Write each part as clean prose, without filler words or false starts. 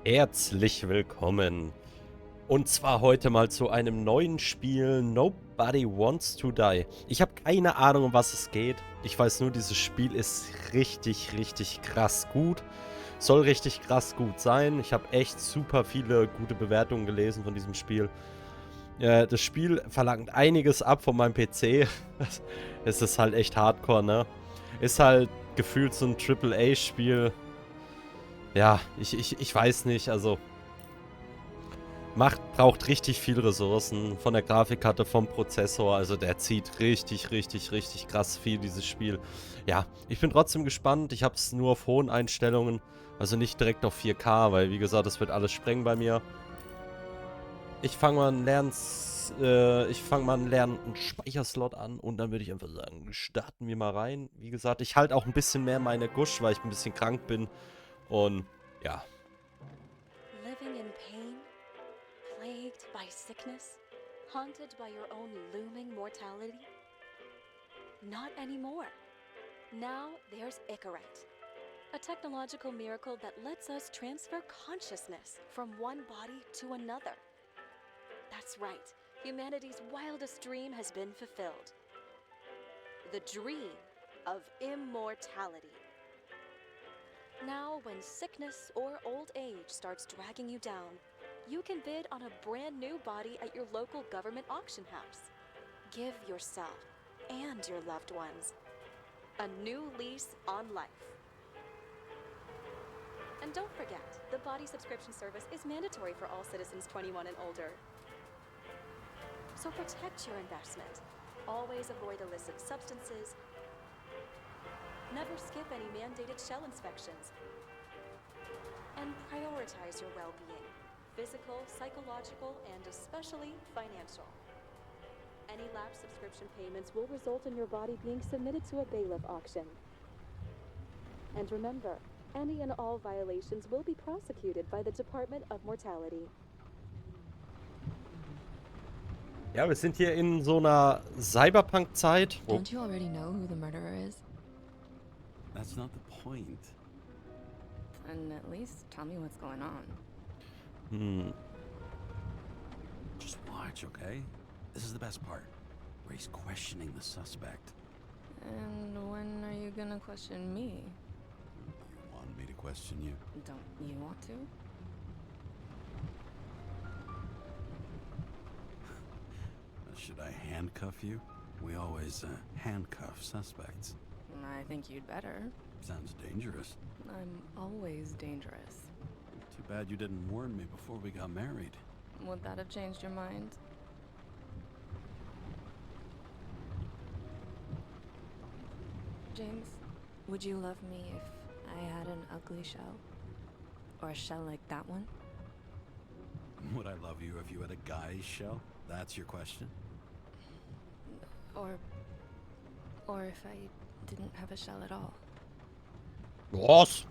Herzlich willkommen. Und zwar heute mal zu einem neuen Spiel, Nobody Wants to Die. Ich habe keine Ahnung, um was es geht. Ich weiß nur, dieses Spiel ist richtig, richtig krass gut. Soll richtig krass gut sein. Ich habe echt super viele gute Bewertungen gelesen von diesem Spiel. Das Spiel verlangt einiges ab von meinem PC. Es ist halt echt hardcore, ne? Ist halt gefühlt so ein AAA-Spiel. Ja, ich weiß nicht, also braucht richtig viel Ressourcen von der Grafikkarte, vom Prozessor. Also der zieht richtig, richtig, richtig krass viel, dieses Spiel. Ja, ich bin trotzdem gespannt. Ich habe es nur auf hohen Einstellungen, also nicht direkt auf 4K, weil wie gesagt, das wird alles sprengen bei mir. Ich fange mal einen lernenden Speicherslot an und dann würde ich einfach sagen, starten wir mal rein. Wie gesagt, ich halte auch ein bisschen mehr meine Gusch, weil ich ein bisschen krank bin. Und ja. Living in pain, plagued by sickness, haunted by your own looming mortality? Not anymore. Now there's Icarite, a technological miracle that lets us transfer consciousness from one body to another. That's right, humanity's wildest dream has been fulfilled. The dream of immortality. Now, when sickness or old age starts dragging you down, you can bid on a brand new body at your local government auction house. Give yourself and your loved ones a new lease on life. And don't forget, the body subscription service is mandatory for all citizens 21 and older. So protect your investment. Always avoid illicit substances. Never skip any mandated shell inspections. And prioritize your well-being, physical, psychological, and especially financial. Any lapsed subscription payments will result in your body being submitted to a bailiff auction. And remember, any and all violations will be prosecuted by the Department of Mortality. Ja, wir sind hier in so einer Cyberpunk-Zeit. Don't you already know who the murderer is? That's not the point. And at least tell me what's going on. Just watch, okay? This is the best part, where he's questioning the suspect. And when are you gonna question me? You want me to question you? Don't you want to? Should I handcuff you? We always handcuff suspects. I think you'd better. Sounds dangerous. I'm always dangerous. Too bad you didn't warn me before we got married. Would that have changed your mind? James, would you love me if I had an ugly shell? Or a shell like that one? Would I love you if you had a guy's shell? That's your question? Or if I didn't have a shell at all. Was?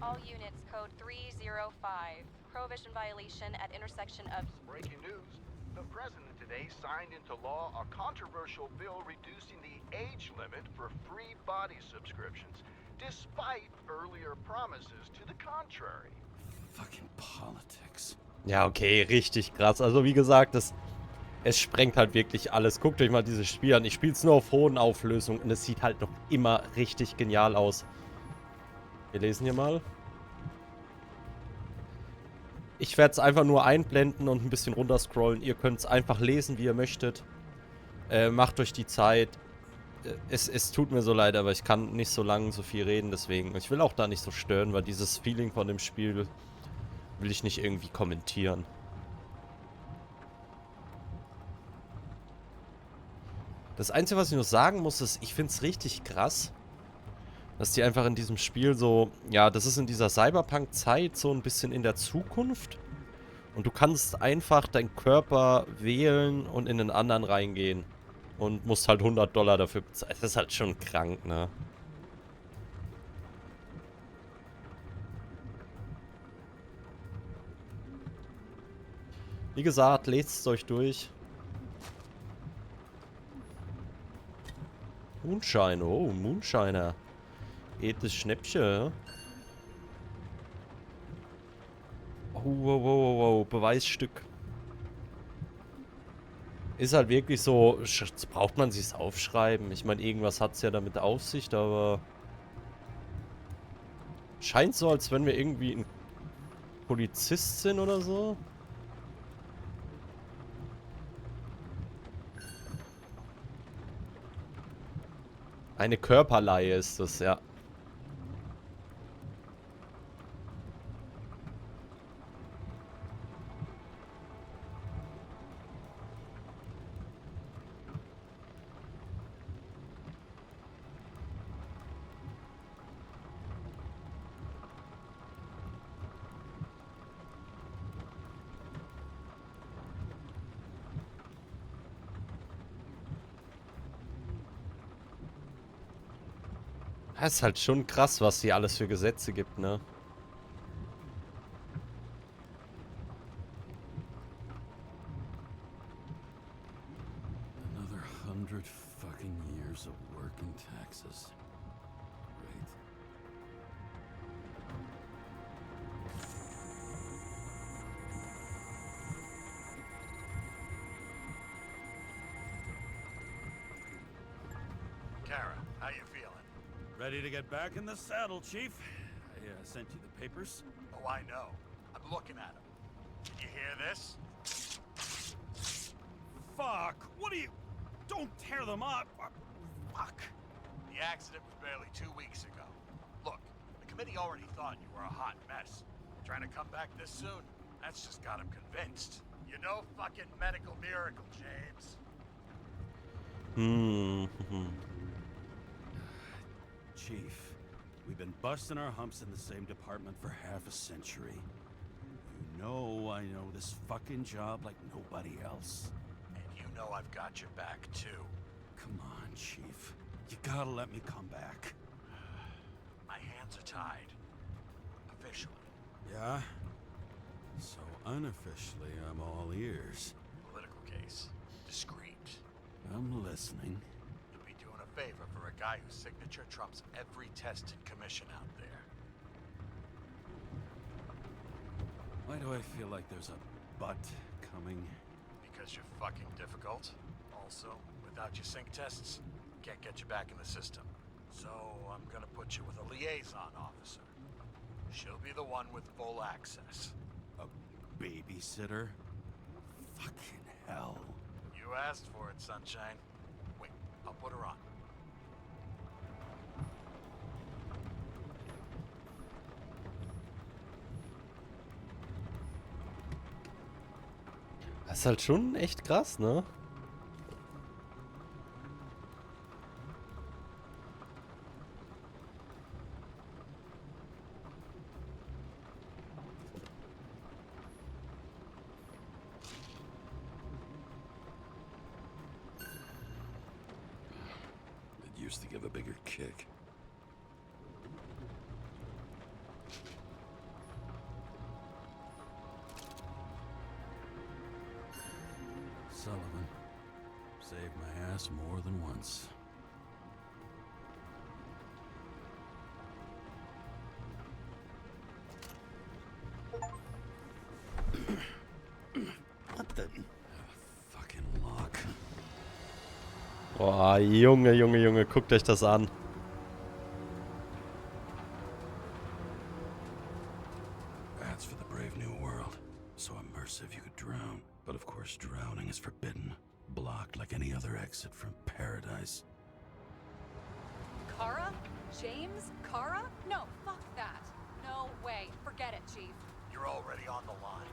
All units, code 305. Prohibition violation at intersection of... Breaking news. The president today signed into law a controversial bill reducing the age limit for free body subscriptions, despite earlier promises to the contrary. Fucking politics. Ja, okay, richtig krass. Also wie gesagt, es sprengt halt wirklich alles. Guckt euch mal dieses Spiel an. Ich spiele es nur auf hohen Auflösungen und es sieht halt noch immer richtig genial aus. Wir lesen hier mal. Ich werde es einfach nur einblenden und ein bisschen runterscrollen. Ihr könnt es einfach lesen, wie ihr möchtet. Macht euch die Zeit. Es tut mir so leid, aber ich kann nicht so lange so viel reden, deswegen. Ich will auch da nicht so stören, weil dieses Feeling von dem Spiel will ich nicht irgendwie kommentieren. Das Einzige, was ich noch sagen muss, ist, ich finde es richtig krass, dass die einfach in diesem Spiel so, ja, das ist in dieser Cyberpunk-Zeit so ein bisschen in der Zukunft. Und du kannst einfach deinen Körper wählen und in den anderen reingehen. Und musst halt $100 dafür bezahlen. Das ist halt schon krank, ne? Wie gesagt, lest es euch durch. Moonshine, oh, Moonshiner. Edles Schnäppchen, ja? Oh, wow, wow, wow, wow, Beweisstück. Ist halt wirklich so, braucht man sich's aufschreiben? Ich meine, irgendwas hat's ja damit auf sich, aber... Scheint so, als wenn wir irgendwie ein Polizist sind oder so. Eine Körperleihe ist das, ja. Das ist halt schon krass, was hier alles für Gesetze gibt, ne? Another 100 fucking years of work and taxes. Great. Karra, how you feeling? Ready to get back in the saddle, Chief. I sent you the papers. Oh, I know. I'm looking at them. Did you hear this? Fuck! What are you... Don't tear them up! Fuck! The accident was barely 2 weeks ago. Look, the committee already thought you were a hot mess. Trying to come back this soon? That's just got them convinced. You're no fucking medical miracle, James. Chief, we've been busting our humps in the same department for half a century. You know I know this fucking job like nobody else. And you know I've got your back, too. Come on, Chief. You gotta let me come back. My hands are tied. Officially. Yeah? So unofficially, I'm all ears. Political case. Discreet. I'm listening. You'll be doing a favor for a guy whose signature trumps every tested commission out there. Why do I feel like there's a but coming? Because you're fucking difficult. Also, without your sync tests, can't get you back in the system. So I'm gonna put you with a liaison officer. She'll be the one with full access. A babysitter? Fucking hell. You asked for it, sunshine. Wait, I'll put her on. Das ist halt schon echt krass, ne? It used to give a bigger kick. Sullivan saved my ass more than once. What the fucking lock? Boah, Junge, Junge, Junge, guckt euch das an. That's for the brave new world. So immersive you could drown. But of course drowning is forbidden. Blocked like any other exit from paradise. Karra? James Karra? No, fuck that. No way. Forget it, Chief. You're already on the line.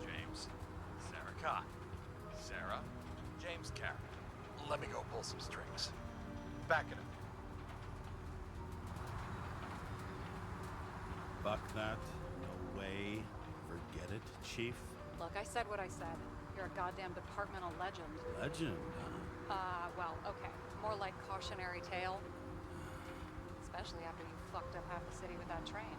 James, Sarah Cott. Sarah, James Karra. Let me go pull some strings. Back it up. Fuck that. No way. Forget it, Chief. Look, I said what I said. You're a goddamn departmental legend. Legend, Well, okay. More like cautionary tale. Especially after you fucked up half the city with that train.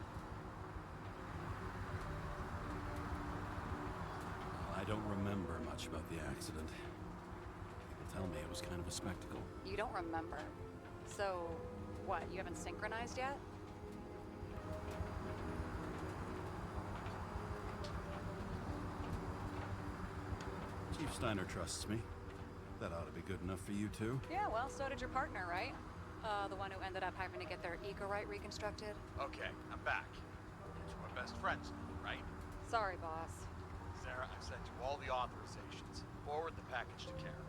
Well, I don't remember much about the accident. People tell me it was kind of a spectacle. You don't remember. So, what, you haven't synchronized yet? Chief Steiner trusts me. That ought to be good enough for you too. Yeah, well, so did your partner, right? The one who ended up having to get their ego-right reconstructed. Okay, I'm back. So we're best friends now, right? Sorry, boss. Sarah, I've sent you all the authorizations. Forward the package to Karra.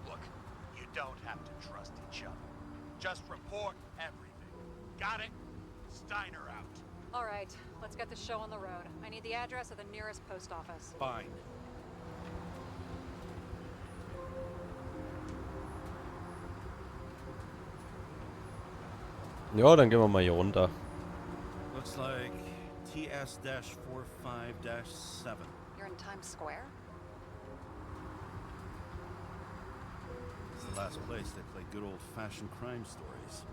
Look, you don't have to trust each other. Just report everything. Got it? Steiner out. All right, let's get the show on the road. I need the address of the nearest post office. Fine. Ja, dann gehen wir mal hier runter. Looks like TS-45-7. You're in Times Square? It's the last place they play good old-fashioned crime stories.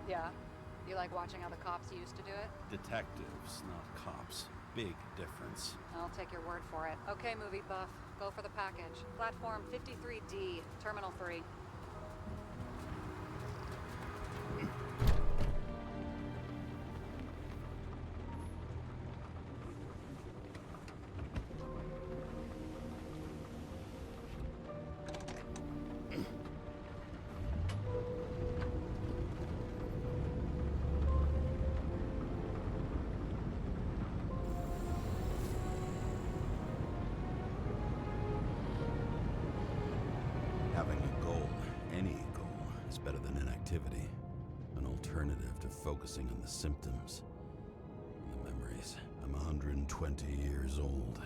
Yeah. You like watching how the cops used to do it? Detectives, not cops. Big difference. I'll take your word for it. Okay, movie buff. Go for the package. Platform 53D, Terminal 3. Having a goal, any goal, is better than inactivity. An alternative to focusing on the symptoms. And the memories. I'm 120 years old,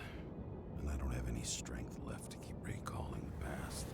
and I don't have any strength left to keep recalling the past.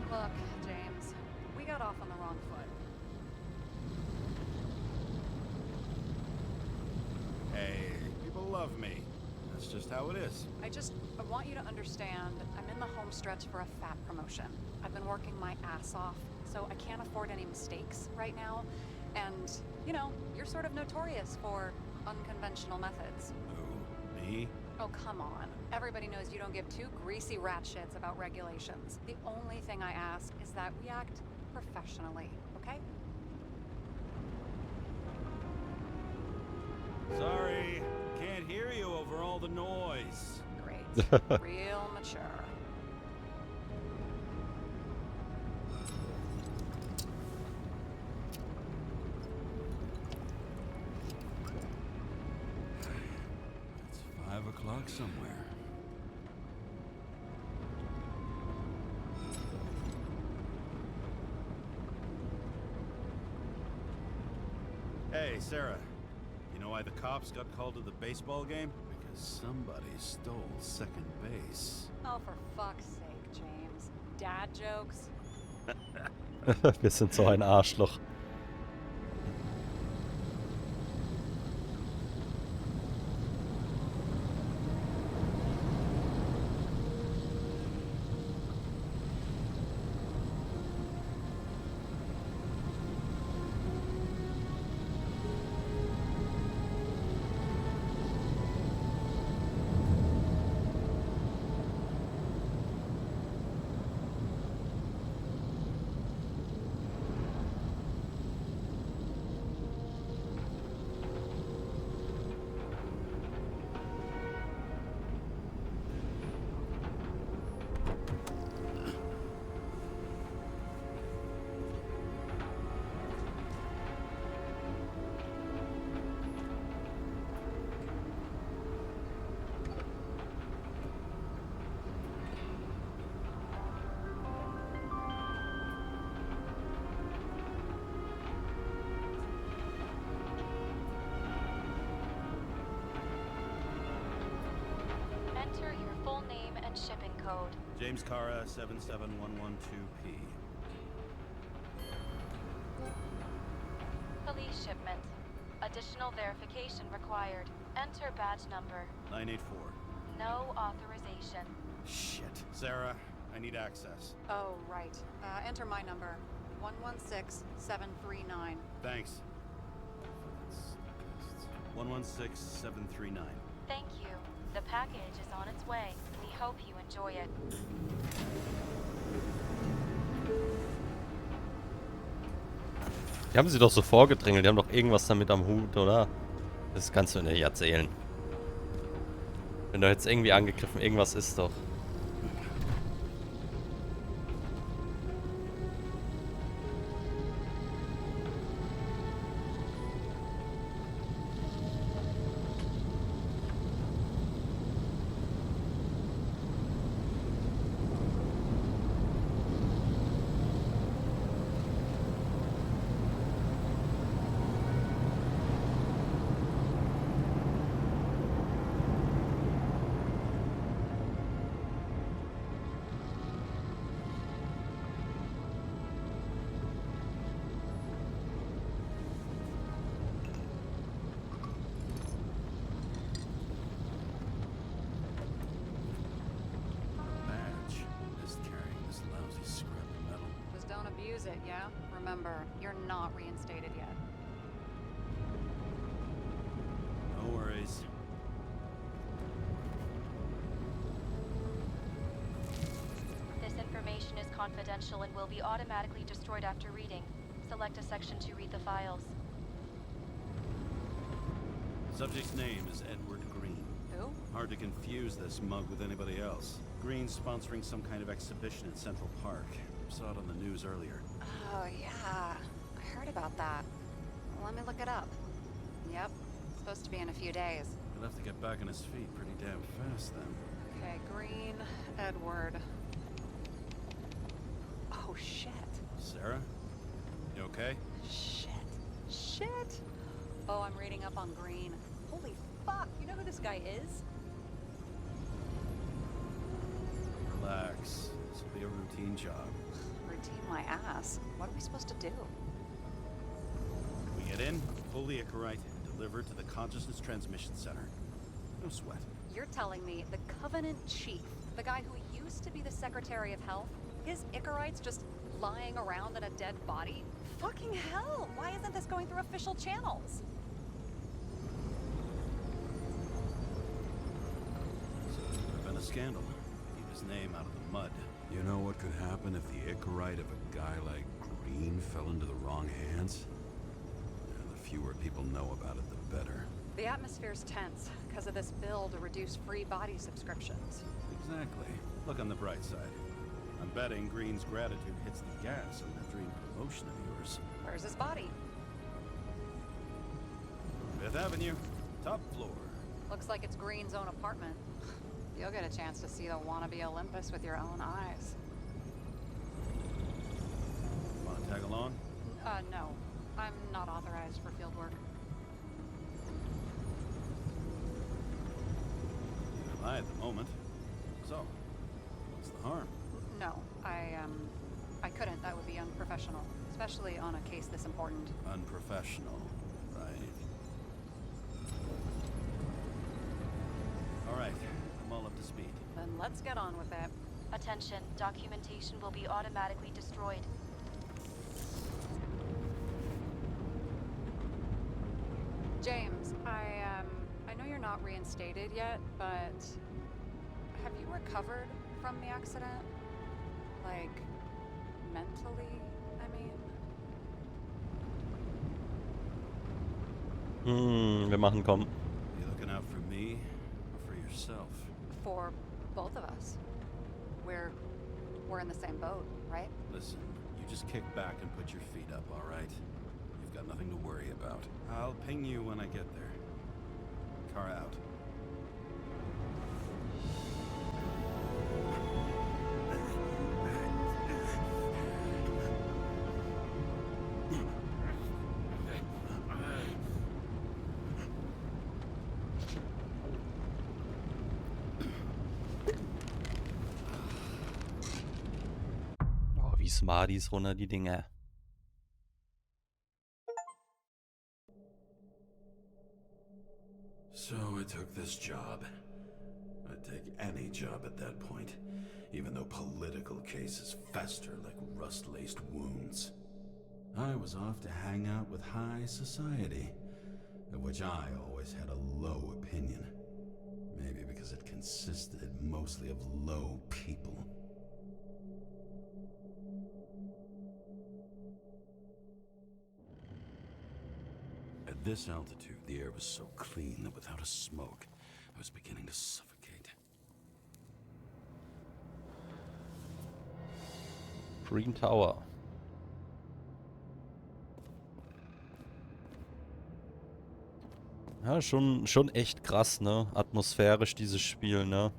Look, James, we got off on the wrong foot. Hey, people love me. That's just how it is. I want you to understand, I'm in the home stretch for a fat promotion. I've been working my ass off, so I can't afford any mistakes right now. And, you know, you're sort of notorious for unconventional methods. Who? Me? Oh, come on. Everybody knows you don't give two greasy rat shits about regulations. The only thing I ask is that we act professionally, okay? Sorry, can't hear you over all the noise. Great. Real mature. It's 5 o'clock somewhere. Hey, Sarah. You know why the cops got called to the baseball game? Because somebody stole second base. Oh, for fuck's sake, James. Dad jokes? Wir sind so ein Arschloch. Full name and shipping code. James Karra, 77112P. Police shipment. Additional verification required. Enter badge number. 984. No authorization. Shit. Sarah, I need access. Oh, right. Enter my number. 116739. Thanks. 116739. Thank you. The package is on its way. We hope you enjoy it. Die haben sie doch so vorgedrängelt. Die haben doch irgendwas damit am Hut, oder? Das kannst du nicht erzählen. Wenn du jetzt irgendwie angegriffen, irgendwas ist doch. It, yeah? Remember, you're not reinstated yet. No worries. This information is confidential and will be automatically destroyed after reading. Select a section to read the files. Subject's name is Edward Green. Who? Hard to confuse this mug with anybody else. Green's sponsoring some kind of exhibition in Central Park. Saw it on the news earlier. Oh, yeah. I heard about that. Let me look it up. Yep. Supposed to be in a few days. He'll have to get back on his feet pretty damn fast then. Okay, Green, Edward. Oh, shit. Sarah? You okay? Shit. Oh, I'm reading up on Green. Holy fuck, you know who this guy is? Relax. This will be a routine job. Routine my ass. What are we supposed to do? We get in, pull the Icarite, and deliver to the Consciousness Transmission Center. No sweat. You're telling me the Covenant Chief, the guy who used to be the Secretary of Health, his Icarite's just lying around in a dead body? Fucking hell! Why isn't this going through official channels? So it would have been a scandal. Keep his name out of the mud. You know what could happen if the Icarite of a guy like Green fell into the wrong hands? Yeah, the fewer people know about it, the better. The atmosphere's tense because of this bill to reduce free body subscriptions. Exactly. Look on the bright side. I'm betting Green's gratitude hits the gas on that dream promotion of yours. Where's his body? Fifth Avenue, top floor. Looks like it's Green's own apartment. You'll get a chance to see the wannabe Olympus with your own eyes. Want to tag along? No. I'm not authorized for field work. Neither am I at the moment. So, what's the harm? No, I couldn't. That would be unprofessional. Especially on a case this important. Unprofessional, right? All right, I'm all up to speed. Then let's get on with it. Attention, documentation will be automatically destroyed. James, I know you're not reinstated yet, but have you recovered from the accident? Like, mentally, I mean? Wir machen komm. You looking out for me or for yourself? For both of us. We're in the same boat, right? Listen, you just kick back and put your feet up, all right? You've got nothing to worry about. I'll ping you when I get there. Car out. Smarties runter, die Dinger. So I took this job. I'd take any job at that point, even though political cases fester like rust-laced wounds. I was off to hang out with high society, of which I always had a low opinion. Maybe because it consisted mostly of low people. At this altitude, the air was so clean that without a smoke, I was beginning to suffocate. Green Tower. Ja, schon echt krass, ne? Atmosphärisch, dieses Spiel, ne?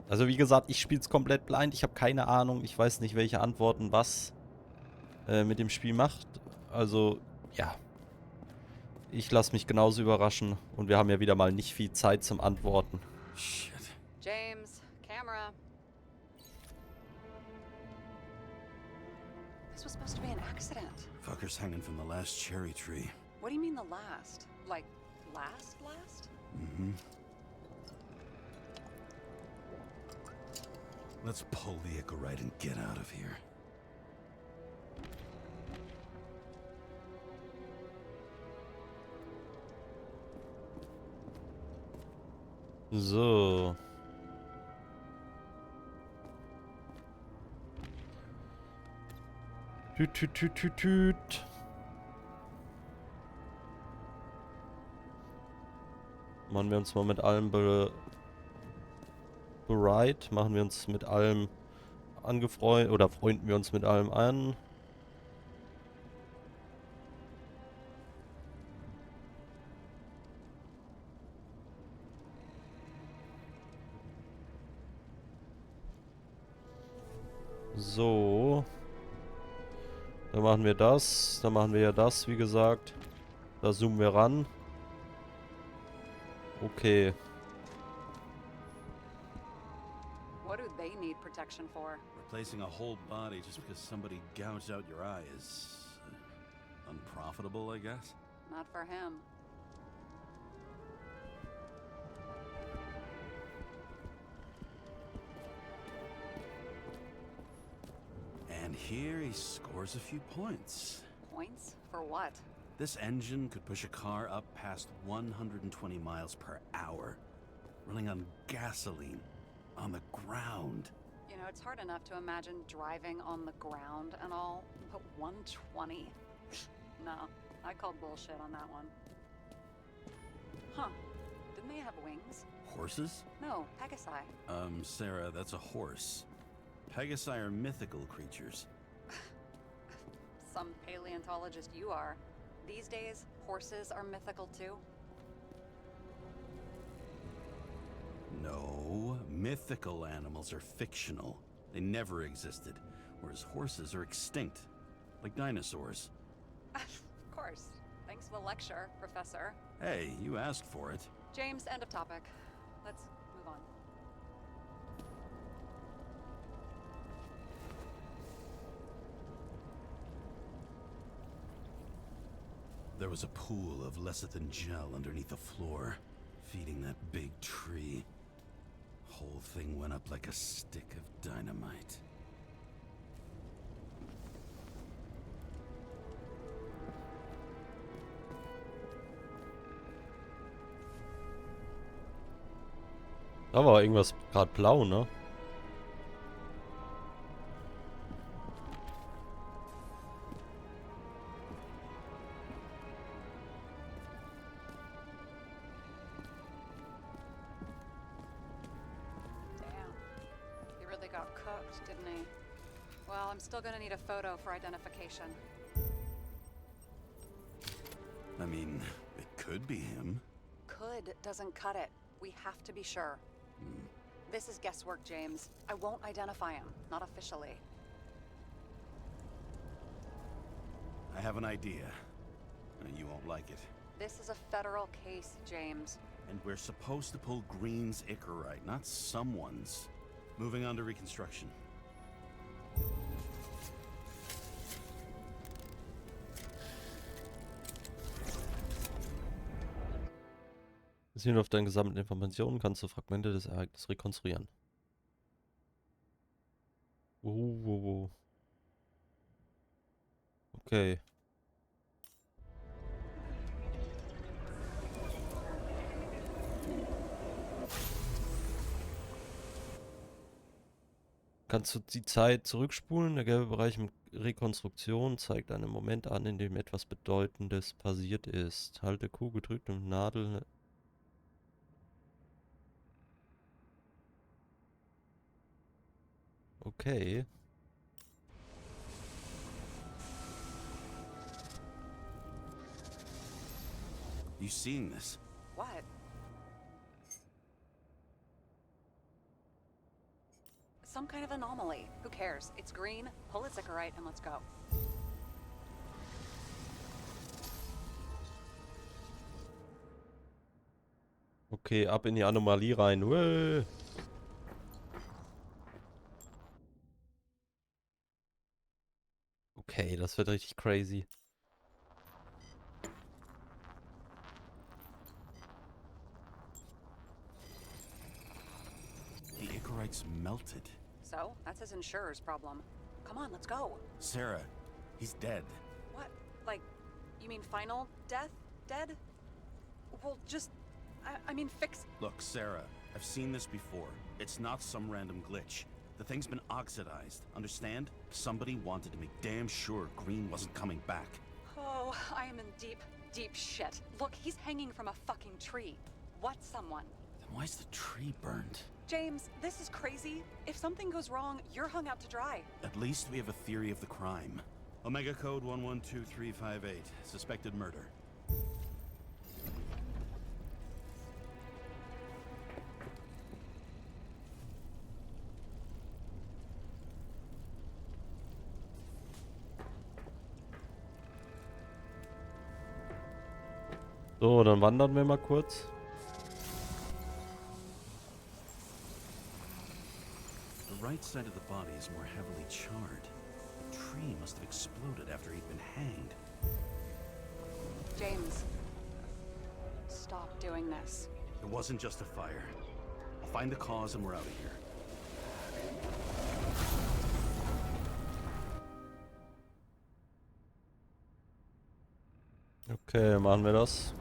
Also wie gesagt, ich spiele es komplett blind. Ich habe keine Ahnung. Ich weiß nicht, welche Antworten was mit dem Spiel macht. Also, ja. Ich lasse mich genauso überraschen. Und wir haben ja wieder mal nicht viel Zeit zum Antworten. Shit. James, camera. This was supposed to be an accident. Fuckers hanging from the last cherry tree. What do you mean the last? Like, last? Mm-hmm. Let's pull the Ica right and get out of here. So. Tüt. Machen wir uns mal mit allem bereit. Machen wir uns mit allem angefreundet oder freunden wir uns mit allem an. So. Dann machen wir das. Dann machen wir ja das, wie gesagt. Da zoomen wir ran. Okay. What do they need protection for? Replacing a whole body just because somebody gouged out your eye is unprofitable, I guess. Not for him. And here he scores a few points. Points? For what? This engine could push a car up past 120 miles per hour, running on gasoline, on the ground. You know, it's hard enough to imagine driving on the ground and all, but 120? No, I call bullshit on that one. Huh. Didn't they have wings? Horses? No, Pegasi. Sarah, that's a horse. Pegasi are mythical creatures. Some paleontologist you are. These days, horses are mythical too. No, mythical animals are fictional. They never existed, whereas horses are extinct, like dinosaurs. Of course. Thanks for the lecture, Professor. Hey, you asked for it. James, end of topic. Let's move on. There was a pool of lecithin gel underneath the floor, feeding that big tree. Whole thing went up like a stick of dynamite. Da war irgendwas gerade blau, ne? Didn't he? Well, I'm still gonna need a photo for identification. I mean, it could be him. Could doesn't cut it. We have to be sure. This is guesswork, James. I won't identify him. Not officially. I have an idea. You won't like it. This is a federal case, James. And we're supposed to pull Green's Icarite, not someone's. Moving on to reconstruction. Basierend auf deinen gesammelten Informationen kannst du Fragmente des Ereignisses rekonstruieren. Okay. Kannst du die Zeit zurückspulen? Der gelbe Bereich mit Rekonstruktion zeigt einen Moment an, in dem etwas Bedeutendes passiert ist. Halte Q gedrückt und Nadel. Okay. You seeing this? What? Some kind of anomaly. Who cares? It's green. Pull a Zickerite and let's go. Okay, ab in die Anomalie rein. Uäh. Okay, das wird richtig crazy. The Icarites melted. So, that's his insurer's problem. Come on, let's go. Sarah, he's dead. What? Like, you mean final death? Dead? Well, just... I mean, fix... Look, Sarah, I've seen this before. It's not some random glitch. The thing's been oxidized, understand? Somebody wanted to make damn sure Green wasn't coming back. Oh, I am in deep, deep shit. Look, he's hanging from a fucking tree. What someone? Then why's the tree burned? James, this is crazy. If something goes wrong, you're hung out to dry. At least we have a theory of the crime. Omega code 112358. Suspected murder. So, dann wandern wir mal kurz. The right side of the body is more heavily charred. The tree must have exploded after he'd been hanged. James, stop doing this. It wasn't just a fire. I'll find the cause and we're out of here. Okay, machen wir das.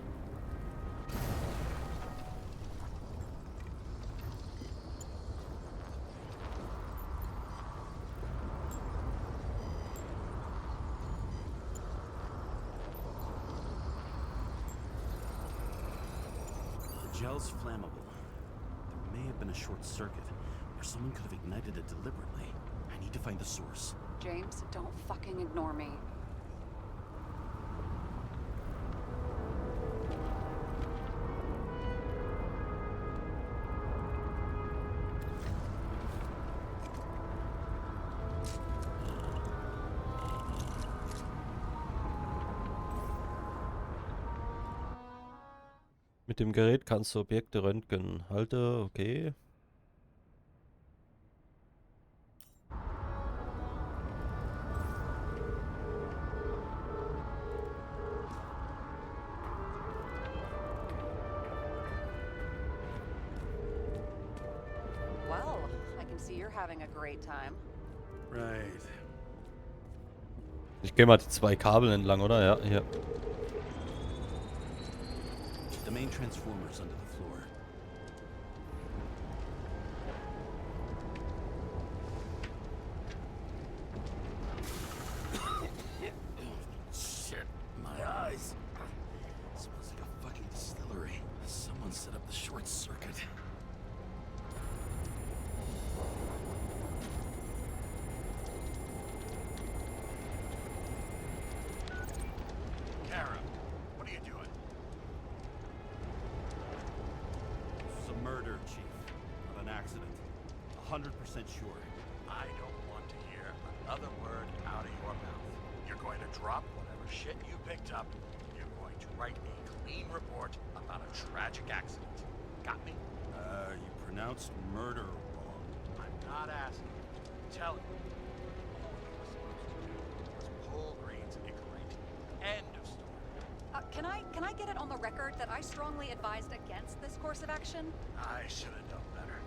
The gel's flammable. There may have been a short circuit, or someone could have ignited it deliberately. I need to find the source. James, don't fucking ignore me. Mit dem Gerät kannst du Objekte röntgen. Halte, okay. Well, I can see you're having a great time. Right. Ich gehe mal die zwei Kabel entlang, oder? Ja, hier. The main transformer's under the floor. Shit, my eyes. Smells like a fucking distillery. Someone set up the short circuit. Karra, what are you doing? This is a murder, Chief. Not an accident. 100% sure. I don't want to hear another word out of your mouth. You're going to drop whatever shit you picked up. You're going to write a clean report about a tragic accident. Got me? You pronounced murder wrong. I'm not asking. I'm telling you. All you were supposed to do was pull Green's Icarite. End of story. Can I get it on the record that I strongly advised against this course of action? I should have known better.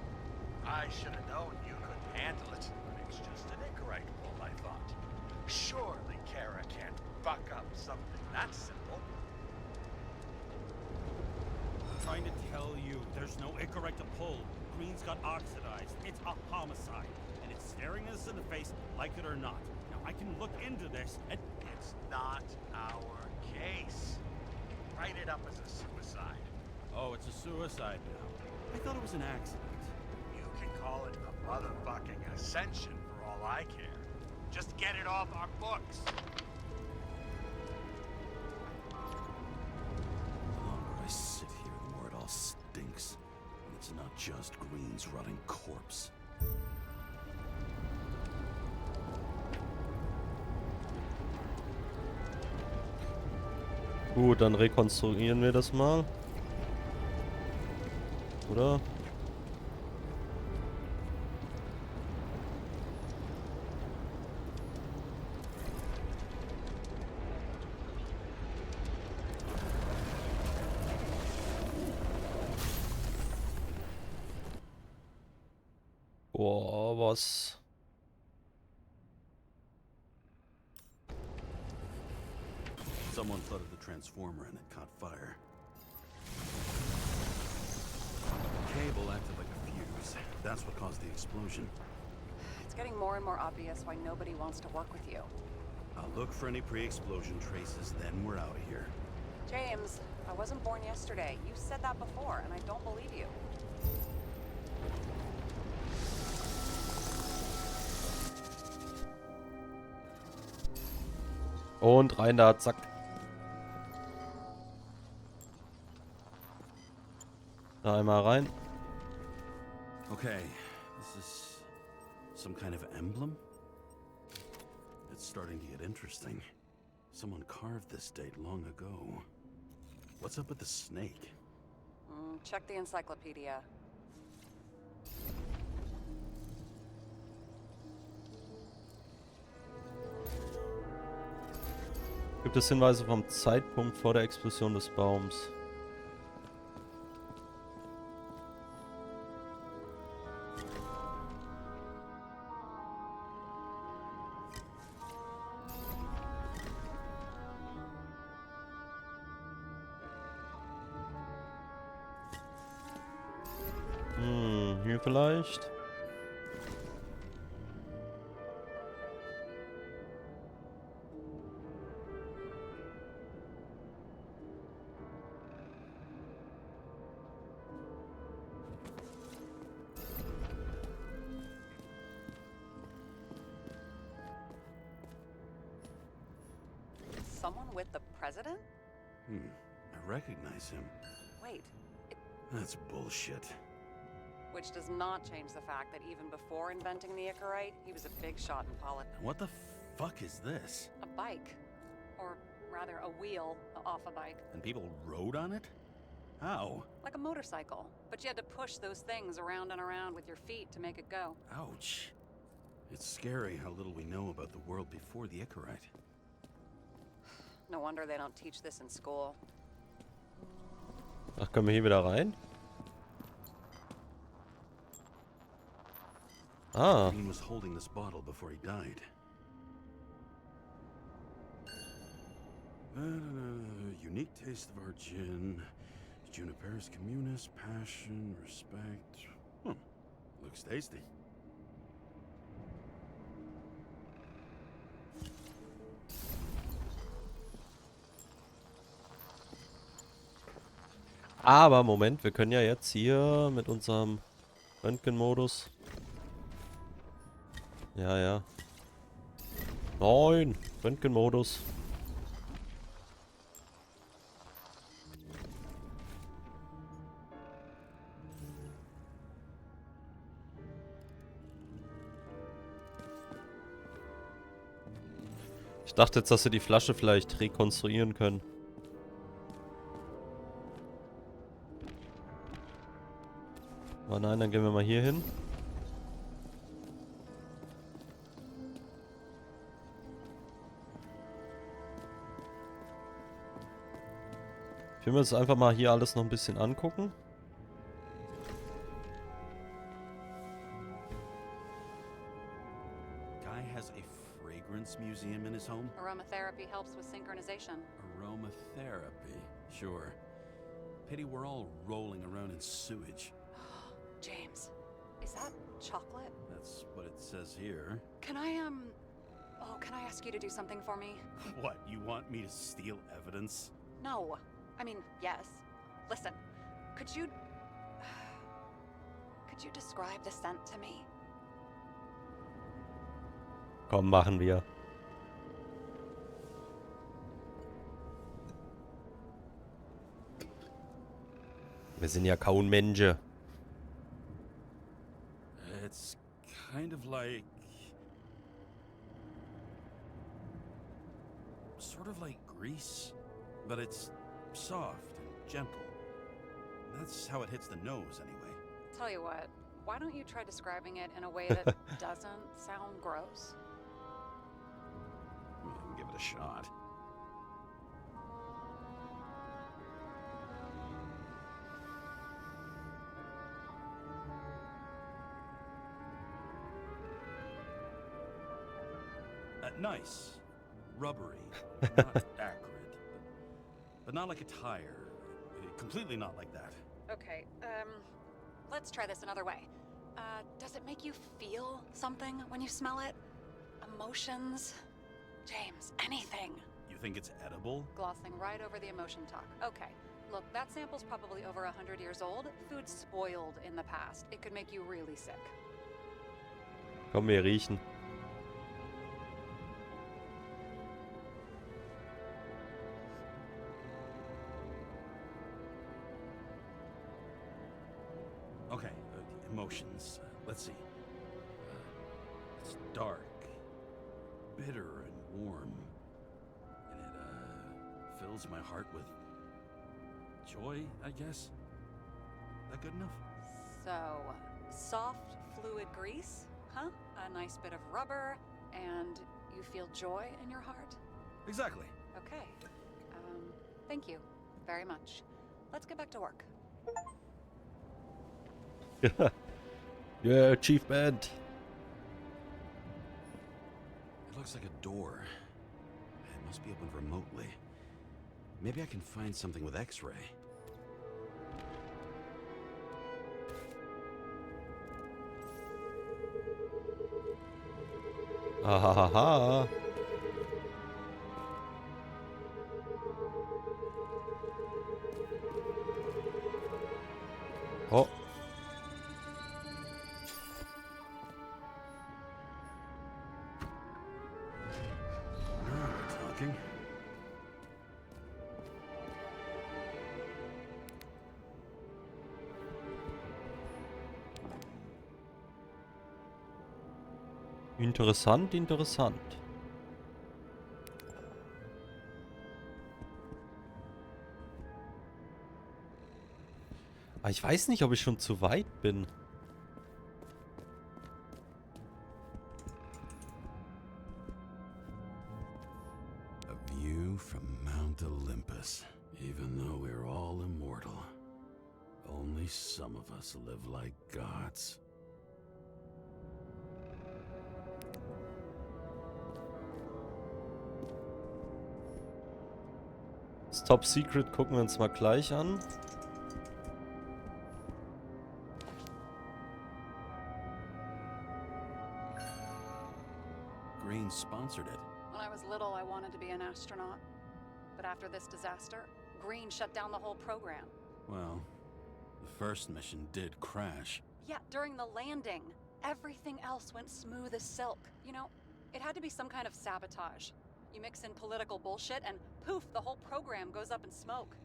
I should have known you couldn't handle it. But it's just an incorrect pull, I thought. Surely Kara can't fuck up something that simple. Trying to tell you, there's no incorrect to pull. Green's got oxidized. It's a homicide. And it's staring us in the face, like it or not. Now, I can look into this, and It's not our case. Write it up as a suicide. oh, it's a suicide now. I thought it was an accident. You can call it a motherfucking ascension for all I care. Just get it off our books. The longer I sit here, the more it all stinks. And it's not just Green's rotting corpse. Gut, dann rekonstruieren wir das mal. Oder? Boah, was? Someone flooded the transformer and it caught fire. Cable acted like a fuse. That's what caused the explosion. It's getting more and more obvious why nobody wants to work with you. I'll look for any pre-explosion traces, then we're out of here. James, I wasn't born yesterday. You said that before, and I don't believe you. Und rein da, zack. Da einmal rein. Okay, this is some kind of emblem? It's starting to get interesting. Someone carved this date long ago. What's up with the snake? Check the encyclopedia. Gibt es Hinweise vom Zeitpunkt vor der Explosion des Baums? Hier vielleicht? Someone with the president? I recognize him. Wait, That's bullshit. which does not change the fact that even before inventing the Icarite, he was a big shot in politics. What the fuck is this? A bike. Or rather, a wheel off a bike. And people rode on it? How? Like a motorcycle. But you had to push those things around and around with your feet to make it go. Ouch. It's scary how little we know about the world before the Icarite. No wonder they don't teach this in school. Ach, können wir hier wieder rein? Ah. Green was holding this bottle before he died. Unique taste of our gin. Juniper's communis, passion, respect. Looks tasty. Aber Moment, wir können ja jetzt hier mit unserem Röntgenmodus. Ja, ja. Nein, Röntgenmodus. Ich dachte jetzt, dass wir die Flasche vielleicht rekonstruieren können. Aber nein, dann gehen wir mal hier hin. will mir das einfach mal hier alles noch ein bisschen angucken. Guy has a fragrance museum in his home? Aromatherapy helps with synchronization. Aromatherapy, sure. Pity we're all rolling around in sewage. James, is that chocolate? That's what it says here. Can I, can I ask you to do something for me? What, you want me to steal evidence? No. I mean, yes. Listen, could you describe the scent to me? Komm, machen wir. Wir sind ja kaum Menschen. It's kind of like... sort of like grease, but it's soft and gentle. That's how it hits the nose, anyway. Tell you what, why don't you try describing it in a way that doesn't sound gross? We can give it a shot. Nice. Rubbery. Not acrid. But not like a tire. Completely not like that. Okay, let's try this another way. Does it make you feel something when you smell it? Emotions? James, anything. You think it's edible? Glossing right over the emotion talk. Okay, look, that sample's probably over 100 years old. Food spoiled in the past. It could make you really sick. Komm, wir riechen. Okay, emotions. Let's see. It's dark, bitter and warm, and it fills my heart with joy, I guess. That good enough? So, soft fluid grease, huh? A nice bit of rubber, and you feel joy in your heart? Exactly. Okay. Thank you very much. Let's get back to work. Yeah, achievement. It looks like a door. It must be opened remotely. Maybe I can find something with X-ray. Ahaha. Oh. Now we're talking. Interessant, interessant. Aber ich weiß nicht, ob ich schon zu weit bin. A view from Mount Olympus. Even though we're all immortal, only some of us live like gods. Das Top Secret gucken wir uns mal gleich an. Green sponsored it. When I was little, I wanted to be an astronaut. But after this disaster, Green shut down the whole program. Well, the first mission did crash. Yeah, during the landing. Everything else went smooth as silk. You know, it had to be some kind of sabotage. You mix in political bullshit and poof, the whole program goes up in smoke.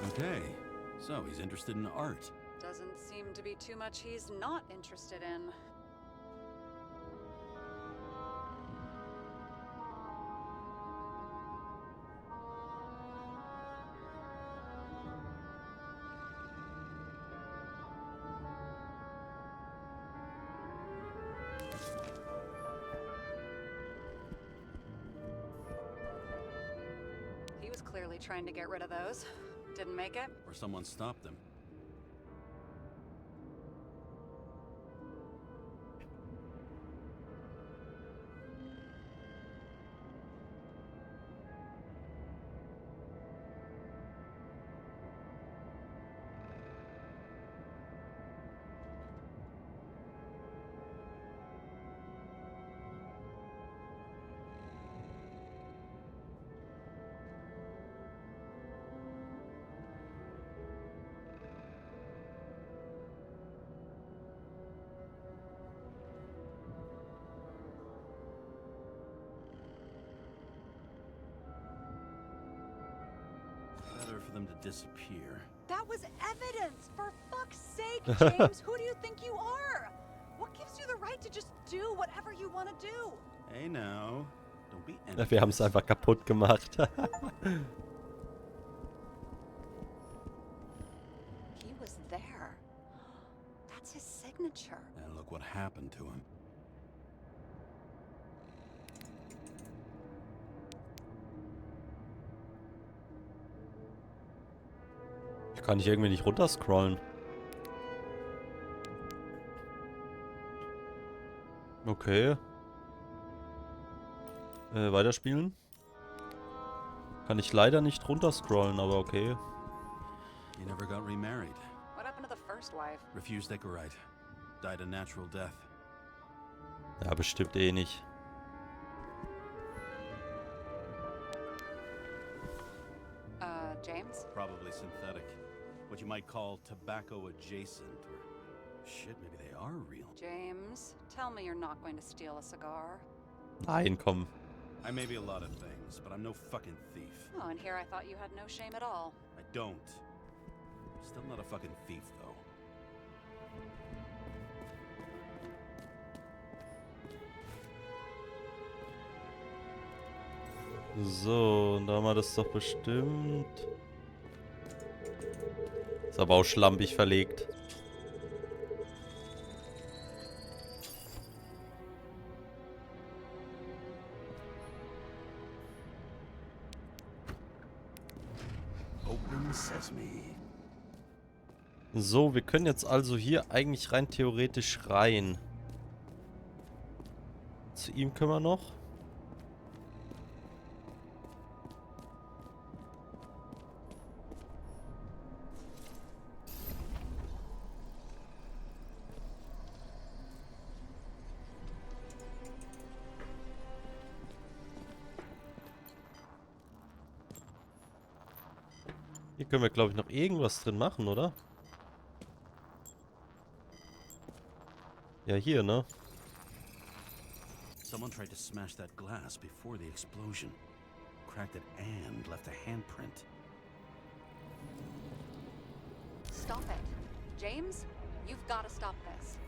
Okay, so he's interested in art. Doesn't seem to be too much he's not interested in. clearly trying to get rid of those. Didn't make it? Or someone stopped them. Better for them to disappear. That was evidence! For fuck's sake, James! Who do you think you are? What gives you the right to just do whatever you want to do? Hey now, don't be Ja, wir haben es einfach kaputt gemacht. He was there. That's his signature. And look what happened to him. Kann ich irgendwie nicht runterscrollen. Okay. Weiterspielen. Kann ich leider nicht runterscrollen, aber okay. He never got remarried. What happened to the first wife? Refused Echorite. Died a natural death. Ja, bestimmt eh nicht. James? Probably synthetic. What you might call tobacco adjacent, or shit, maybe they are real. James, tell me you're not going to steal a cigar. Nein, komm. I may be a lot of things, but I'm no fucking thief. Oh, and here I thought you had no shame at all. I don't. Still not a fucking thief, though. So, und da haben wir das doch bestimmt. Ist aber auch schlampig verlegt. Open Sesame. So, wir können jetzt also hier eigentlich rein theoretisch rein. Zu ihm können wir noch. Hier können wir, glaube ich, noch irgendwas drin machen, oder? Ja, hier, ne? Someone tried to smash that glass before the explosion. Cracked it and left a handprint. Stop it. James, you've got to stop this.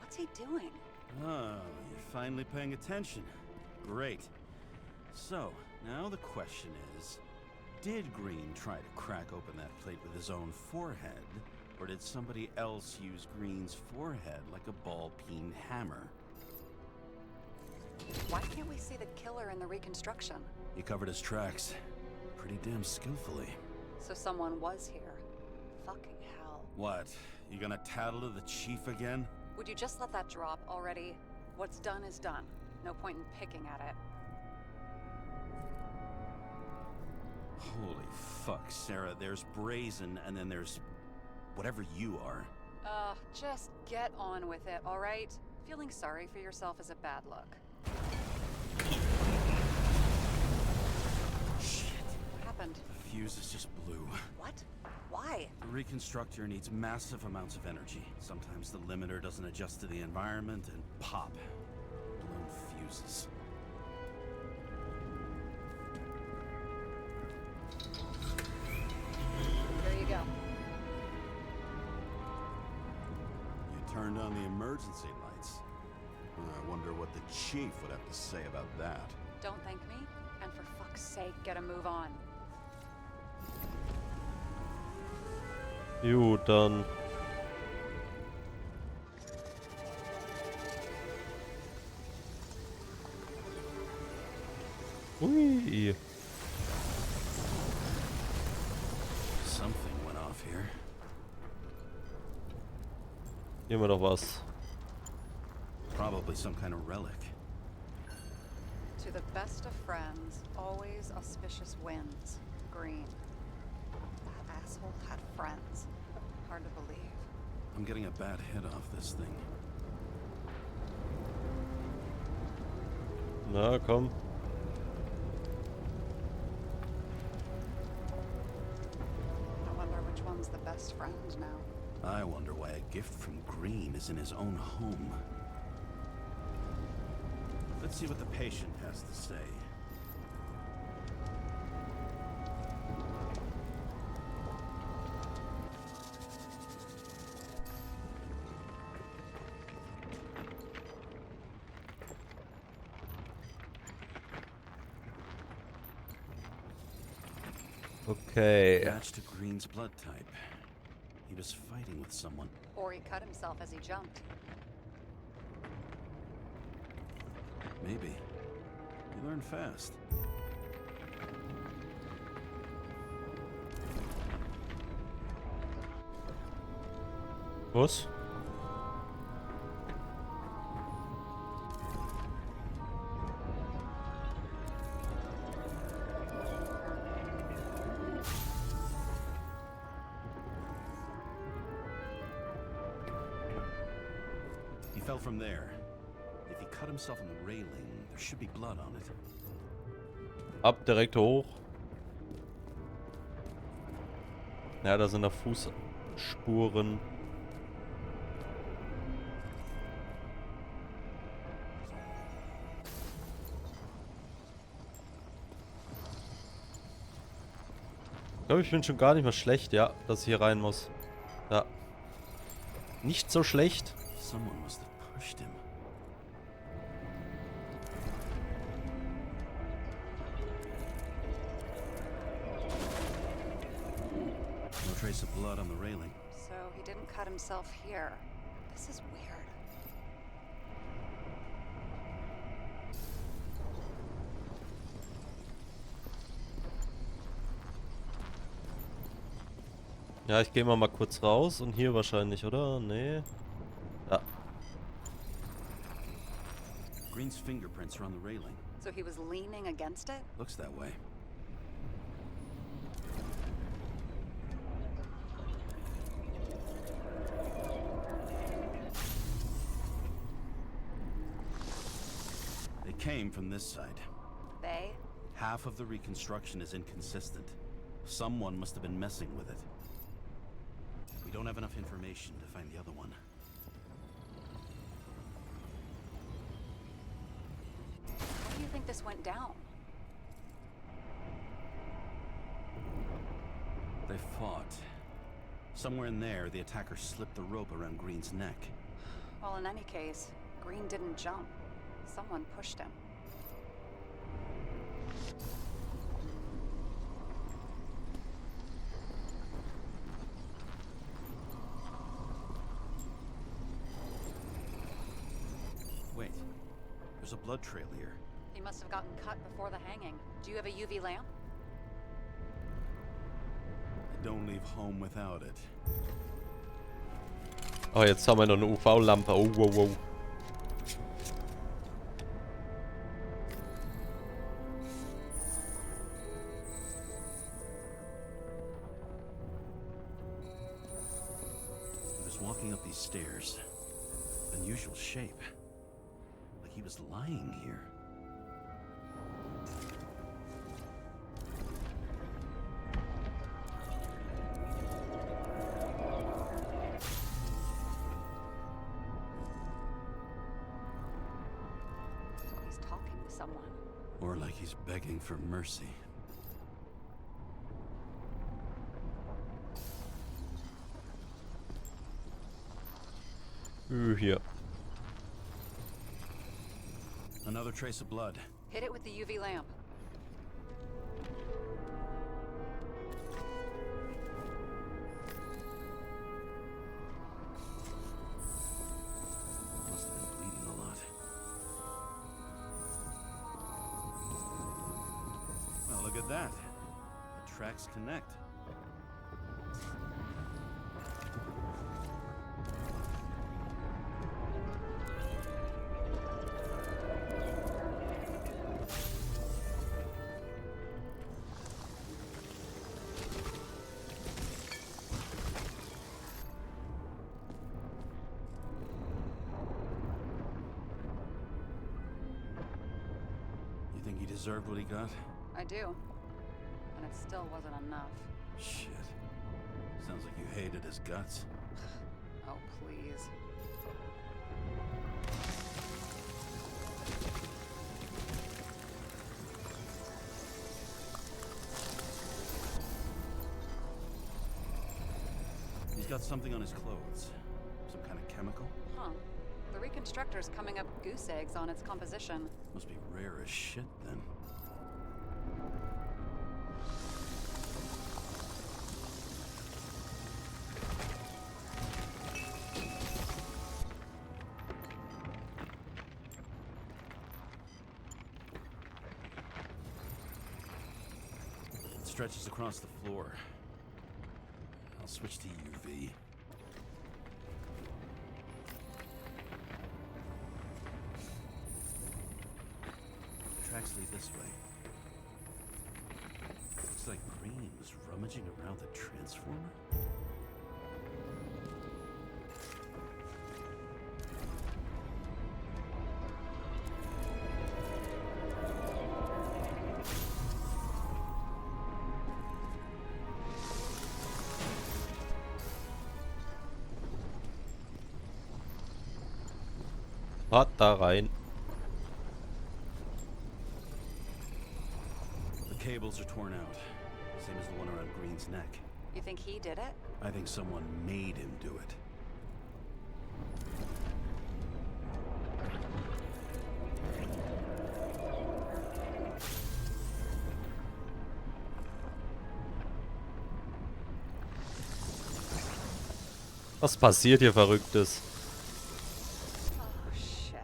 What's he doing? Oh, you're finally paying attention. Great. So, now the question is, did Green try to crack open that plate with his own forehead, or did somebody else use Green's forehead like a ball-peen hammer? Why can't we see the killer in the reconstruction? He covered his tracks pretty damn skillfully. So someone was here. Fucking hell. What? You gonna tattle to the chief again? Would you just let that drop already? What's done is done. No point in picking at it. Holy fuck, Sarah. There's brazen, and then there's whatever you are. Just get on with it, all right? Feeling sorry for yourself is a bad look. Shit. What happened? The fuse just blew. What? Why? The reconstructor needs massive amounts of energy. Sometimes the limiter doesn't adjust to the environment, and pop. Blown fuses. There you go. You turned on the emergency lights. I wonder what the chief would have to say about that. Don't thank me, and for fuck's sake, get a move on. Gut, dann. Ui. Something went off here. Hier haben wir doch was. Probably some kind of relic. To the best of friends, always auspicious winds. Green. That asshole had friends. Hard to believe. I'm getting a bad hit off this thing. Na, komm. I wonder which one's the best friend now. I wonder why a gift from Green is in his own home. Let's see what the patient has to say. Okay. Match to Green's blood type. He was fighting with someone. Or he cut himself as he jumped. Maybe. You learn fast. Was? He fell from there. If he cut himself on the railing, there should be blood on it. Ab, direkt hoch. Ja, da sind noch Fußspuren. Ich glaube, ich bin schon gar nicht mal schlecht, ja, dass ich hier rein muss. Ja. Nicht so schlecht. Someone must have pushed him. No trace of blood on the railing. So he didn't cut himself here. This is weird. Ja, ich gehe mal kurz raus und hier wahrscheinlich, oder? Nee. Ja. Green's fingerprints are on the railing. So he was leaning against it? Looks that way. They came from this side. They? Half of the reconstruction is inconsistent. Someone must have been messing with it. We don't have enough information to find the other one. How do you think this went down? They fought. Somewhere in there, the attacker slipped the rope around Green's neck. Well, in any case, Green didn't jump. Someone pushed him. Wait, there's a blood trail here. He must have gotten cut before the hanging. Do you have a UV lamp? I don't leave home without it. Oh, jetzt haben wir noch eine UV-Lampe. Oh, wow, wow. He was walking up these stairs. Unusual shape. Like he was lying here. He's talking to someone. Or like he's begging for mercy. Hier. Another trace of blood. Hit it with the UV lamp. that? The tracks connect. You think he deserved what he got? I do. And it still wasn't enough. Shit. Sounds like you hated his guts. Oh, please. He's got something on his clothes. Some kind of chemical? Huh. The reconstructor's coming up goose eggs on its composition. Must be rare as shit then. It stretches across the floor. I'll switch to UV. Tracks lead this way. Looks like Green was rummaging around the transformer. Fahrt da rein. The cables are torn out. Same as the one around Green's neck. You think he did it? I think someone made him do it. Was passiert hier Verrücktes? Oh, shit.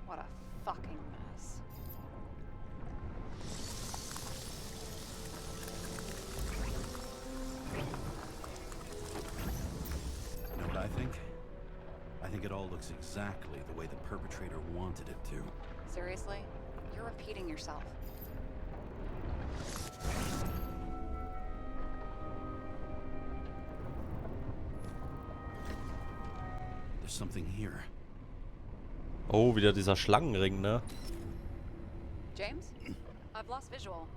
What a fucking mess. You know what I think? I think it all looks exactly the way the perpetrator wanted it to. Seriously? You're repeating yourself. There's something here. Oh, wieder dieser Schlangenring, ne? James? I've lost visual.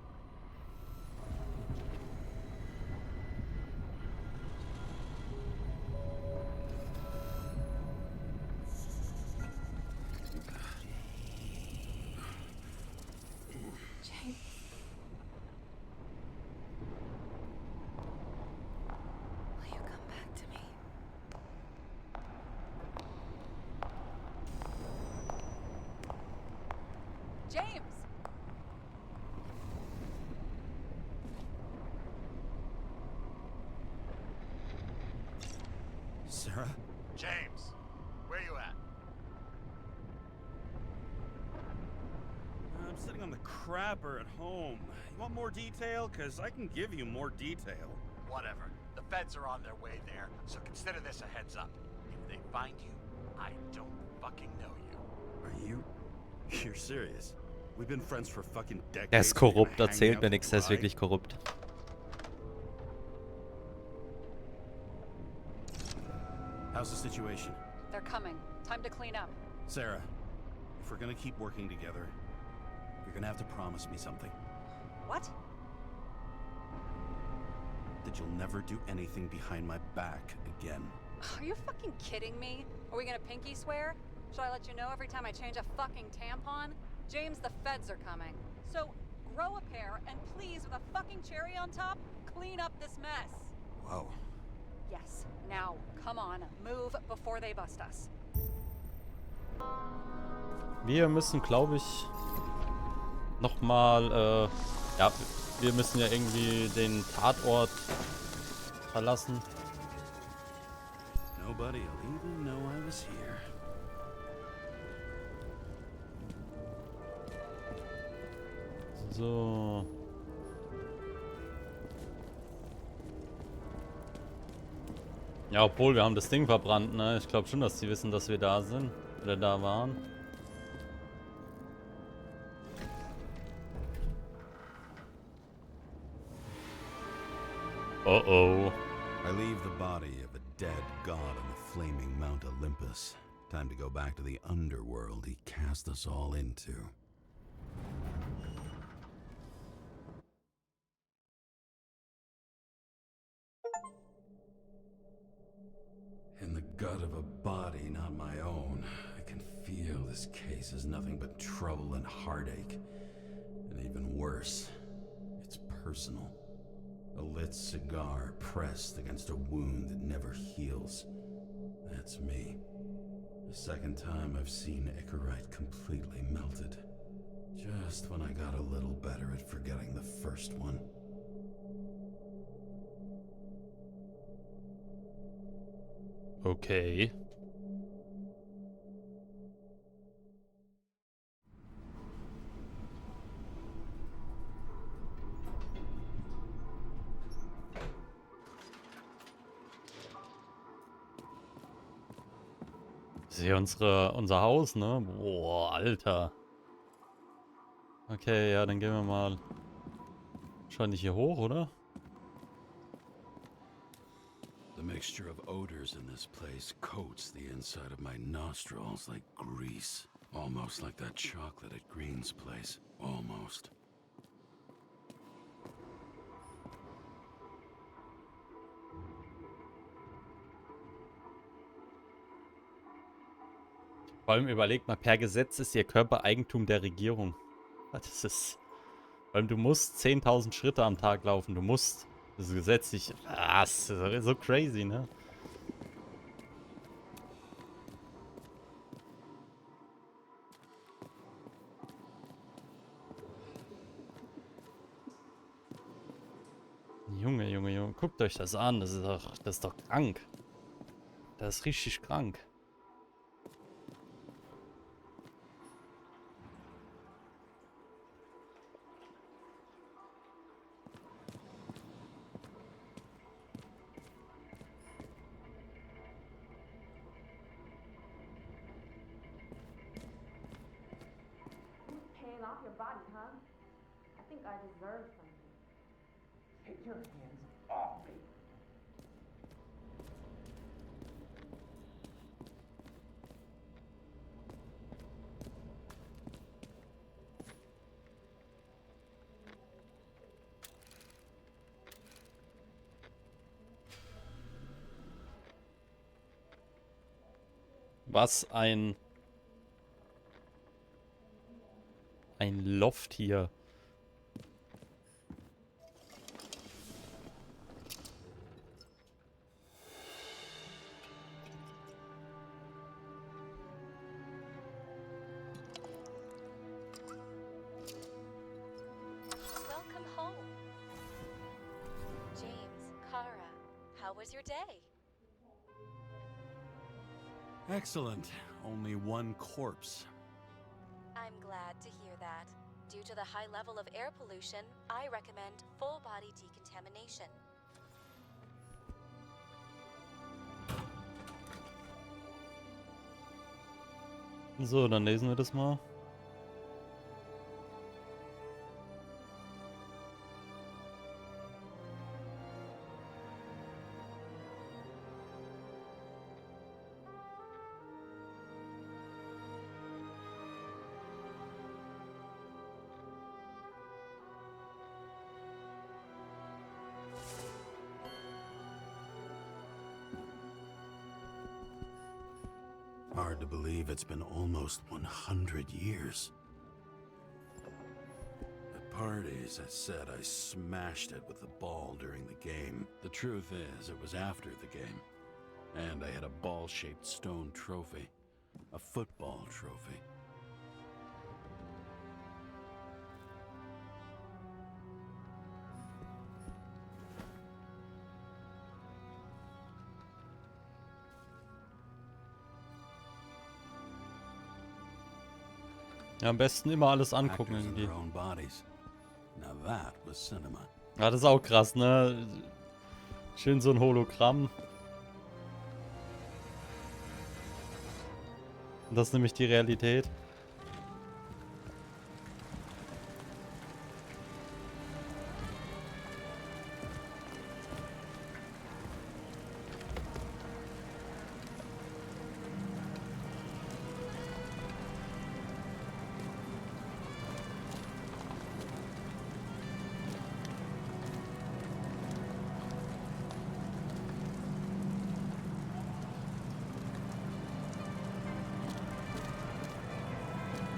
James. Will you come back to me? James! Sarah? James, where you at? I'm sitting on the crapper at home. You want more detail? Because I can give you more detail. Whatever. The feds are on their way there, so consider this a heads up. If they find you, I don't fucking know you. Are you? You're serious? We've been friends for fucking decades. Er ist We're gonna korrupt, hang erzählt out mir and nichts, er ist lie? wirklich korrupt. How's the situation? They're coming. Time to clean up. Sarah, if we're gonna keep working together, you're gonna have to promise me something. What? That you'll never do anything behind my back again. Are you fucking kidding me? Are we gonna pinky swear? Should I let you know every time I change a fucking tampon? James, the feds are coming. So, grow a pair, and please, with a fucking cherry on top, clean up this mess. Whoa. Yes. Now, come on. Move before they bust us. Wir müssen, glaube ich, nochmal, ja, wir müssen ja irgendwie den Tatort verlassen. Nobody'll even know I was here. So. Ja, obwohl, wir haben das Ding verbrannt, ne? Ich glaube schon, dass die wissen, dass wir da sind. Oder da waren. Oh oh. I leave the body of a dead god on the flaming Mount Olympus. Time to go back to the underworld he cast us all into. In the gut of a body not my own, I can feel this case is nothing but trouble and heartache. And even worse, it's personal. A lit cigar pressed against a wound that never heals. That's me. The second time I've seen Icarite completely melted. Just when I got a little better at forgetting the first one. Okay. Das ist hier unser Haus, ne? Boah, Alter. Okay, ja, dann gehen wir mal wahrscheinlich hier hoch, oder? The mixture of odors in this place coats the inside of my nostrils like grease. Almost like that chocolate at Green's place. Almost. Vor allem überlegt mal, per Gesetz ist ihr Körper Eigentum der Regierung. Das ist... Vor allem, du musst 10.000 Schritte am Tag laufen. Du musst. Das ist gesetzlich... Ah, das ist so crazy, ne? Junge, Junge, Junge. Guckt euch das an. Das ist doch krank. Das ist richtig krank. Paying off your body, huh? I think I deserve something. Take your hands off me. Was ein Loft hier. Welcome home. James Karra, how was your day? Excellent. Only one corpse. I'm glad to hear that. Due to the high level of air pollution, I recommend full body decontamination. So, dann lesen wir das mal. Hard to believe it's been almost 100 years. At parties, I said I smashed it with the ball during the game. The truth is, it was after the game. And I had a ball-shaped stone trophy. A football trophy. Ja, am besten immer alles angucken Actors in irgendwie. their own bodies. Now that was cinema. Ja, das ist auch krass, ne? Schön so ein Hologramm. Das ist nämlich die Realität.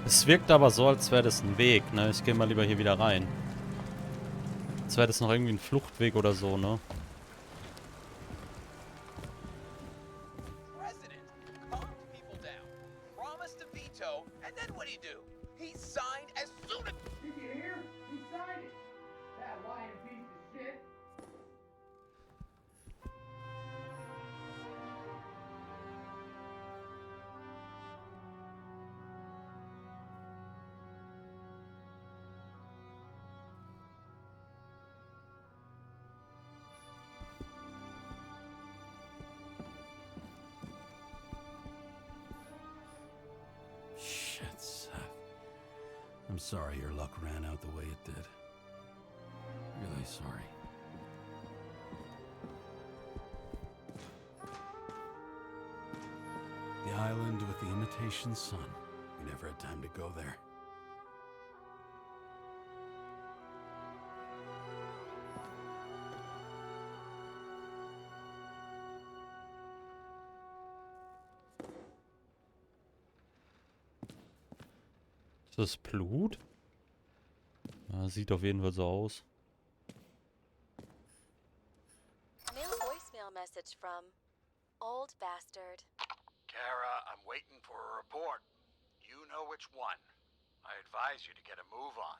Es wirkt aber so, als wäre das ein Weg, ne? Ich gehe mal lieber hier wieder rein. Als wäre das noch irgendwie ein Fluchtweg oder so, ne? President calmed people down, promised to veto, and then what'd he do? He signed as soon as... Did you hear? He signed it. That lying piece of shit. Shit, Seth. I'm sorry your luck ran out the way it did. Really sorry. The island with the imitation sun. We never had time to go there. Ist das Blut? Ja, sieht auf jeden Fall so aus. New voicemail message from Old Bastard. Kara, I'm waiting for a report. You know which one. I advise you to get a move on.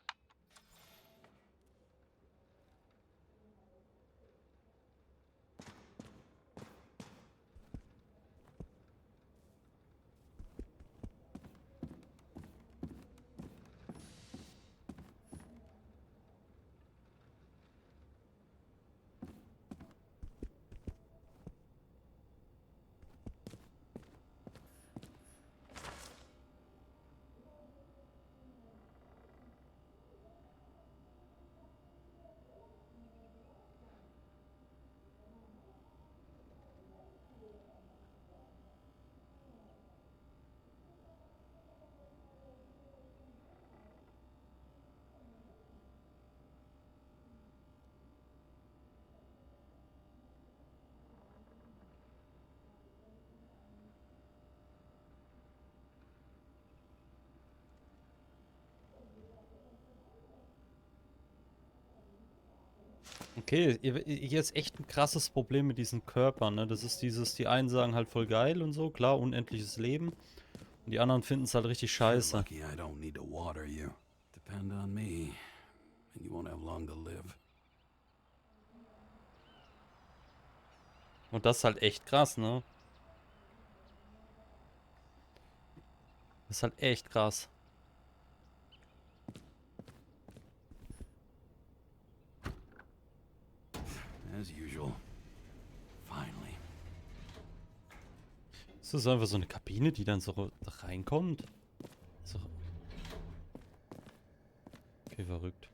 Okay, hier ist echt ein krasses Problem mit diesen Körpern, ne? Das ist dieses, die einen sagen halt voll geil und so, klar, unendliches Leben. Und die anderen finden es halt richtig scheiße. Lucky I don't need to water you. Depend on me, and you won't have long to live. Und das ist halt echt krass, ne? Das ist halt echt krass. As usual. Finally. Ist das einfach so eine Kabine, die dann so reinkommt? So. Okay, verrückt.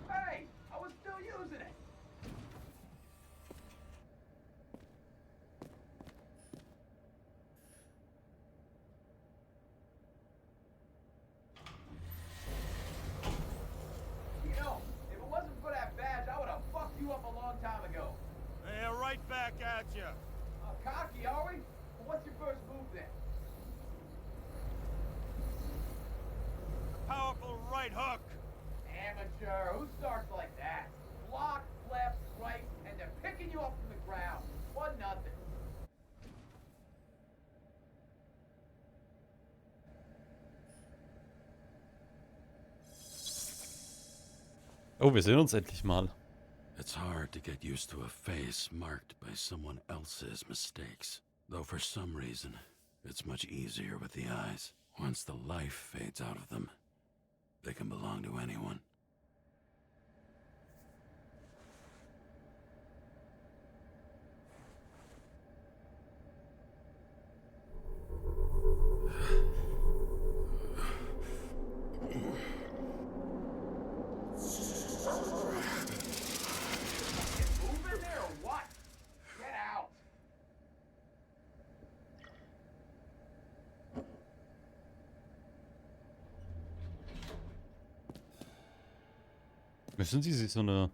Hey, I was still using it. You know, if it wasn't for that badge, I would have fucked you up a long time ago. Yeah, right back at you. Cocky, are we? Well, what's your first move then? Powerful right hook. Amateur. Who starts like that? Block, left, right, and they're picking you up from the ground. 1-0. Oh, wir sehen uns endlich mal. It's hard to get used to a face marked by someone else's mistakes. Though for some reason, it's much easier with the eyes. Once the life fades out of them, They can belong to anyone. Moving there or what? Get out. Müssen sie sich so eine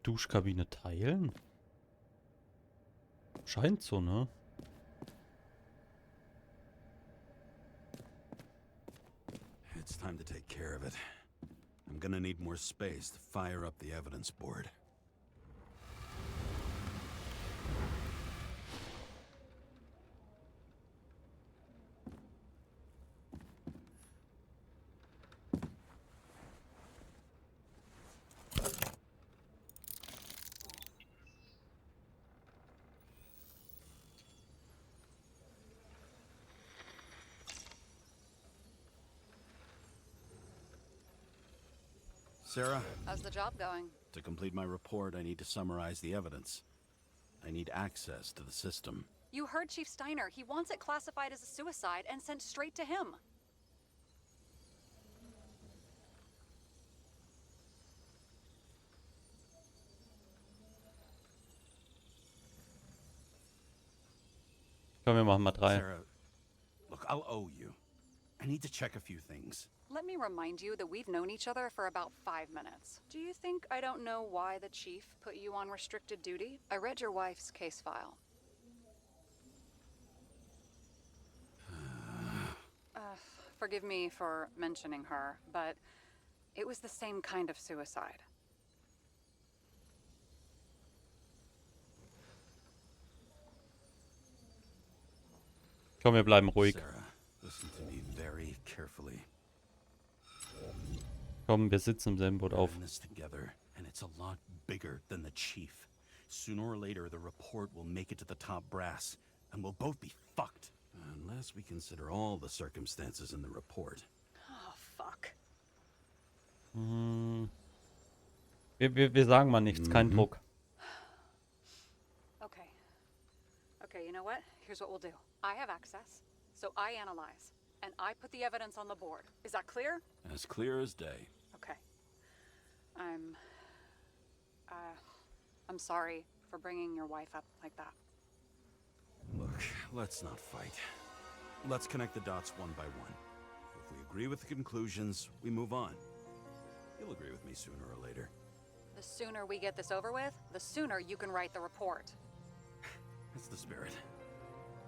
Duschkabine teilen? Scheint so, ne? It's time to take care of it. I'm gonna need more space to fire up the evidence board. Sarah, How's the job going? to complete my report, I need to summarize the evidence. I need access to the system. You heard Chief Steiner. He wants it classified as a suicide and sent straight to him. Komm, wir machen mal 3. Sarah, look, I'll owe you. I need to check a few things. Let me remind you that we've known each other for about 5 minutes. Do you think I don't know why the chief put you on restricted duty? I read your wife's case file. Forgive me for mentioning her, but it was the same kind of suicide. Komm, wir bleiben ruhig. Sarah, listen to me very carefully. Komm, wir sitzen im selben Boot auf. We're in this together, and it's a lot bigger than the chief. Sooner or later, the report will make it to the top brass, and we'll both be fucked. Unless we consider all the circumstances in the report. Oh, fuck. Wir sagen mal nichts, kein Druck. Okay. Okay, you know what? Here's what we'll do. I have access, so I analyze, and I put the evidence on the board. Is that clear? As clear as day. Okay. I'm sorry for bringing your wife up like that. Look, let's not fight. Let's connect the dots one by one. If we agree with the conclusions, we move on. You'll agree with me sooner or later. The sooner we get this over with, the sooner you can write the report. That's the spirit.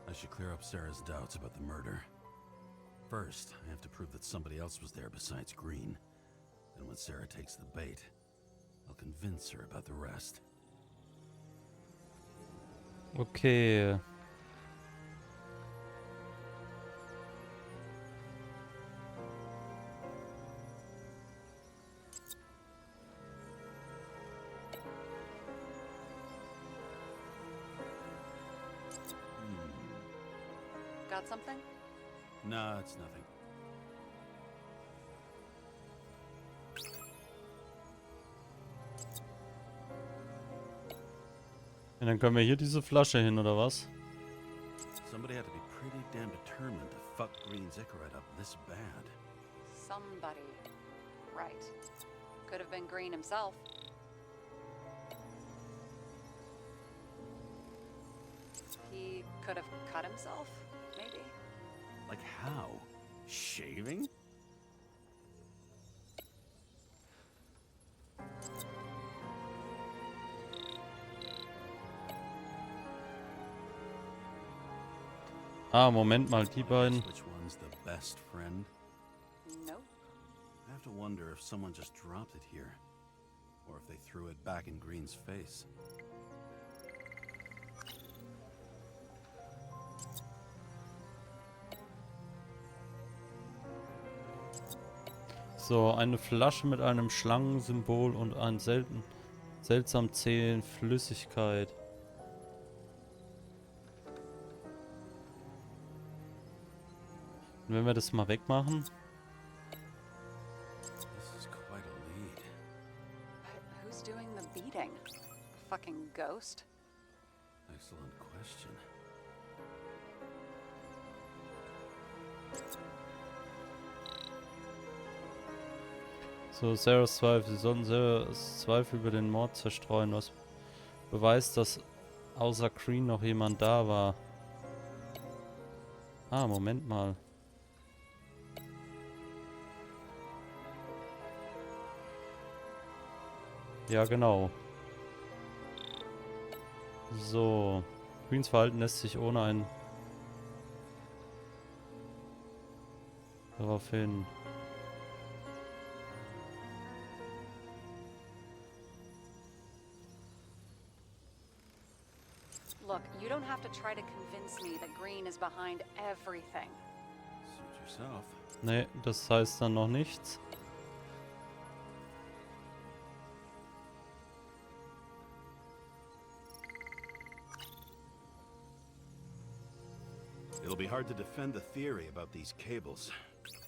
I should clear up Sarah's doubts about the murder. First, I have to prove that somebody else was there besides Green. Then when Sarah takes the bait, I'll convince her about the rest. Okay. Got something? No, it's nothing. Und dann können wir hier diese Flasche hin, oder was? Somebody had to be pretty damn determined to fuck Green's Icarus up this bad. Somebody. Right. Could have been Green himself. He could have cut himself, maybe. Like how? Shaving? Ah, Moment mal, die beiden. Which one's the best friend? Nope. I have to wonder if someone just dropped it here, or if they threw it back in Green's face. So, eine Flasche mit einem Schlangensymbol und ein seltsam zähen Flüssigkeit. Und wenn wir das mal wegmachen. fucking ghost? Excellent question. So, Sarahs Zweifel. Sie sollten Sarahs Zweifel über den Mord zerstreuen, was beweist, dass außer Green noch jemand da war. Ah, Moment mal. Ja, genau. So. Greens Verhalten lässt sich ohne ein... daraufhin... Look, you don't have to try to convince me that Green is behind everything. Suit yourself. Nee, das heißt dann noch nichts. It'll be hard to defend the theory about these cables.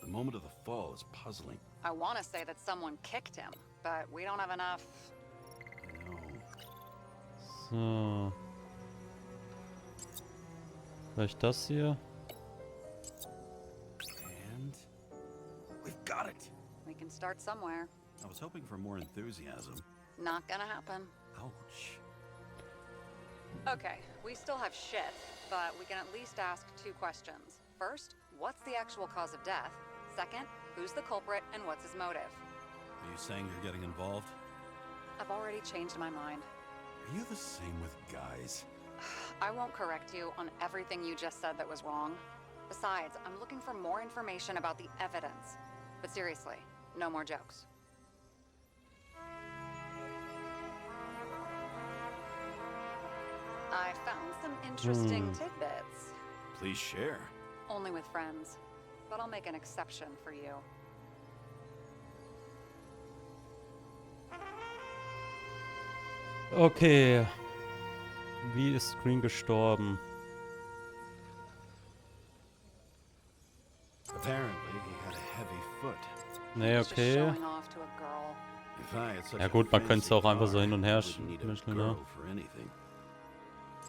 The moment of the fall is puzzling. I want to say that someone kicked him, but we don't have enough. I know. So. Vielleicht das hier? And we've got it. We can start somewhere. I was hoping for more enthusiasm. Not gonna happen. Ouch. Okay, we still have shit, but we can at least ask 2 questions. First, what's the actual cause of death? Second, who's the culprit and what's his motive? Are you saying you're getting involved? I've already changed my mind. Are you the same with guys? I won't correct you on everything you just said that was wrong. Besides, I'm looking for more information about the evidence. But seriously, no more jokes. I found some interesting tidbits. Please share. Only with friends. But I'll make an exception for you. Okay. Wie ist Green gestorben? Apparently, he had a heavy foot. Nee, He's just okay. showing off to a girl. If I had such Ja a gut, man könnte es fancy auch einfach so car, hin und her I wouldn't need a mischen, girl ne? for anything.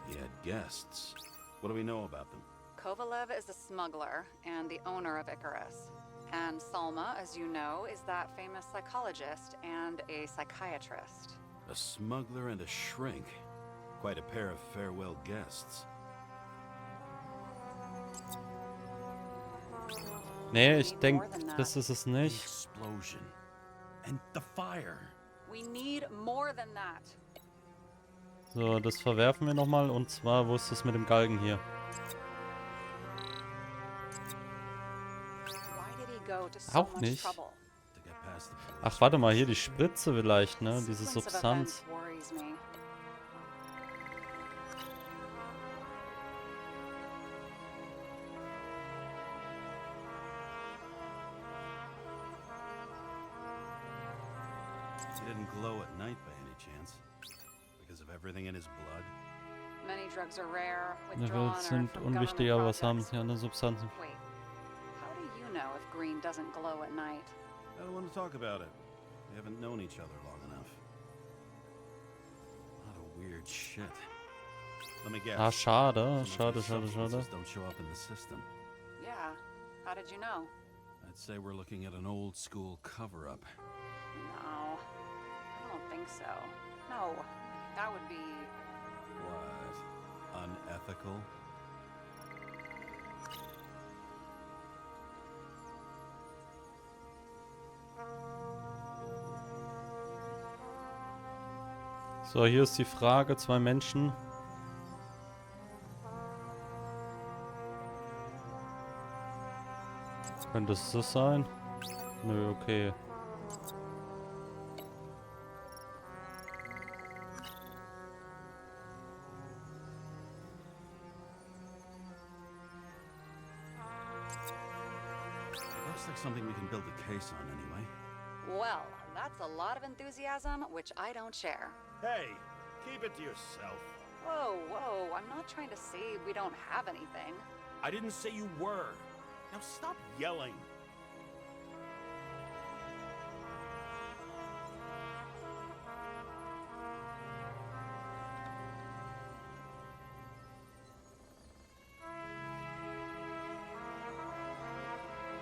He had guests. What do we know about them? Kovalev is a smuggler and the owner of Icarus. And Salma, as you know, is that famous psychologist and a psychiatrist. A smuggler and a shrink. Quite a pair of farewell guests. Nee, ich denke, das ist es The nicht. explosion. And the fire. We need more than that. So, das verwerfen wir nochmal. Und zwar, wo ist das mit dem Galgen hier? Why did he go to so Auch much nicht. trouble? To get past the police. Ach, warte mal, hier die Spritze vielleicht, ne? Diese Sequence of Substanz. events worries me. He didn't glow at night by any chance. Because of everything in his blood. Many drugs are rare, Levels withdrawn, or sind from unwichtig, government aber was haben projects. sie andere Substanzen? Wait, how do you know if green doesn't glow at night? I don't want to talk about it. We haven't known each other long enough. A lot of weird shit. Let me guess. Ah, schade, Some of schade, these schade, schade. substances don't show up in the system. Yeah, how did you know? I'd say we're looking at an old school cover-up. No, I don't think so. No, that would be... What? Unethical? So, hier ist die Frage, 2 Menschen. Könnte es das sein? Nö, okay. Looks like something we can build a case on anyway. Well, that's a lot of enthusiasm, which I don't share. Hey, keep it to yourself. Whoa, whoa, I'm not trying to say we don't have anything. I didn't say you were. Now stop yelling.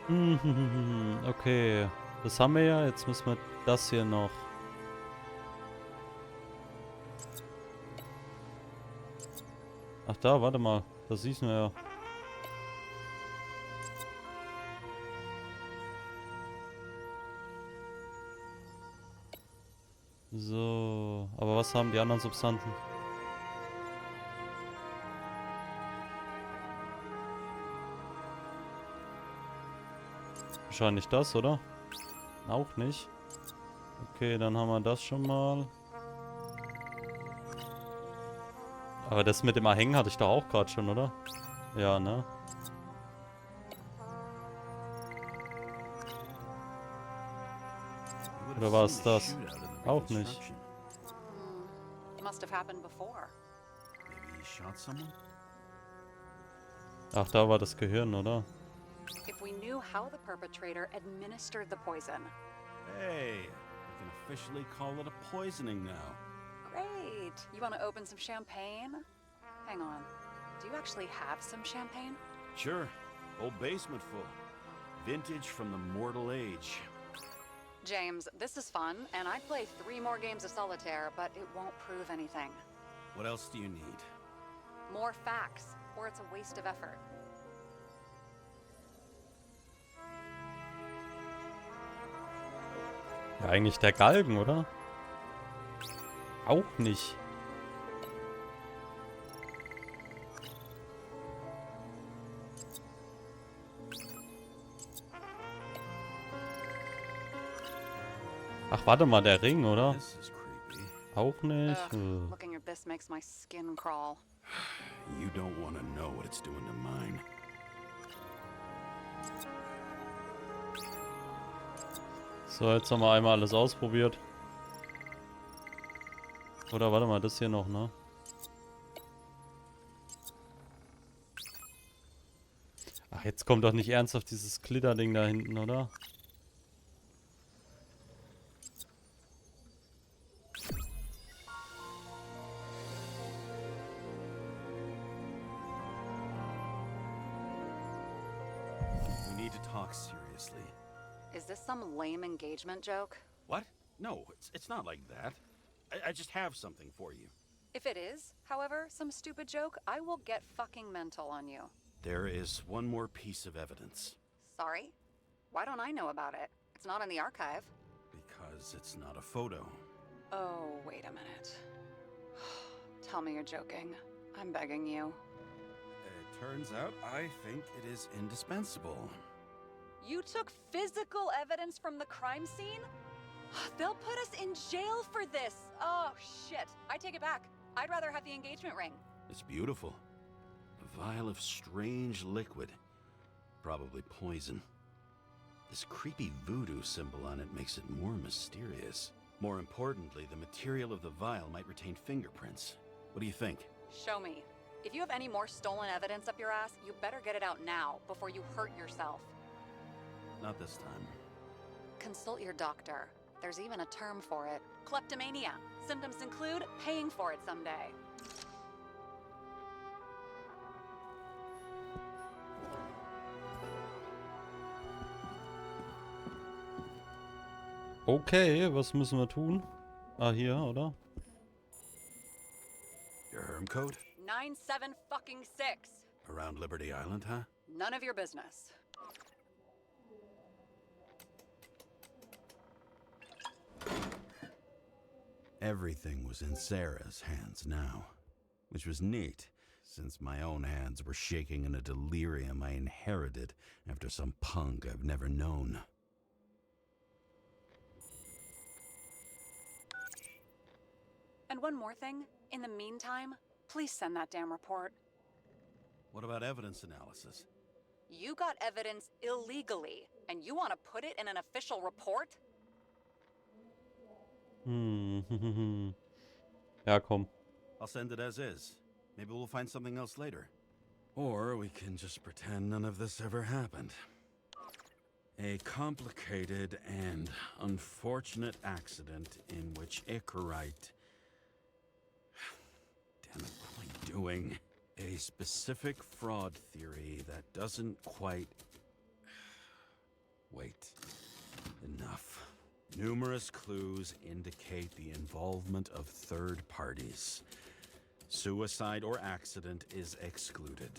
Okay, das haben wir ja. Jetzt müssen wir das hier noch. Ach da, warte mal. Das siehst du ja. So, aber was haben die anderen Substanzen? Wahrscheinlich das, oder? Auch nicht. Okay, dann haben wir das schon mal. Aber das mit dem Erhängen hatte ich doch auch gerade schon, oder? Ja, ne? Oder war es das? Auch nicht. Must have happened before. Maybe he shot someone? Ach, da war das Gehirn, oder? If we knew how the perpetrator administered the poison. Hey, we can officially call it a poisoning now. Great. You want to open some champagne? Hang on. Do you actually have some champagne? Sure. Whole basement full. Vintage from the mortal age. James, this is fun, and I'd play 3 more games of solitaire, but it won't prove anything. What else do you need? More facts, or it's a waste of effort. Ja, eigentlich der Galgen, oder? Auch nicht. Ach, warte mal, der Ring, oder? This is creepy. Auch nicht. Looking at this makes my skin crawl. You don't want to know what it's doing to mine. So, jetzt haben wir einmal alles ausprobiert. Oder warte mal, das hier noch, ne? Ach, jetzt kommt doch nicht ernsthaft dieses Glitterding da hinten, oder? We need to talk seriously. Is this some lame engagement joke? What? No, it's not like that. I just have something for you. If it is, however, some stupid joke, I will get fucking mental on you. There is one more piece of evidence. Sorry? Why don't I know about it? It's not in the archive. Because it's not a photo. Oh, wait a minute. Tell me you're joking. I'm begging you. It turns out I think it is indispensable. You took physical evidence from the crime scene? They'll put us in jail for this. Oh, shit. I take it back. I'd rather have the engagement ring. It's beautiful. A vial of strange liquid. Probably poison. This creepy voodoo symbol on it makes it more mysterious. More importantly, the material of the vial might retain fingerprints. What do you think? Show me. If you have any more stolen evidence up your ass, you better get it out now before you hurt yourself. Not this time. Consult your doctor. There's even a term for it. Kleptomania. Symptoms include paying for it someday. Okay, was müssen wir tun? Ah, hier, oder? Your herm code? 97-fucking-6. Around Liberty Island, huh? None of your business. Everything was in Sarah's hands now, which was neat, since my own hands were shaking in a delirium I inherited after some punk I've never known. And one more thing. In the meantime, please send that damn report. What about evidence analysis? You got evidence illegally, and you want to put it in an official report? Ja, komm. I'll send it as is. Maybe we'll find something else later. Or we can just pretend none of this ever happened. A complicated and unfortunate accident in which Icarite... Damn it, what am I doing? A specific fraud theory that doesn't quite... Wait. Enough. Numerous clues indicate the involvement of third parties. Suicide or accident is excluded.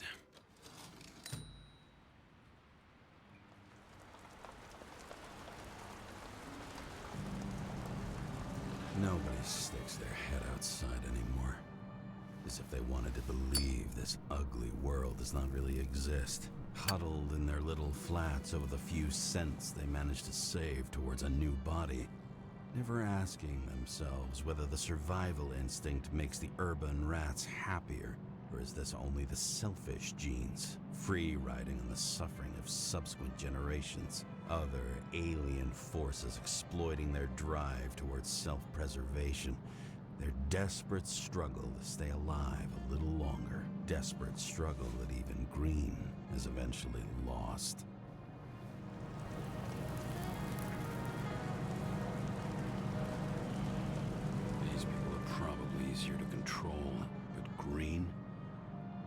Nobody sticks their head outside anymore. As if they wanted to believe this ugly world does not really exist. Huddled in their little flats over the few cents they managed to save towards a new body. Never asking themselves whether the survival instinct makes the urban rats happier, or is this only the selfish genes, free riding on the suffering of subsequent generations, other alien forces exploiting their drive towards self-preservation, their desperate struggle to stay alive a little longer, desperate struggle that even Green has eventually lost. These people are probably easier to control, but Green,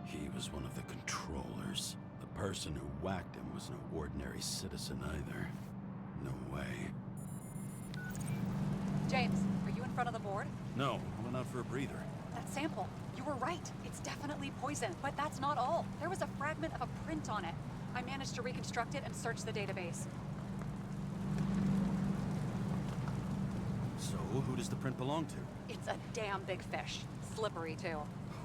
he was one of the controllers. The person who whacked him was no ordinary citizen either. No way. James, are you in front of the board? No, I went out for a breather. That sample. You were right. It's definitely poison. But that's not all. There was a fragment of a print on it. I managed to reconstruct it and search the database. So, who does the print belong to? It's a damn big fish. Slippery, too.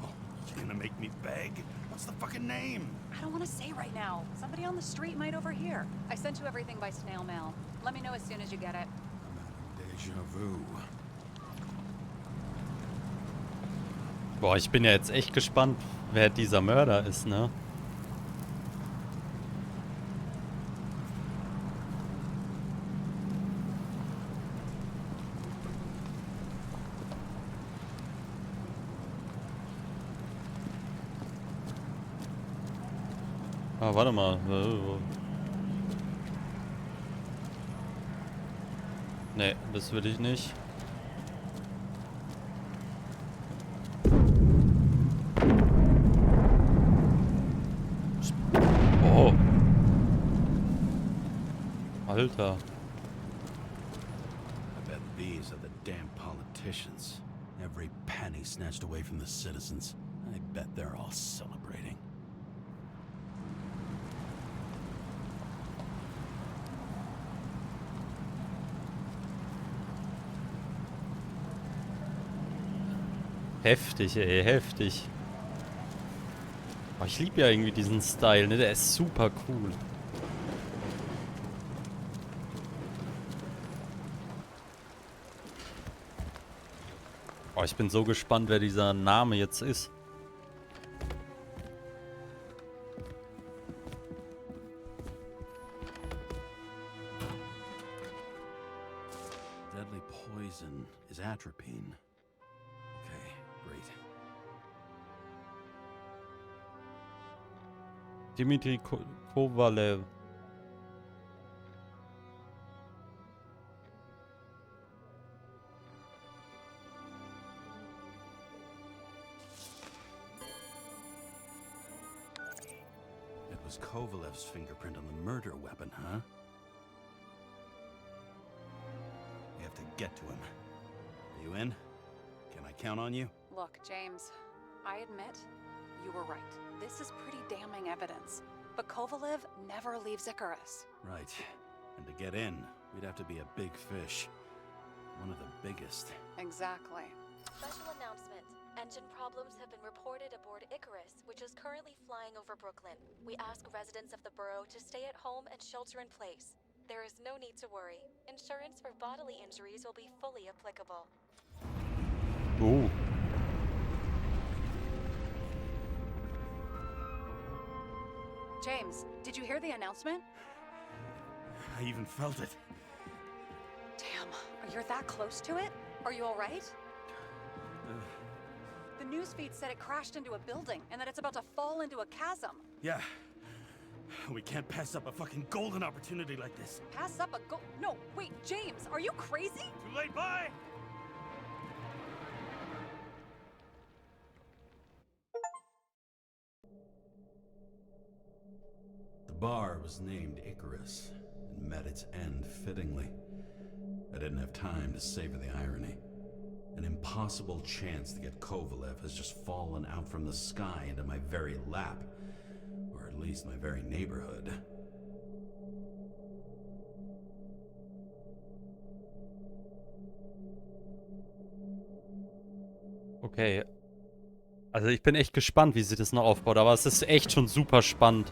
Oh, you're gonna make me beg? What's the fucking name? I don't want to say right now. Somebody on the street might overhear. I sent you everything by snail mail. Let me know as soon as you get it. I'm having déjà vu. Boah, ich bin ja jetzt echt gespannt, wer dieser Mörder ist, ne? Ah, warte mal. Nee, das will ich nicht. Oh. Alter. I bet these are the damn politicians. Every penny snatched away from the citizens. I bet they're all celebrating. Heftig, ey, heftig. Oh, ich liebe ja irgendwie diesen Style, ne? Der ist super cool. Oh, ich bin so gespannt, wer dieser Name jetzt ist. Deadly poison is atropine. Okay, great. Dimitri Kovalev. It was Kovalev's fingerprint on the murder weapon, huh? We have to get to him. Are you in? Can I count on you? Look, James, I admit, you were right. This is pretty damning evidence. But Kovalev never leaves Icarus. Right. And to get in, we'd have to be a big fish. One of the biggest. Exactly. Special announcement. Engine problems have been reported aboard Icarus, which is currently flying over Brooklyn. We ask residents of the borough to stay at home and shelter in place. There is no need to worry. Insurance for bodily injuries will be fully applicable. Ooh. James, did you hear the announcement? I even felt it. Damn, you're that close to it? Are you alright? The newsfeed said it crashed into a building and that it's about to fall into a chasm. Yeah. We can't pass up a fucking golden opportunity like this. Pass up a No, wait, James, are you crazy? Too late, bye! The bar was named Icarus, and met its end fittingly. I didn't have time to savor the irony. An impossible chance to get Kovalev has just fallen out from the sky into my very lap, or at least my very neighborhood. Okay. Also ich bin echt gespannt, wie sie das noch aufbaut, aber es ist echt schon super spannend.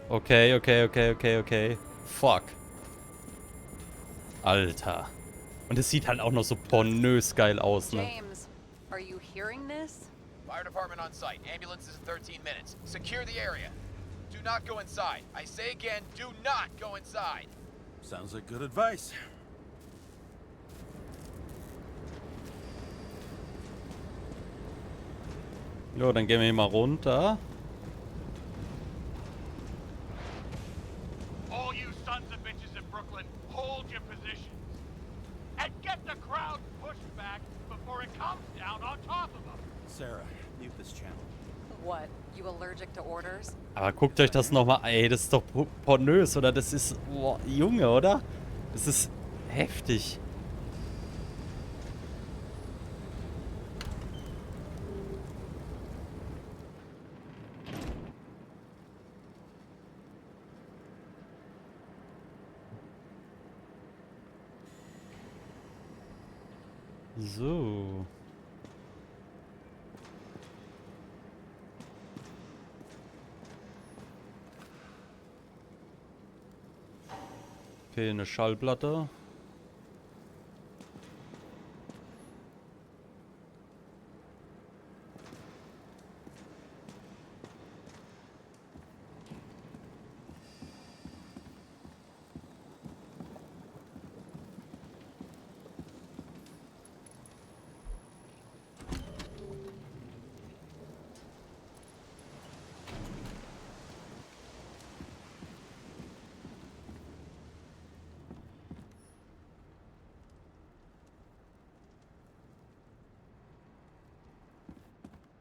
Okay. Fuck. Alter. Und es sieht halt auch noch so pornös geil aus, ne? James, are you hearing this? Fire department on site. Ambulances in 13 minutes. Secure the area. Do not go inside. I say again, do not go inside. Sounds like good advice. Jo, dann gehen wir hier mal runter. All you sons of bitches in Brooklyn, hold your positions. And get the crowd pushed back before it comes down on top of them. Sarah, mute this channel. What? You allergic to orders? Aber guckt euch das nochmal. Ey, das ist doch pornös, oder? Das ist... Boah, Junge, oder? Das ist heftig. So. Okay, eine Schallplatte.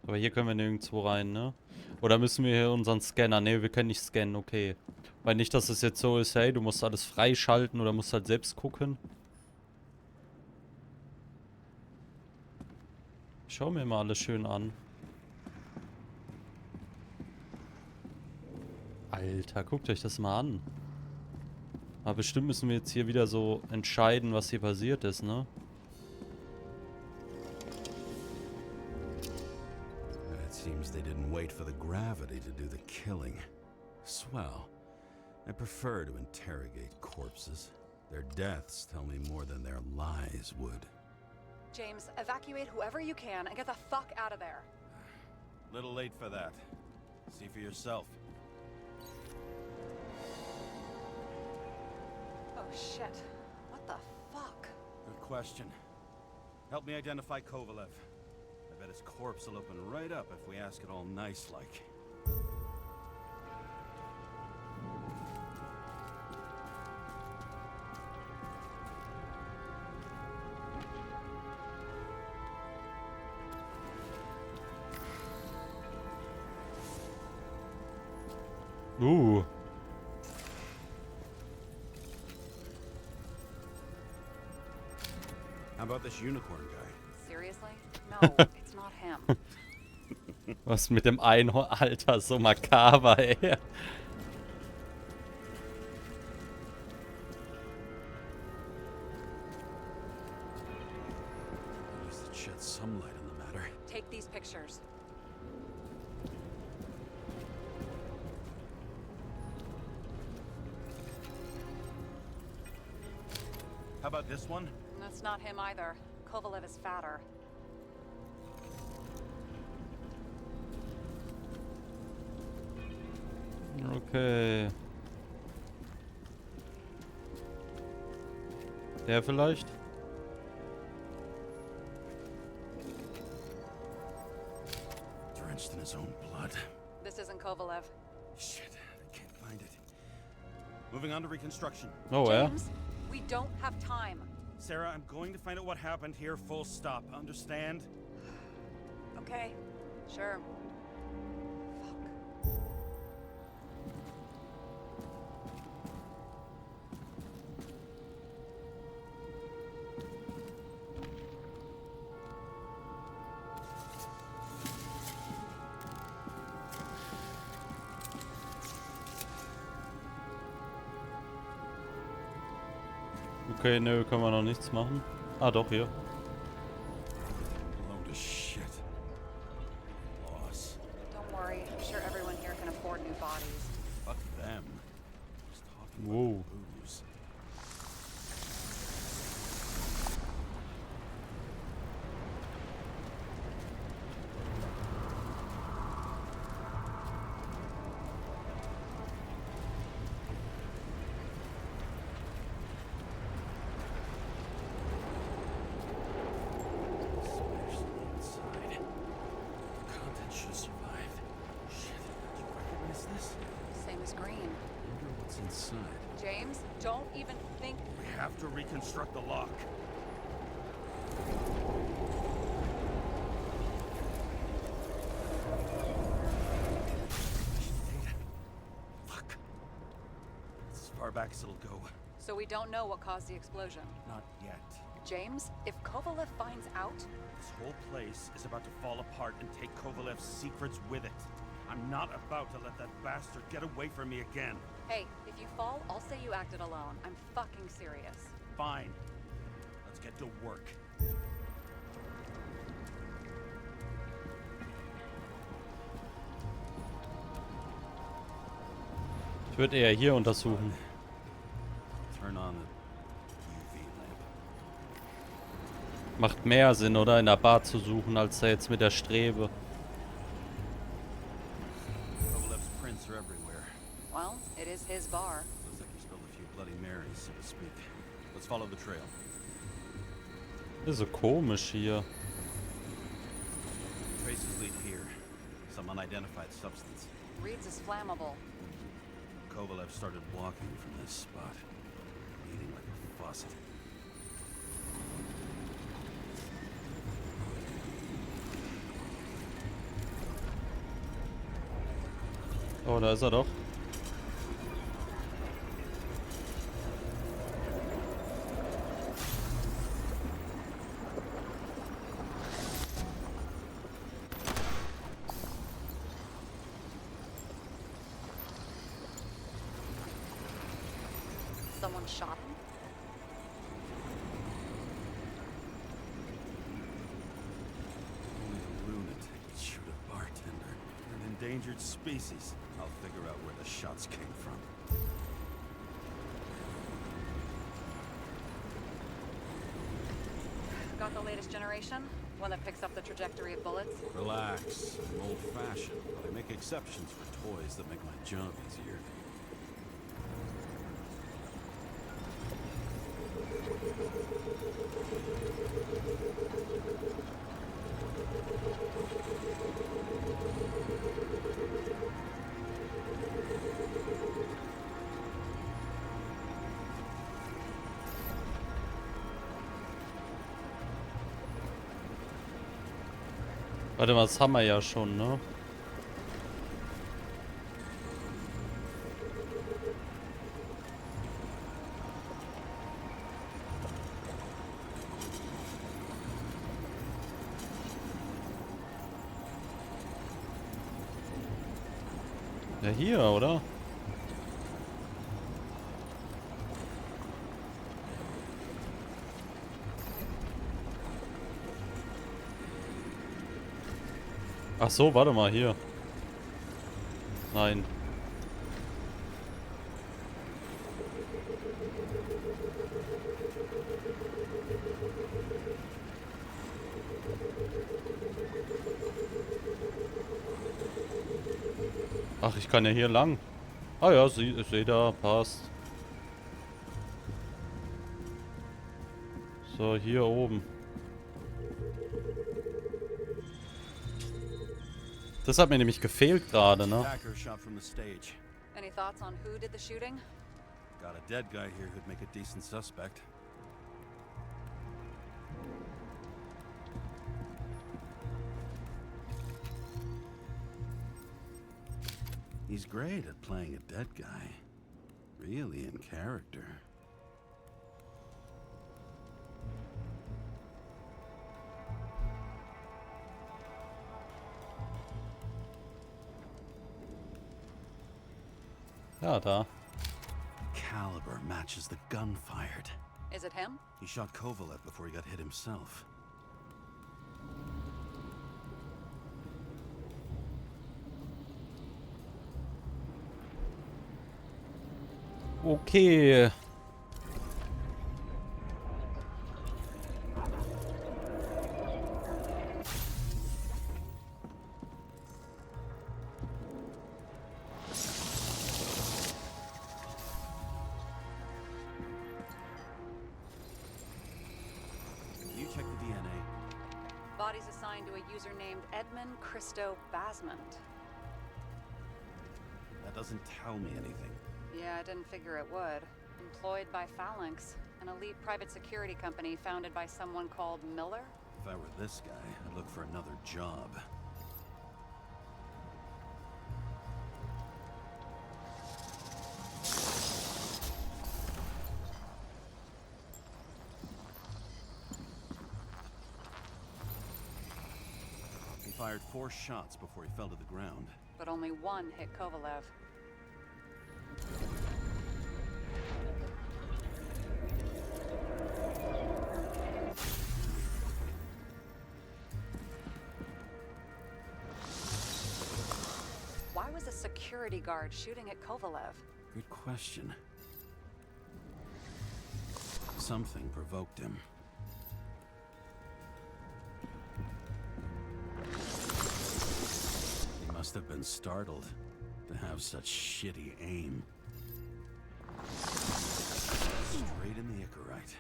Aber hier können wir nirgendwo rein, ne? Oder müssen wir hier unseren Scanner? Ne, wir können nicht scannen, okay. Weil nicht, dass es jetzt so ist, hey, du musst alles freischalten oder musst halt selbst gucken. Schau mir mal alles schön an. Alter, guckt euch das mal an. Aber bestimmt müssen wir jetzt hier wieder so entscheiden, was hier passiert ist, ne? Seems they didn't wait for the gravity to do the killing. Swell. I prefer to interrogate corpses. Their deaths tell me more than their lies would. James, evacuate whoever you can and get the fuck out of there. Little late for that. See for yourself. Oh shit. What the fuck? Good question. Help me identify Kovalev. I bet his corpse will open right up if we ask it all nice-like. How about this unicorn guy? Seriously? No, it's not him. Was mit dem Einhorn? Alter, so makaber, ey. At least it sheds some light on the matter. Take these pictures. How about this one? That's not him either. Kovalev is fatter. Okay. Der vielleicht? Drenched in his own blood. This isn't Kovalev. Shit, I can't find it. Moving on to reconstruction. Oh, ja. James, we don't have time. Sarah, I'm going to find out what happened here, full stop. Understand? Okay, sure. Fuck. Okay, nö, können wir noch nichts machen. Ah, doch, hier. Blown to shit. Loss. Don't worry, I'm sure everyone here can afford new bodies. Fuck them. Just talking Whoa. about booze. Inside. James, don't even think. We have to reconstruct the lock. Fuck. It's as far back as it'll go. So we don't know what caused the explosion. Not yet. James, if Kovalev finds out, This whole place is about to fall apart and take Kovalev's secrets with it. I'm not about to let that bastard get away from me again. hey, if you fall, I'll say you acted alone. I'm fucking serious. Fine. Let's get to work. Ich würde eher hier untersuchen. Turn on the UV lamp. Macht mehr Sinn, oder? In der Bar zu suchen, als da jetzt mit der Strebe. Kovalev's prints are everywhere. Well, it is his bar. Looks like he spilled a few Bloody Marys, so to speak. Let's follow the trail. Das ist so komisch hier. Traces lead here. Some unidentified substance. Reeds is flammable. Kovalev started walking from this spot, bleeding like a faucet. Oh, da ist er doch. Someone shot him? Only a lunatic would shoot a bartender. An endangered species. I'll figure out where the shots came from. Got the latest generation? One that picks up the trajectory of bullets? Relax. I'm old-fashioned, but I make exceptions for toys that make my job easier. Warte mal, das haben wir ja schon, ne? Ja, hier, oder? Ach so, warte mal, hier. Nein. Ach, ich kann ja hier lang. Ah ja, sehe da, passt. So, hier oben. Das hat mir nämlich gefehlt gerade, ne? Attacker shot from the stage. Any thoughts on who did the shooting? Got a dead guy here who'd make a decent suspect. He's great at playing a dead guy. Really in character. Ja, da. Caliber matches the gun fired. Is it him? He shot Kovalev before he got hit himself. Okay. You check the DNA. Body's assigned to a user named Edmund Christo Basmond. That doesn't tell me anything. Yeah, I didn't figure it would. Employed by Phalanx, an elite private security company founded by someone called Miller. If I were this guy, I'd look for another job. He fired 4 shots before he fell to the ground. But only one hit Kovalev. Why was a security guard shooting at Kovalev? Good question. Something provoked him. He must have been startled to have such shitty aim. Straight in the Icarite.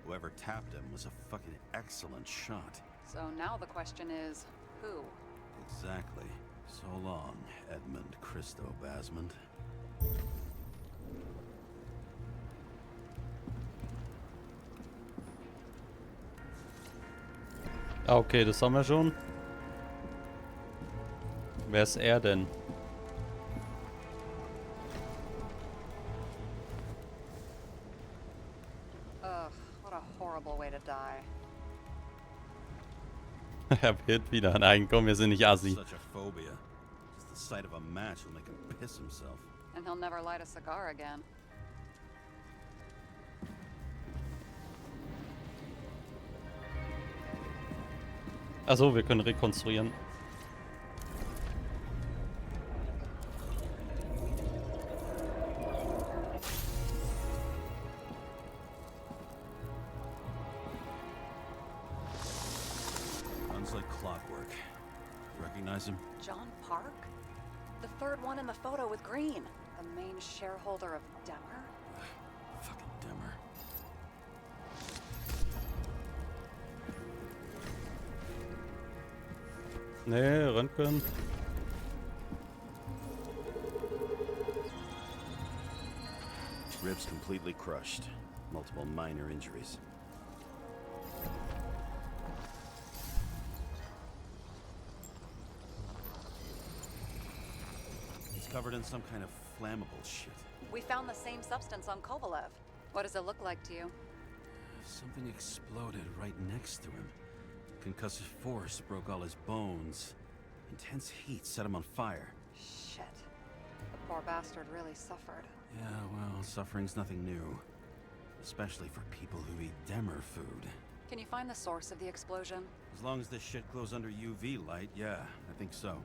Whoever tapped him was a fucking excellent shot. So now the question is, who? Exactly. So long, Edmund Christo Basmond. Okay, das haben wir schon. Wer ist er denn? Ugh, what a horrible way to die. Er wird wieder. Nein, komm, wir sind nicht assi. Such a phobia. Just the sight of a match will make him piss himself. And he'll never light a cigar again. Achso, wir können rekonstruieren. Runs like clockwork. Recognize him? John Park? The third one in the photo with Green. The main shareholder of Demmer? Fucking Demmer. Nee, Röntgen. Ribs completely crushed. Multiple minor injuries. He's covered in some kind of flammable shit. We found the same substance on Kovalev. What does it look like to you? Something exploded right next to him. Concussive force broke all his bones. Intense heat set him on fire. Shit. The poor bastard really suffered. Yeah, well, suffering's nothing new. Especially for people who eat Demmer food. Can you find the source of the explosion? As long as this shit glows under UV light, yeah, I think so.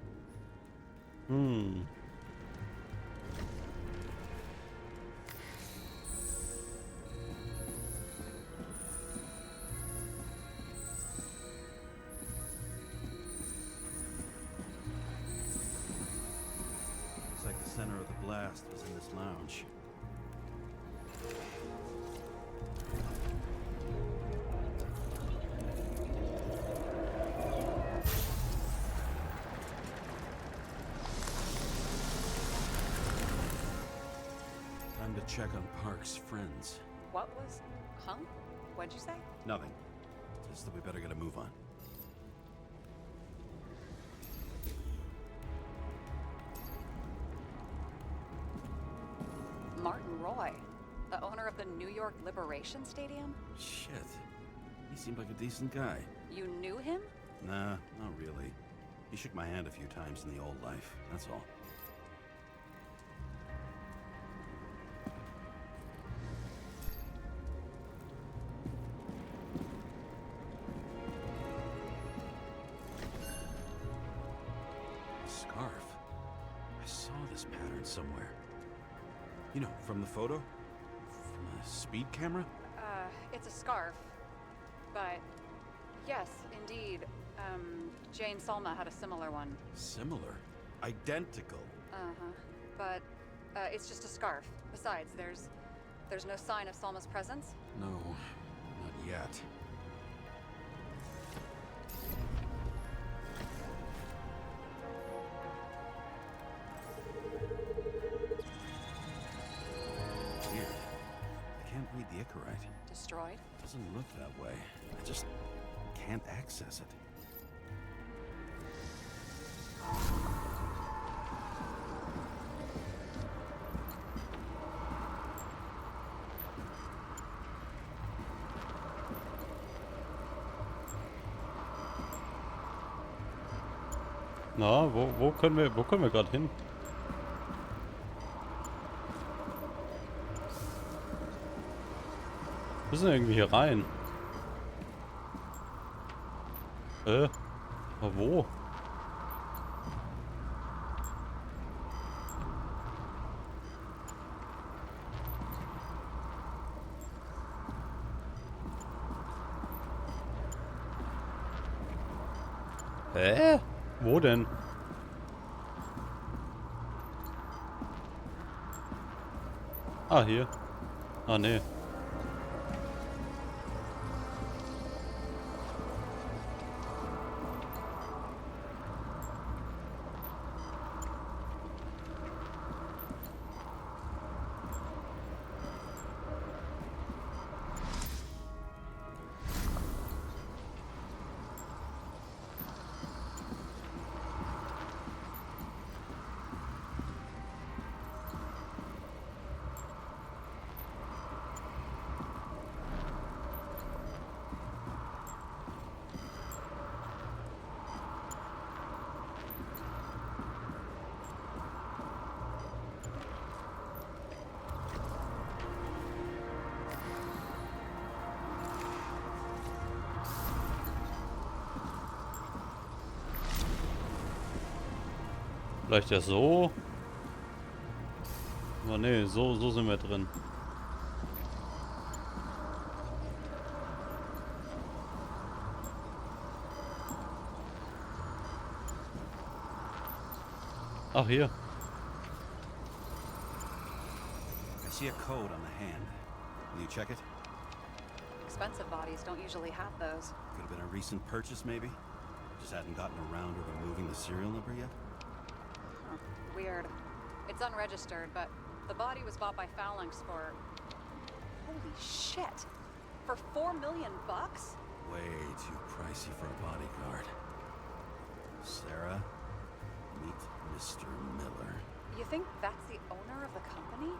Looks like the center of the blast was in this lounge. Time to check on Park's friends. What was... Huh? What'd you say? Nothing. Just that we better get a move on. Martin Roy, the owner of the New York Liberation Stadium? Shit. He seemed like a decent guy. You knew him? Nah, not really. He shook my hand a few times in the old life, that's all. scarf. I saw this pattern somewhere. You know, from the photo? From a speed camera? It's a scarf. But, yes, indeed. Jane Salma had a similar one. Similar? Identical? Uh-huh. But, it's just a scarf. Besides, there's no sign of Salma's presence? No, not yet. Weird. I can't read the Icarite. Destroyed? Doesn't look that way. I just can't access it. Na, wo können wir gerade hin? Wir müssen irgendwie hier rein. Aber wo? Hä? Wo denn? Ah, hier. Ah, nee. Vielleicht ja so. Aber nee, so sind wir drin. Ach, hier. I see a code on the hand. Will you check it? Expensive bodies don't usually have those. Could have been a recent purchase, maybe? Just hadn't gotten around to removing the serial number yet? Huh. Weird. It's unregistered, but the body was bought by Phalanx for... Holy shit! For $4 million bucks? Way too pricey for a bodyguard. Sarah, meet Mr. Miller. You think that's the owner of the company?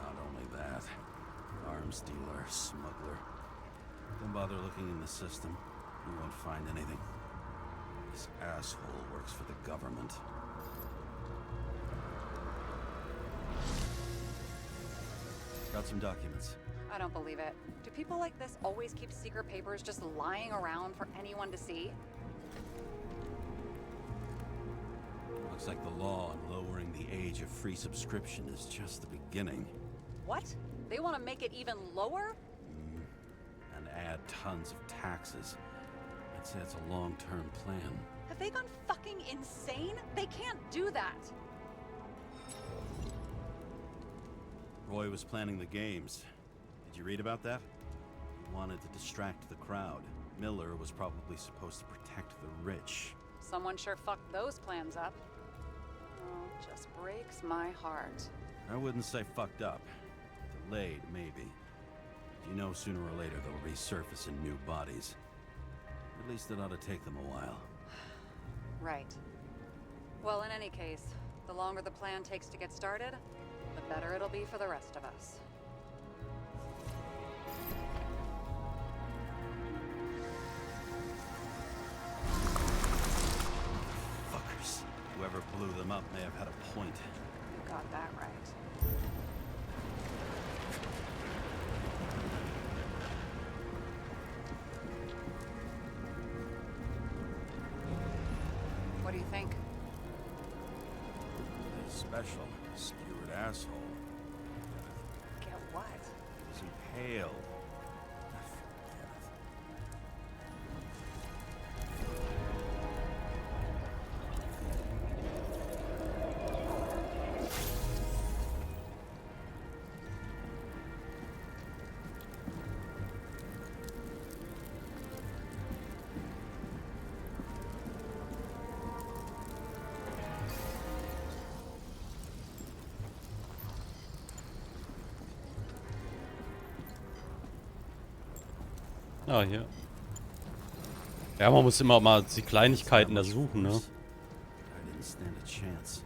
Not only that, arms dealer, smuggler. Don't bother looking in the system. You won't find anything. This asshole works for the government. Got some documents. I don't believe it. Do people like this always keep secret papers just lying around for anyone to see? Looks like the law on lowering the age of free subscription is just the beginning. What? They want to make it even lower? And add tons of taxes. I'd say it's a long-term plan. Have they gone fucking insane? They can't do that! Roy was planning the games. Did you read about that? He wanted to distract the crowd. Miller was probably supposed to protect the rich. Someone sure fucked those plans up. Oh, just breaks my heart. I wouldn't say fucked up. Delayed, maybe. You know sooner or later they'll resurface in new bodies. At least it ought to take them a while. Right. Well, in any case, the longer the plan takes to get started, the better it'll be for the rest of us. Fuckers. Whoever blew them up may have had a point. You got that right. What do you think? special, skewered asshole. Get what? He's impaled. Ah, hier. Ja, man muss immer mal die Kleinigkeiten da suchen, ne? I didn't stand a chance.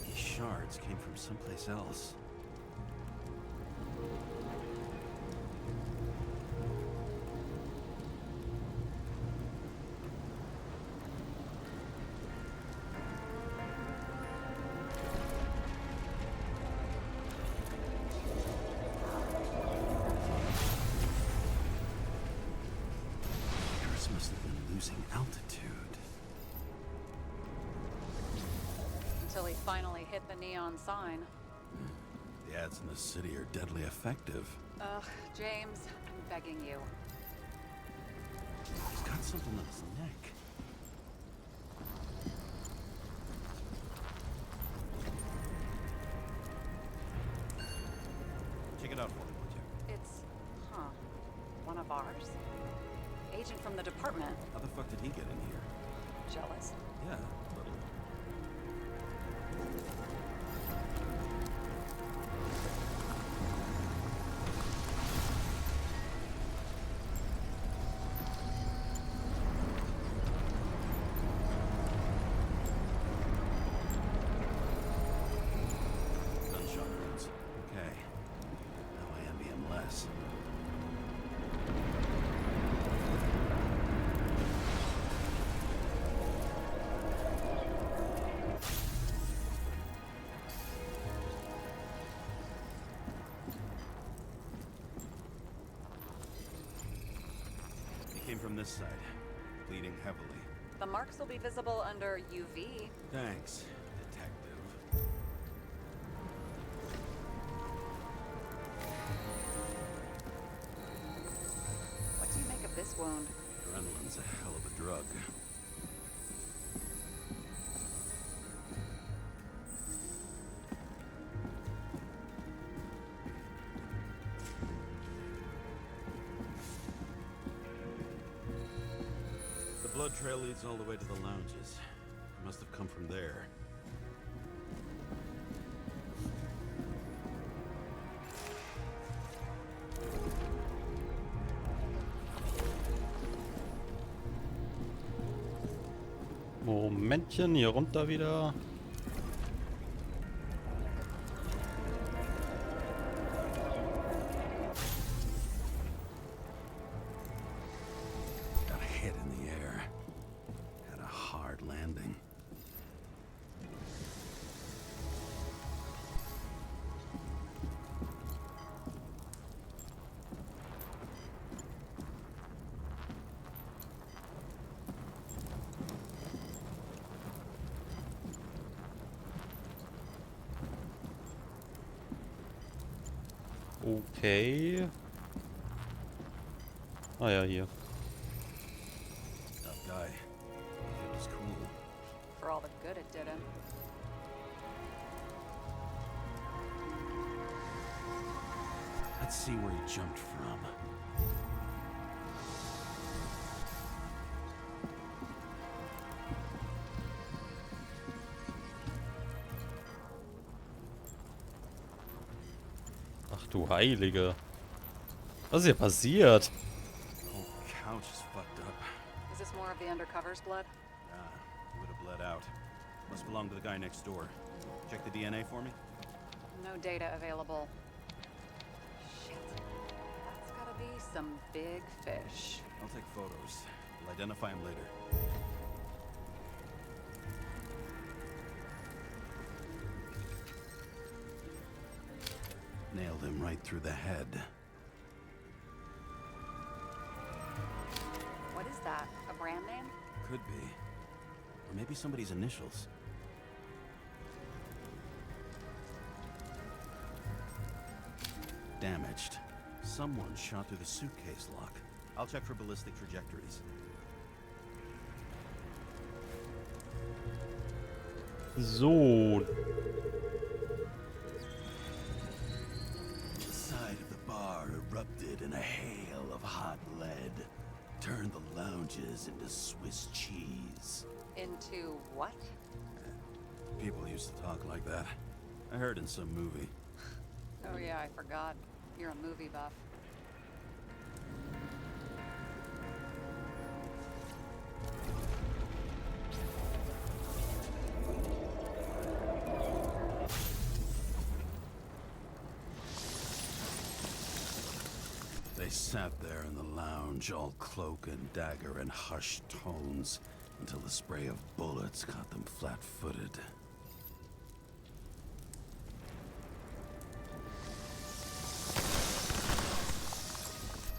These shards came from someplace else. Must have been losing altitude. Until he finally hit the neon sign. The ads in the city are deadly effective. Ugh, James, I'm begging you. He's got something on his neck. Check it out for me, would you? It's, one of ours? Agent from the department. How the fuck did he get in here? Jealous? Yeah, a little. Gunshot wounds. Okay. Now I envy him less. Came from this side, bleeding heavily. The marks will be visible under UV. Thanks, detective. What do you make of this wound? Adrenaline's a hell of a drug. The blood trail leads all the way to the lounges. It must have come from there. Momentchen, hier runter wieder. Got hit in the air. Had a hard landing. Okay. Ah ja, hier. Tough guy. It was cool. For all the good it did him. Let's see where he jumped from. Ach du Heilige. Was ist hier passiert? The whole couch is fucked up. Is this more of the undercover's blood? It would have bled out. Must belong to the guy next door. Check the DNA for me. No data available. Shit. That's gotta be some big fish. I'll take photos. We'll identify him later. Nailed him right through the head. What is that? A brand name? Could be. Or maybe somebody's initials. Damaged. Someone shot through the suitcase lock. I'll check for ballistic trajectories. So. The side of the bar erupted in a hail of hot lead. Turned the lounges into Swiss cheese. Into what? People used to talk like that. I heard in some movie. Oh yeah, I forgot. You're a movie buff. They sat there in the lounge, all cloak and dagger and hushed tones, until the spray of bullets caught them flat-footed.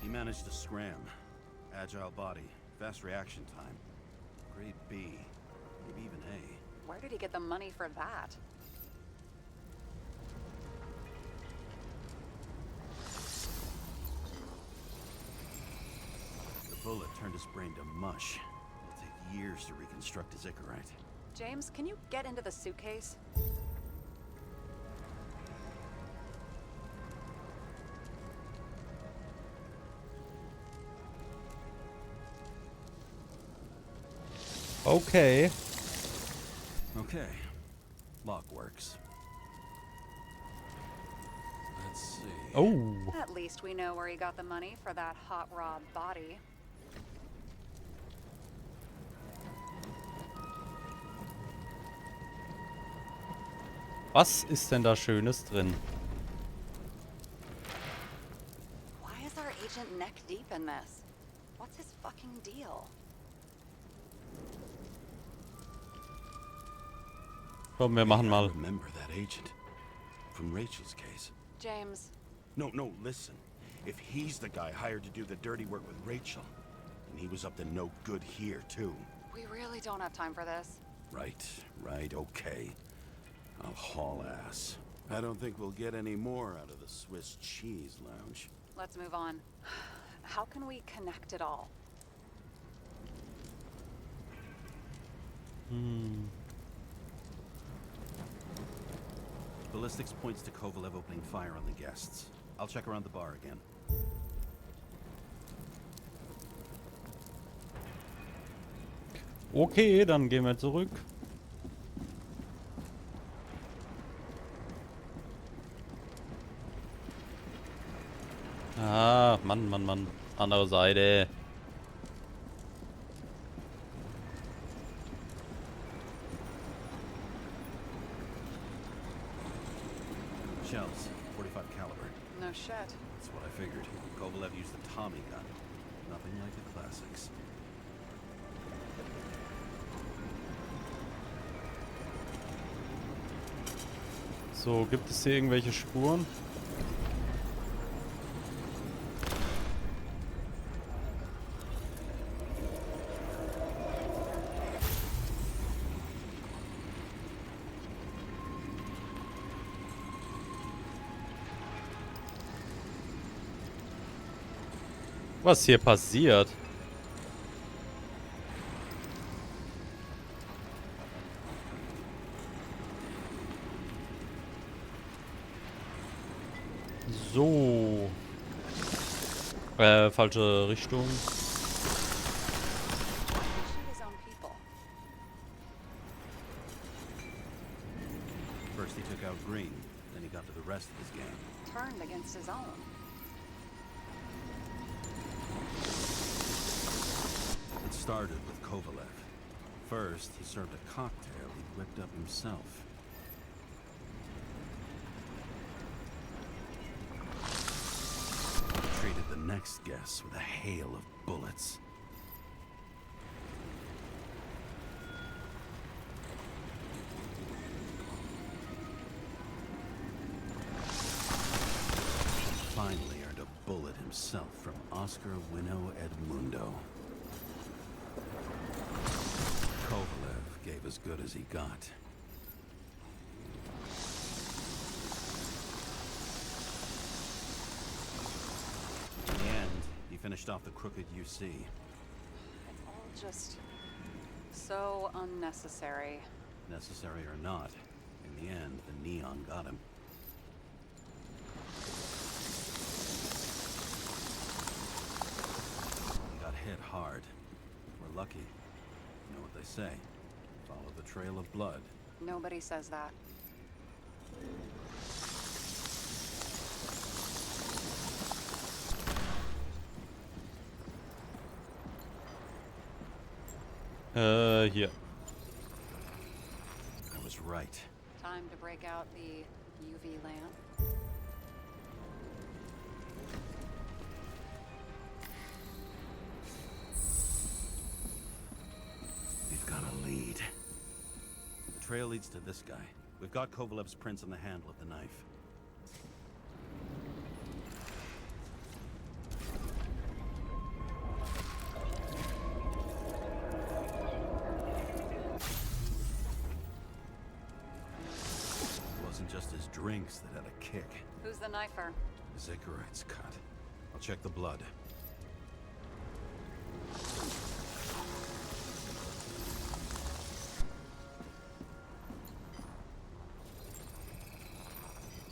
He managed to scram. Agile body, fast reaction time. Grade B, maybe even A. Where did he get the money for that? The bullet turned his brain to mush. It'll take years to reconstruct his Icarite. James, can you get into the suitcase? Okay. Okay. Lock works. Let's see. Oh. At least we know where he got the money for that hot raw body. Was ist denn da Schönes drin? Why is our agent neck deep in this? What's his fucking deal? Komm, wir machen I mal. remember that agent. From Rachel's case. James, No, listen. If he's the guy hired to do the dirty work with Rachel, then he was up to no good here, too. we really don't have time for this. Right, okay. I'll haul ass. I don't think we'll get any more out of the Swiss cheese lounge. Let's move on. How can we connect it all? Ballistics points to Kovalev opening fire on the guests. I'll check around the bar again. Okay, dann gehen wir zurück. Ah, Mann. Andere Seite. Shells, 45 caliber. No shit. That's what I figured. Kovalev used the Tommy gun. Nothing like the classics. So, gibt es hier irgendwelche Spuren? Was hier passiert? So. Falsche Richtung. Shoot his own people. First he took out Green, then he got to the rest of his gang. Turned against his own. It started with Kovalev. First, he served a cocktail he'd whipped up himself. Treated the next guest with a hail of bullets. himself from Oscar Winnow Edmundo. Kovalev gave as good as he got. In the end, he finished off the crooked UC. It's all just so unnecessary. Necessary or not, in the end, the neon got him. He got hit hard. We're lucky. You know what they say. Follow the trail of blood. Nobody says that. Hier. I was right. Time to break out the UV lamp. We've got a lead. The trail leads to this guy. We've got Kovalev's prints on the handle of the knife. It wasn't just his drinks that had a kick. Who's the knifer? Zachariah's cut. I'll check the blood.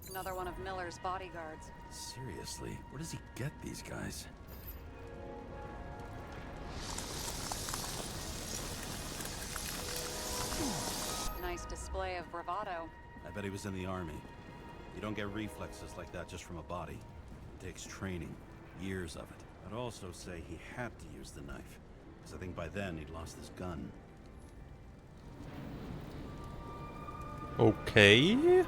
Another one of Miller's bodyguards. Seriously, where does he get these guys? Nice display of bravado. I bet he was in the army. You don't get reflexes like that just from a body. It takes training, years of it. I'd also say he had to use the knife, because I think by then he'd lost his gun. Okay. The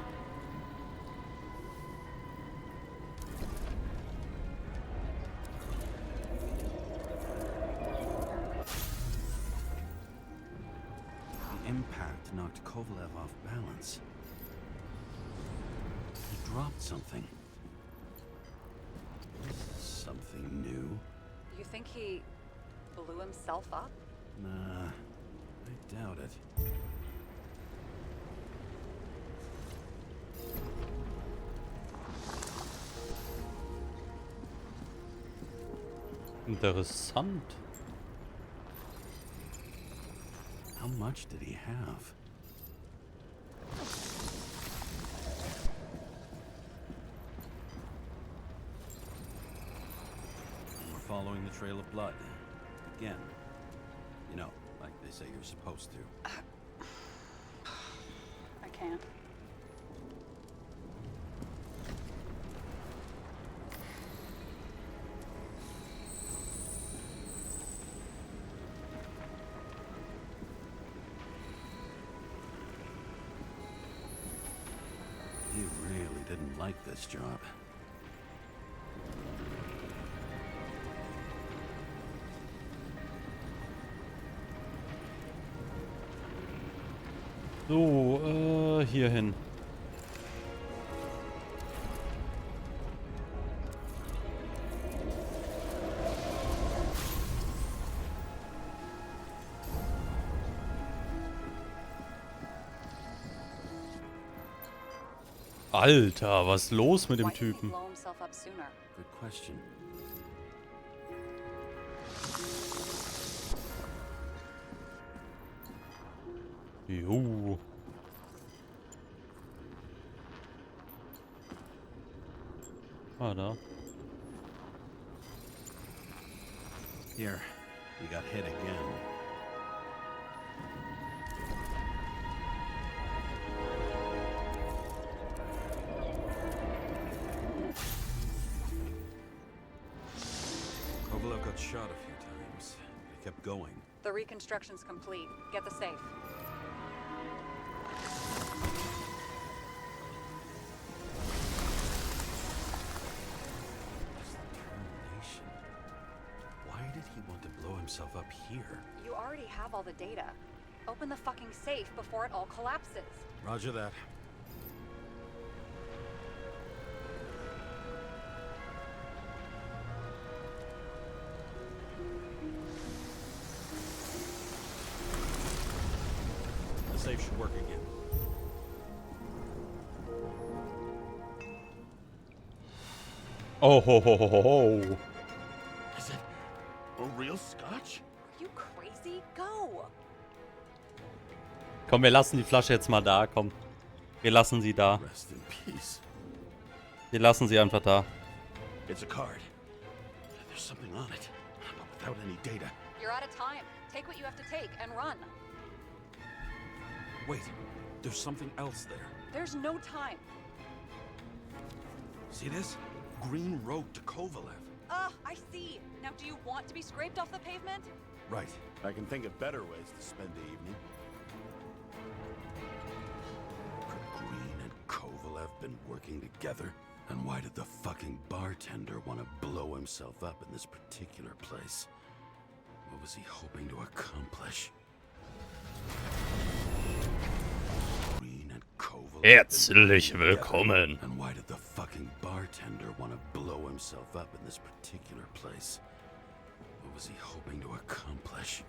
impact knocked Kovalev off balance. He dropped something. Something new? You think he blew himself up? Nah, I doubt it. Interessant. How much did he have? We're following the trail of blood. Again. You know, like they say you're supposed to. I can't. He really didn't like this job. So, hier hin. Alter, was ist los mit dem Why didn't he Typen? blow himself up sooner? Good question. Jo. Ah, da. Here, we got hit again. Kovalev got shot a few times. He kept going. The reconstruction's complete. Get the safe. Determination. Why did he want to blow himself up here? You already have all the data. Open the fucking safe before it all collapses. Roger that. work again. Oh, ho, ho, ho, ho, ho. Is it a real scotch? Are you crazy? Go! Komm, wir lassen die Flasche jetzt mal da, komm. Wir lassen sie da. Rest in peace. Wir lassen sie einfach da. It's a card. There's something on it, but without any data. You're out of time. Take what you have to take and run. Wait, there's something else there. There's no time. See this? Green wrote to Kovalev. I see. Now, do you want to be scraped off the pavement? Right. I can think of better ways to spend the evening. Could Green and Kovalev been working together? And why did the fucking bartender want to blow himself up in this particular place? What was he hoping to accomplish? Green and Kovalev. Herzlich willkommen. And why did the fucking bartender want to blow himself up in this particular place? What was he hoping to accomplish?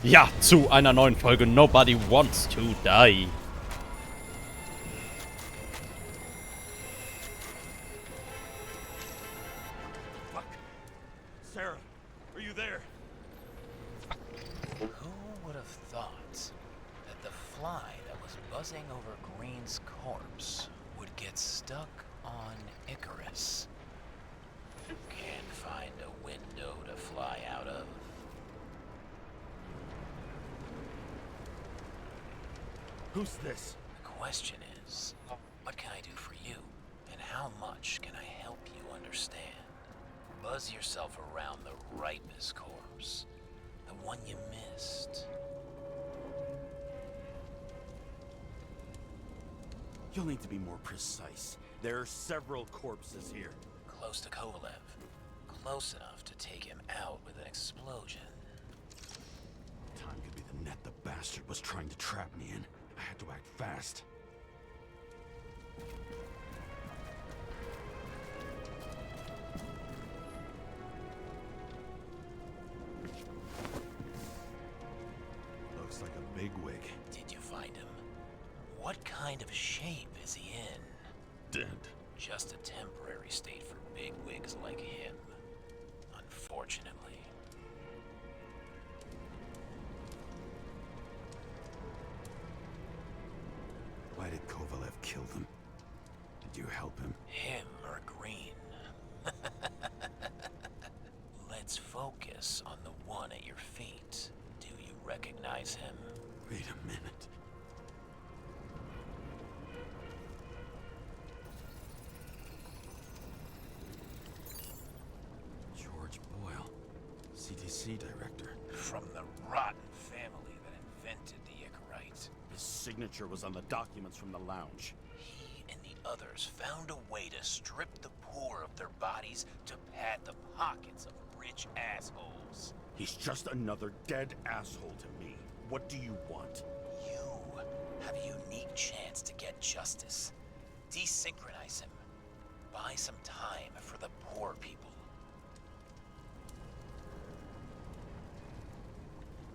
Ja, zu einer neuen Folge Nobody Wants to Die. Fuck. Sarah, are you there? Who would have thought that the fly that was buzzing over Green's corpse would get stuck on Icarus? Can't find a window to fly out of. Who's this? The question is, what can I do for you? And how much can I help you understand? Buzz yourself around the rightness corpse. The one you missed. You'll need to be more precise. There are several corpses here. Close to Kovalev. Close enough to take him out with an explosion. Time could be the net the bastard was trying to trap me in. I had to act fast. Looks like a bigwig. Did you find him? What kind of shape is he in? Dead. Just a temporary state for bigwigs like him. Unfortunately. Why did Kovalev kill them? Did you help him? Him or Green? Let's focus on the one at your feet. Do you recognize him? Wait a minute. George Boyle, CDC director. From the rotten family that invented the Icarite. His signature was on the documents from the lounge. He and the others found a way to strip the poor of their bodies to pad the pockets of rich assholes. He's just another dead asshole to me. What do you want? You have a unique chance to get justice. Desynchronize him. Buy some time for the poor people.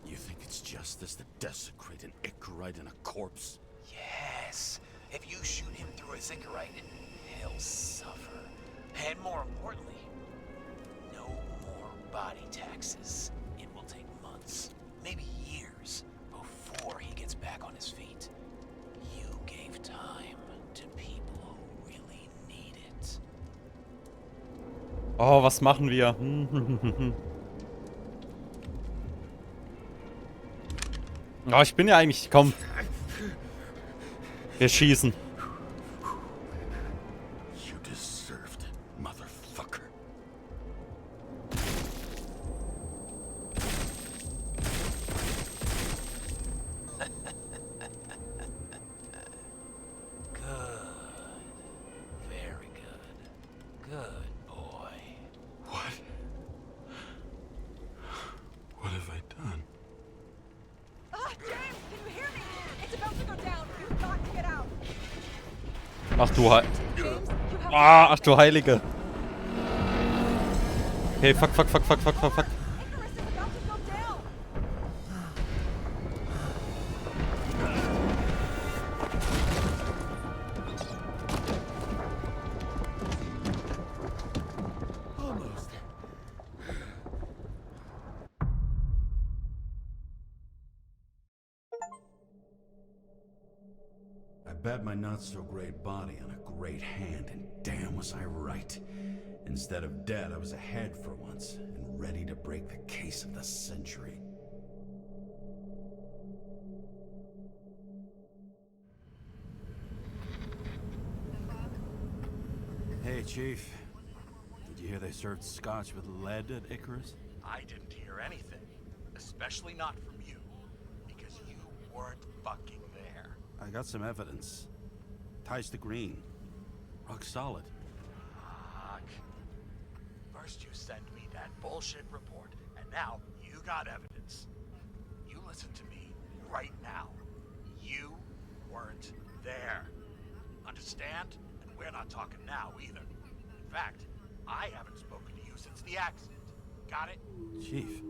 You think it's justice to desecrate an Icarite and a corpse? Yes. If you shoot him through his Icarite, he'll suffer. And more importantly, no more body taxes. It will take months, maybe years, before he gets back on his feet. You gave time to people who really need it. Oh, was machen wir? Oh, ich bin ja eigentlich... Komm. Wir schießen. You deserved it, motherfucker. Good. Very good. Good boy. What? What have I done? James, can you hear me? It's about to go down. You've got to get out. Ach du He... James, you have Ach du Heilige. Okay, fuck. Icarus is about to go down. I bet my not-so-great body on a great hand, and damn was I right. Instead of dead, I was ahead for once, and ready to break the case of the century. Hey, Chief. Did you hear they served scotch with lead at Icarus? I didn't hear anything. Especially not from you. Because you weren't fucking there. I got some evidence. Ties to Green. Rock solid. Fuck. First you send me that bullshit report, and now you got evidence. You listen to me right now. You weren't there. Understand? And we're not talking now either. In fact, I haven't spoken to you since the accident. Got it? Chief.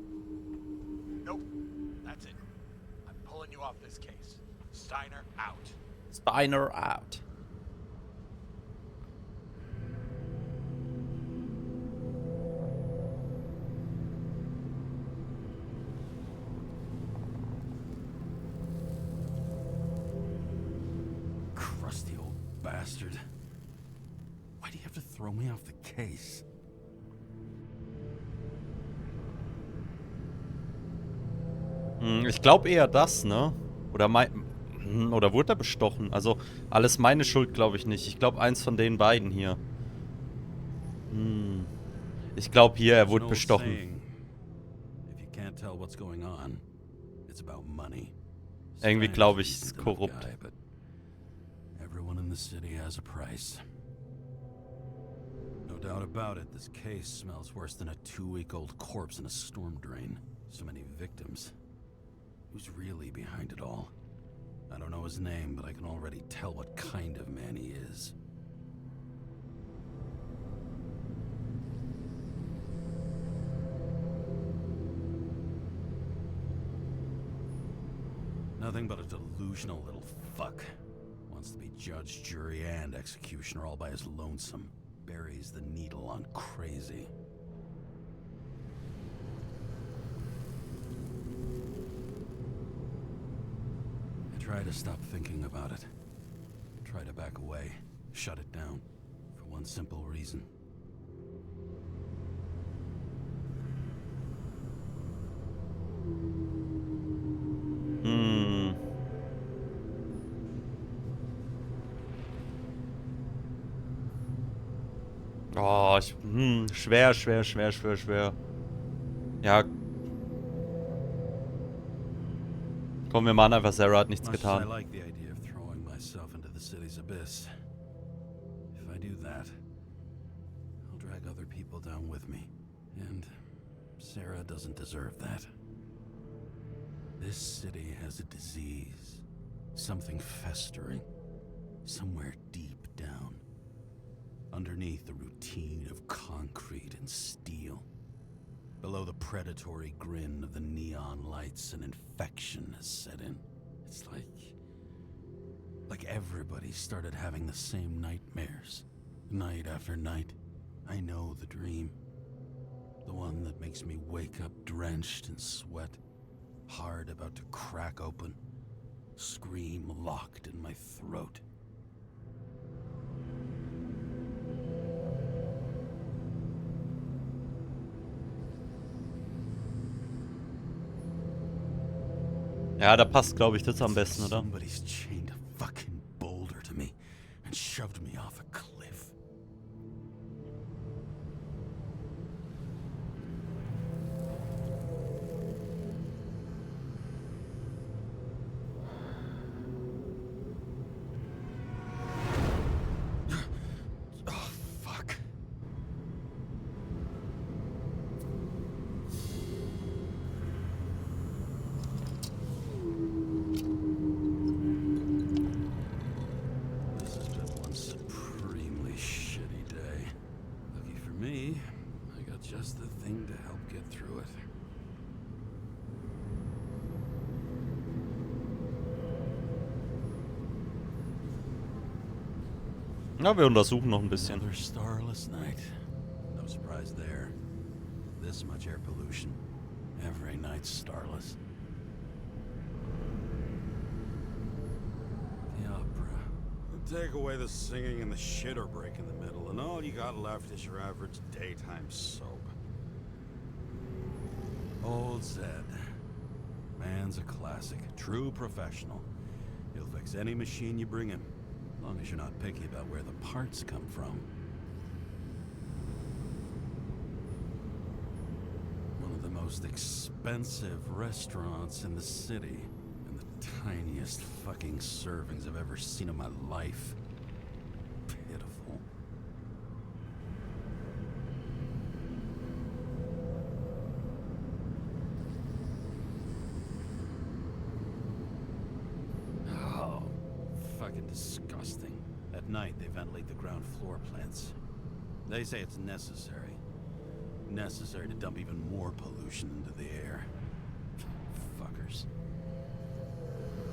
Nope. That's it. I'm pulling you off this case. Steiner out. Steiner out. Crusty old bastard. Why do you have to throw me off the case? Ich glaube eher das, ne? Oder oder wurde er bestochen? Also, alles meine Schuld glaube ich nicht. Ich glaube eins von den beiden hier. Ich glaube hier, er wurde bestochen. Irgendwie glaube ich, es ist korrupt. Everyone in the city has a price. No doubt about it, this case smells worse than a 2-week-old corpse in a storm drain. So many victims. Who's really behind it all? I don't know his name, but I can already tell what kind of man he is. Nothing but a delusional little fuck. Wants to be judge, jury, and executioner all by his lonesome. Buries the needle on crazy. Try to stop thinking about it. Try to back away, shut it down, for one simple reason. Oh, schwer. Ja. Komm, wir machen einfach, Sarah hat nichts getan. I like the idea of throwing myself into the city's abyss. If I do that, I'll drag other people down with me. And Sarah doesn't deserve that. This city has a disease. Something festering. Somewhere deep down. Underneath the routine of concrete and steel. Below the predatory grin of the neon lights, an infection has set in. It's like everybody started having the same nightmares. Night after night. I know the dream. The one that makes me wake up drenched in sweat. Heart about to crack open. Scream locked in my throat. Ja, da passt, glaube ich, das am besten, oder? Somebody's chained a fucking boulder to me and shoved me off a cliff. Oh, fuck. Ja, wir untersuchen noch ein bisschen. Another starless night. No surprise there. This much air pollution. Every night's starless. The opera. Take away the singing and the shitter break in the middle, and all you got left is your average daytime soap. Old Zed. Man's a classic, true professional. He'll fix any machine you bring him, as long as you're not picky about where the parts come from. One of the most expensive restaurants in the city, and the tiniest fucking servings I've ever seen in my life. Pitiful. Oh, fucking disgusting. At night, they ventilate the ground floor plants. They say it's necessary. Necessary to dump even more pollution into the air. Fuckers.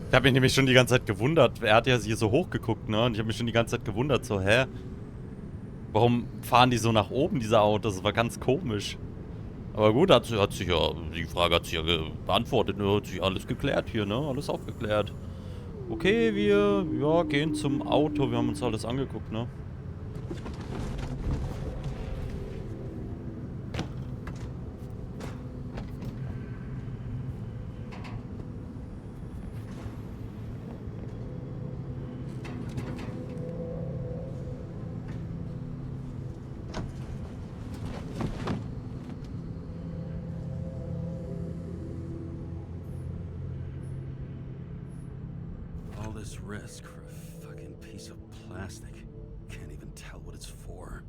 Ich habe mich nämlich schon die ganze Zeit gewundert. Er hat ja hier so hochgeguckt, ne? Und ich habe mich schon die ganze Zeit gewundert, so, hä? Warum fahren die so nach oben, diese Autos? Das war ganz komisch. Aber gut, hat sich ja, die Frage hat sich ja beantwortet, ne? Hat sich alles geklärt hier, ne? Alles aufgeklärt. Okay, wir, ja, gehen zum Auto. Wir haben uns alles angeguckt, ne? All this risk for a fucking piece of plastic. Can't even tell what it's for.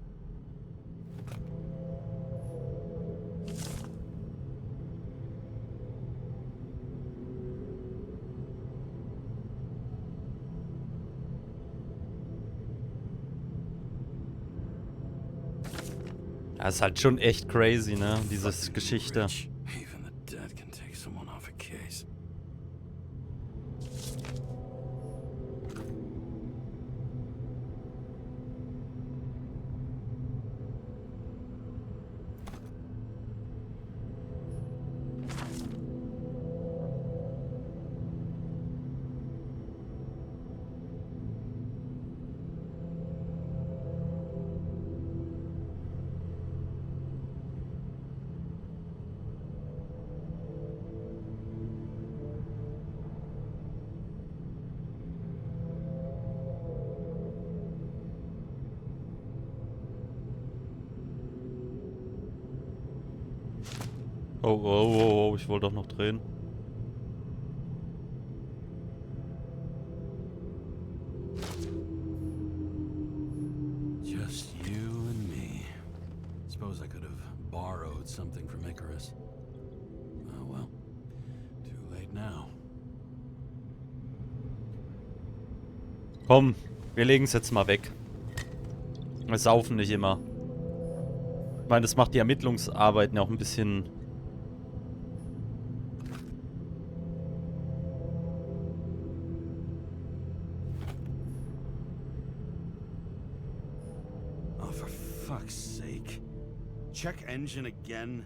Das ist halt schon echt crazy, ne? Diese Geschichte. Even the dead can take someone off a case. Oh, oh, oh, oh, ich wollte doch noch drehen. Just you and me. Suppose I could have borrowed something from Icarus. Oh well. Too late now. Komm, wir legen es jetzt mal weg. Wir saufen nicht immer. Ich meine, das macht die Ermittlungsarbeiten ja auch ein bisschen... Oh, for fuck's sake. Check engine again?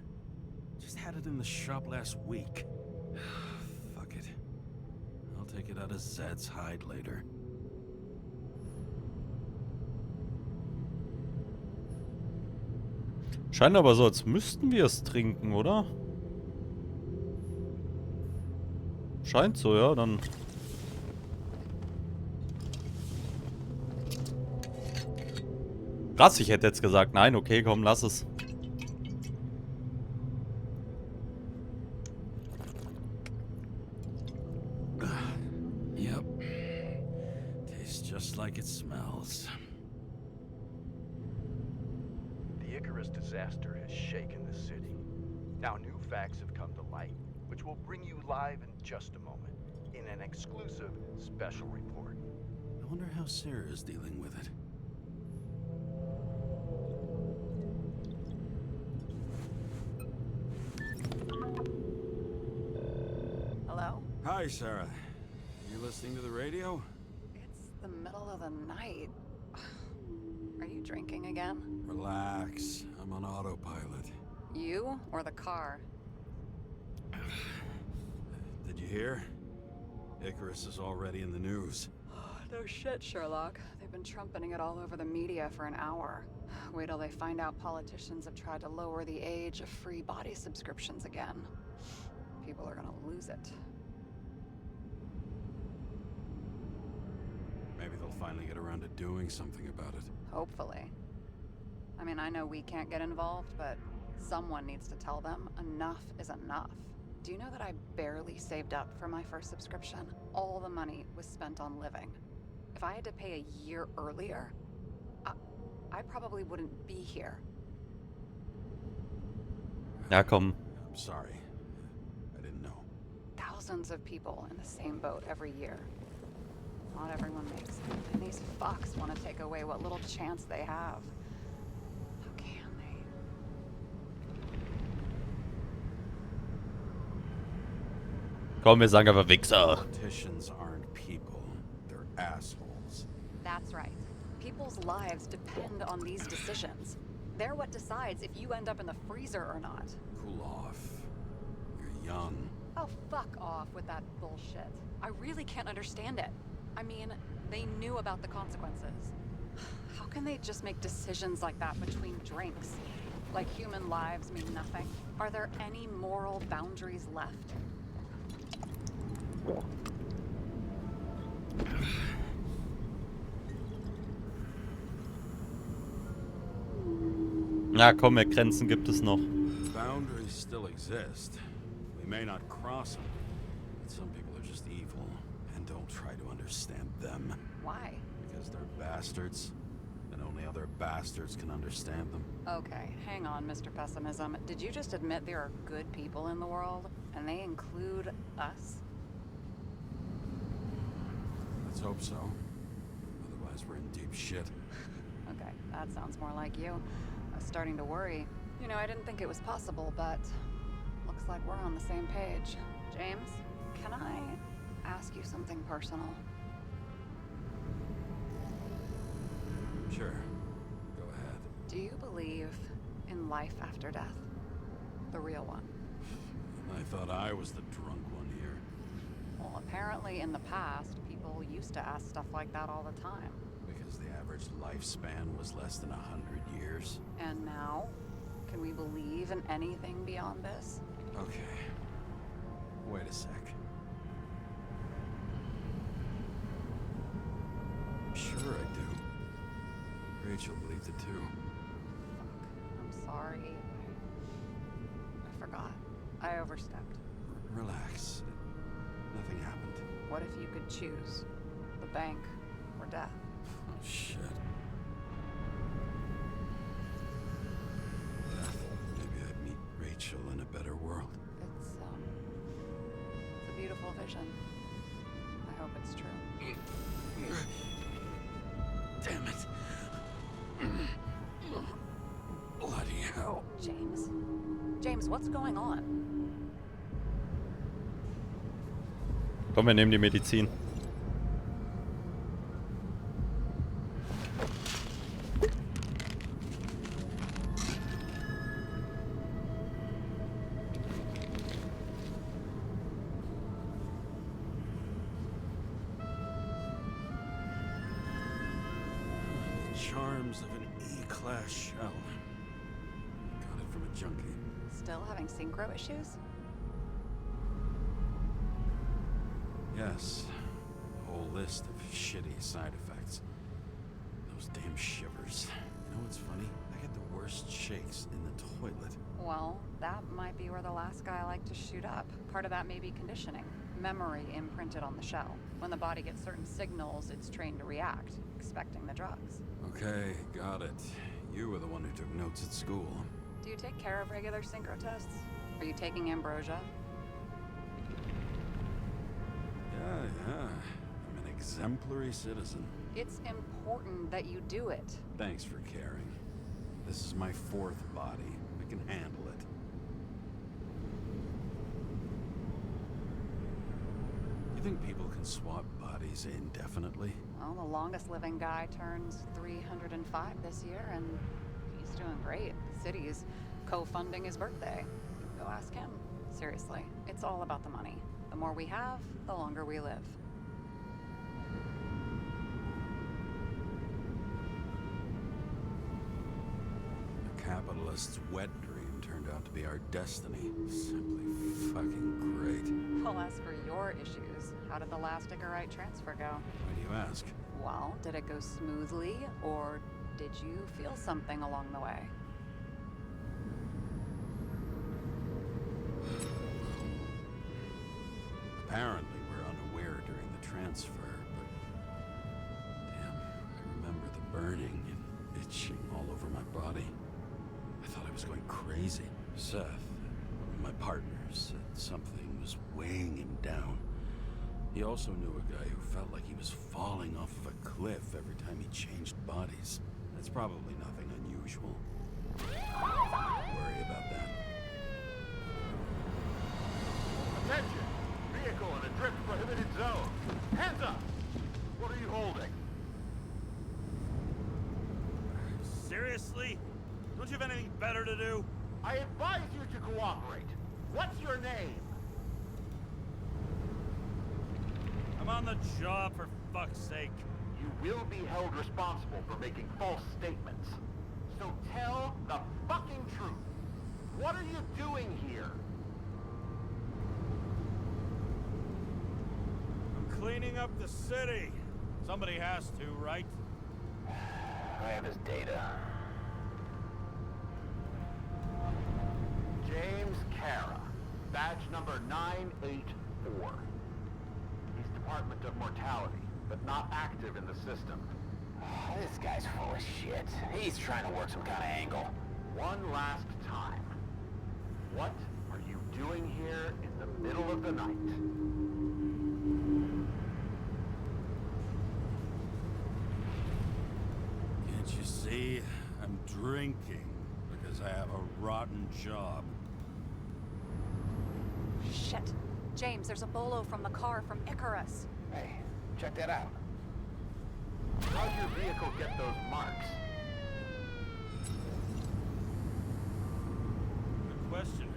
Just had it in the shop last week. Fuck it. I'll take it out of Zed's hide later. Scheint aber so, als müssten wir es trinken, oder? Scheint so, ja, dann... Krass, ich hätte jetzt gesagt, nein, okay, komm, lass es. Yep. Tastes just like it smells. The Icarus disaster has shaken the city. Now new facts have come to light, which we'll bring you live in just a moment, in an exclusive special report. I wonder how Sarah is dealing with it. Hello? Hi, Sarah. You listening to the radio? It's the middle of the night. Are you drinking again? Relax. I'm on autopilot. You or the car? Did you hear? Icarus is already in the news. No shit, Sherlock. They've been trumpeting it all over the media for an hour. Wait till they find out politicians have tried to lower the age of free body subscriptions again. People are gonna lose it. Maybe they'll finally get around to doing something about it. Hopefully. I mean, I know we can't get involved, but someone needs to tell them enough is enough. Do you know that I barely saved up for my first subscription? All the money was spent on living. If I had to pay a year earlier, I probably wouldn't be here. Ja, komm. I'm sorry. I didn't know. Thousands of people in the same boat every year. Not everyone makes it, and these fucks want to take away what little chance they have. How can they? Komm, wir sagen aber Wichser. Politicians aren't people. They're assholes. That's right. People's lives depend on these decisions. They're what decides if you end up in the freezer or not. Cool off. You're young. Oh, fuck off with that bullshit. I really can't understand it. I mean, they knew about the consequences. How can they just make decisions like that between drinks? Like human lives mean nothing? Are there any moral boundaries left? Na komm, mehr Grenzen gibt es noch. Boundaries still exist. We may not cross them, but some people are just evil, and don't try to understand them. Why? Because they're bastards, and only other bastards can understand them. Okay, hang on, Mr. Pessimism. Did you just admit there are good people in the world, and they include us? Let's hope so. Otherwise, we're in deep shit. Okay, that sounds more like you. I was starting to worry. You know, I didn't think it was possible, but looks like we're on the same page. James, can I ask you something personal? Sure. Go ahead. Do you believe in life after death? The real one? I thought I was the drunk one here. Well, apparently in the past, people used to ask stuff like that all the time. Because the average lifespan was less than 100 years. And now? Can we believe in anything beyond this? Okay. Wait a sec. Sure I do. Rachel believed it too. I'm sorry. I forgot. I overstepped. Relax. Nothing happened. What if you could choose? The bank or death? Oh, shit. Death. Maybe I'd meet Rachel in a better world. It's a beautiful vision. I hope it's true. Damn it. Bloody hell. James? James, what's going on? Komm, wir nehmen die Medizin. Charms of an E-class shell. Got it from a junkie. Still having synchro issues? Yes. A whole list of shitty side effects. Those damn shivers. You know what's funny? I get the worst shakes in the toilet. Well, that might be where the last guy liked to shoot up. Part of that may be conditioning. Memory imprinted on the shell. When the body gets certain signals, it's trained to react, expecting the drugs. Okay, got it. You were the one who took notes at school. Do you take care of regular synchro tests? Are you taking ambrosia? Yeah. I'm an exemplary citizen. It's important that you do it. Thanks for caring. This is my fourth body. I can handle it. You think people can swap bodies indefinitely? Well, the longest living guy turns 305 this year, and he's doing great. The city's co-funding his birthday. Go ask him. Seriously, it's all about the money. The more we have, the longer we live. capitalist's wet dream turned out to be our destiny. Simply fucking great. Well, as for your issues, how did the last Icarite transfer go? Why do you ask? Well, did it go smoothly, or did you feel something along the way? Apparently, we're unaware during the transfer, but damn, I remember the burning and itching all over my body. I thought I was going crazy. Seth, my partner, said something was weighing him down. He also knew a guy who felt like he was falling off of a cliff every time he changed bodies. That's probably nothing unusual. Worry about that. Attention! Vehicle in a drift prohibited zone. Hands up! What are you holding? Seriously? Don't you have anything better to do? I advise you to cooperate. What's your name? I'm on the job, for fuck's sake. You will be held responsible for making false statements. So tell the fucking truth. What are you doing here? I'm cleaning up the city. Somebody has to, right? I have his data. James Karra, badge number 984. He's Department of Mortality, but not active in the system. This guy's full of shit. He's trying to work some kind of angle. One last time. What are you doing here in the middle of the night? Can't you see? I'm drinking because I have a rotten job. Shit. James, there's a bolo from the car from Icarus. Hey, check that out. How'd your vehicle get those marks? Good question.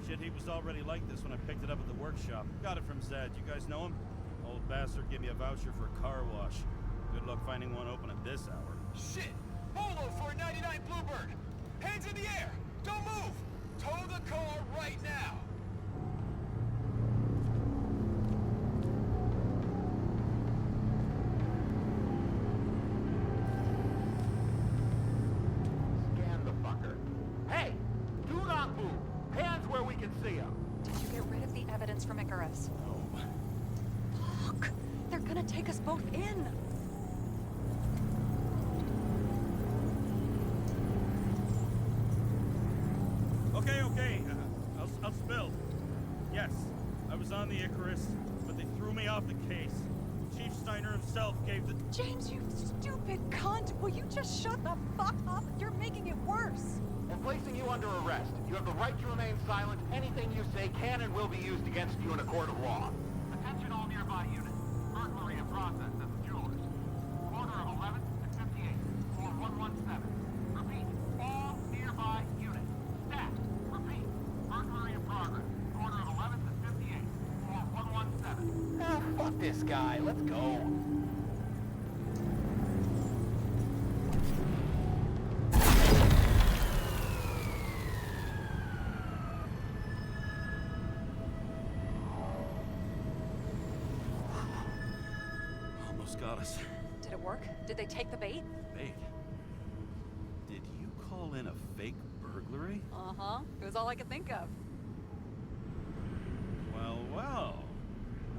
Shit, he was already like this when I picked it up at the workshop. Got it from Zed. You guys know him? Old bastard gave me a voucher for a car wash. Good luck finding one open at this hour. Shit! Bolo for a 99 Bluebird! Hands in the air! Don't move! Tow the car right now! Scan the fucker. Hey! Do not move! Hands where we can see him! Did you get rid of the evidence from Icarus? No. Fuck! They're gonna take us both in! Okay. I'll spill. Yes, I was on the Icarus, but they threw me off the case. Chief Steiner himself gave the... James, you stupid cunt! Will you just shut the fuck up? You're making it worse! We're placing you under arrest. You have the right to remain silent. Anything you say can and will be used against you in a court of law. Attention all nearby units. Burglary in process at the jewelers. Corner of 11th and 58. 4117. Repeat. All nearby units. Staff. Repeat. Burglary in progress. Corner of 11th and 58. 4117. Ah, fuck this guy. Let's go. Almost got us. Did it work? Did they take the bait? Wait. Did you call in a fake burglary? Uh-huh. It was all I could think of. Well.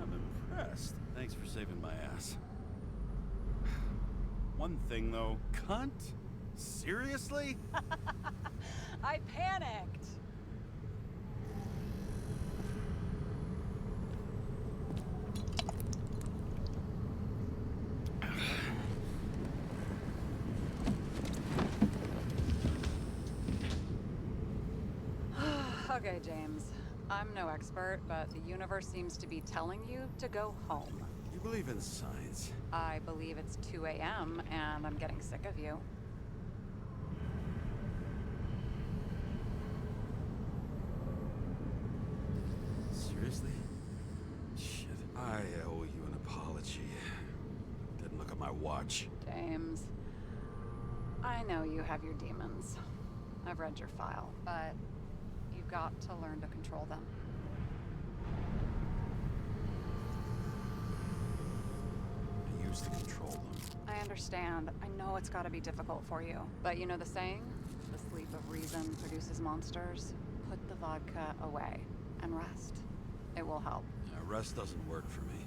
I'm impressed. Thanks for saving my ass. One thing, though. Cunt? Seriously? I panicked! Okay, James. I'm no expert, but the universe seems to be telling you to go home. You believe in science? I believe it's 2 a.m. and I'm getting sick of you. Seriously? Shit. I owe you an apology. Didn't look at my watch. James, I know you have your demons. I've read your file, but you've got to learn to control them. I used to control them. I understand. I know it's gotta be difficult for you. But you know the saying? The sleep of reason produces monsters. Put the vodka away and rest. It will help. Yeah, rest doesn't work for me.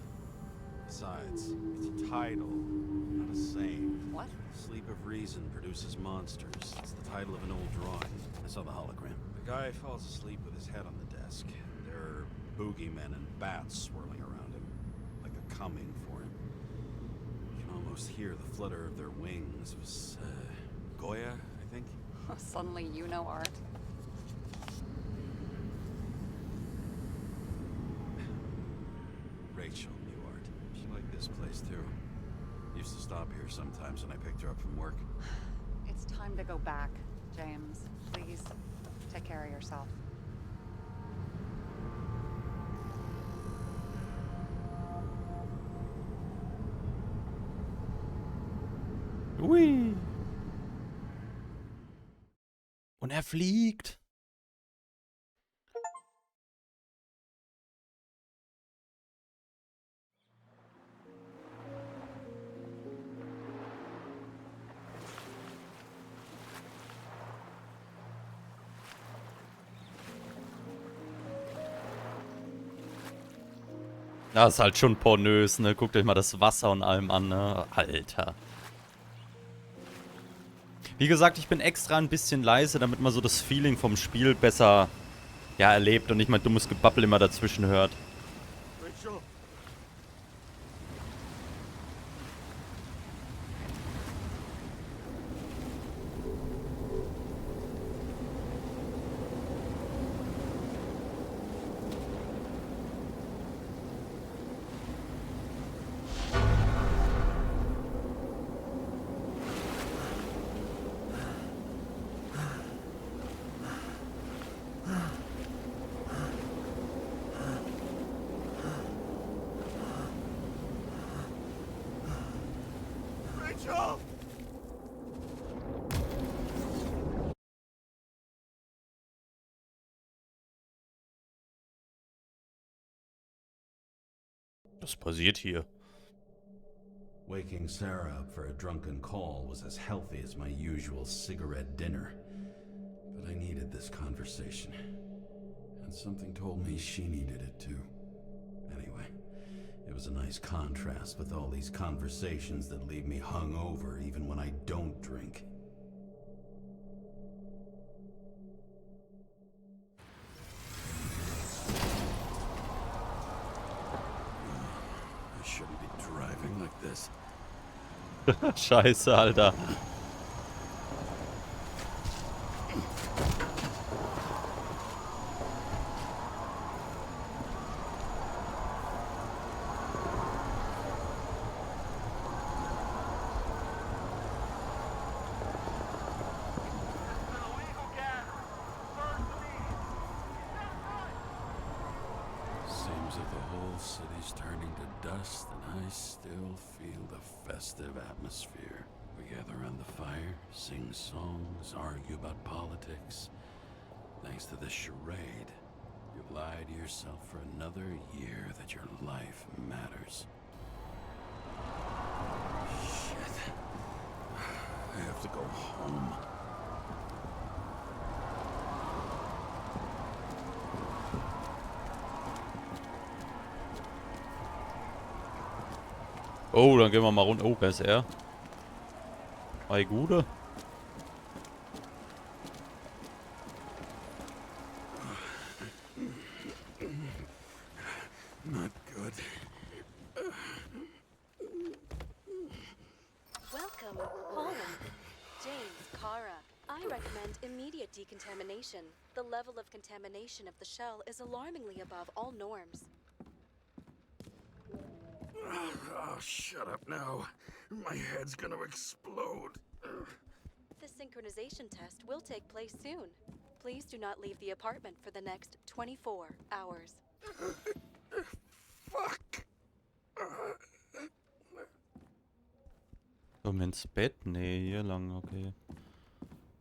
Besides, it's a title, not a saying. What? Sleep of Reason Produces Monsters. It's the title of an old drawing. I saw the hologram. The guy falls asleep with his head on the desk. There are boogeymen and bats swirling around him, like they're coming for him. You can almost hear the flutter of their wings. It was, Goya, I think? Suddenly you know art. Rachel knew art. She liked this place too. Used to stop here sometimes when I picked her up from work. It's time to go back, James. Please, take care of yourself. Ui. Und er fliegt. Das ist halt schon pornös, ne? Guckt euch mal das Wasser und allem an, ne? Alter. Wie gesagt, ich bin extra ein bisschen leise, damit man so das Feeling vom Spiel besser, ja, erlebt und nicht mein dummes Gebabbel immer dazwischen hört. Rachel. Rachel! Was passiert hier? Waking Sarah up for a drunken call was as healthy as my usual cigarette dinner. But I needed this conversation. And something told me she needed it too. Anyway, it was a nice contrast with all these conversations that leave me hungover even when I don't drink. I shouldn't be driving like this. Scheiße, Alter. Seems that the whole city's turning to dust, and I still feel the festive atmosphere. We gather around the fire, sing songs, argue about politics. Thanks to this charade, you've lied to yourself for another year that your life matters. Shit. I have to go home. Oh, dann gehen wir mal runter. Oh, wer ist er? Hi, Gude. Not good. Welcome, home. James Karra. I recommend immediate decontamination. The level of contamination of the shell is alarmingly above all norms. Oh, shut up now. My head's gonna explode. The synchronization test will take place soon. Please do not leave the apartment for the next 24 hours. Fuck. Komm ins Bett? Nee, hier lang, okay.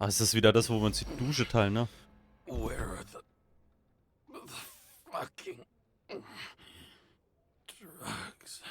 Ah, ist das wieder das, wo wir uns die Dusche teilen, ne? Where are the fucking drugs?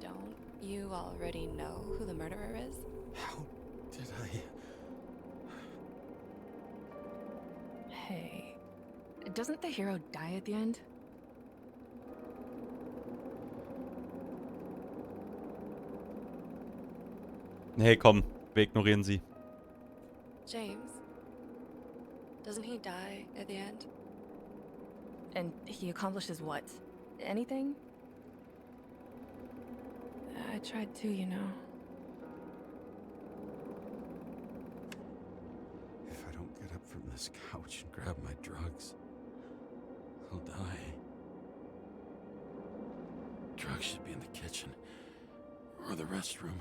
Don't you already know who the murderer is? How did I? Hey, doesn't the hero die at the end? Hey, komm, wir ignorieren sie. James, doesn't he die at the end? And he accomplishes what? Anything? I tried to, you know. If I don't get up from this couch and grab my drugs, I'll die. Drugs should be in the kitchen or the restroom.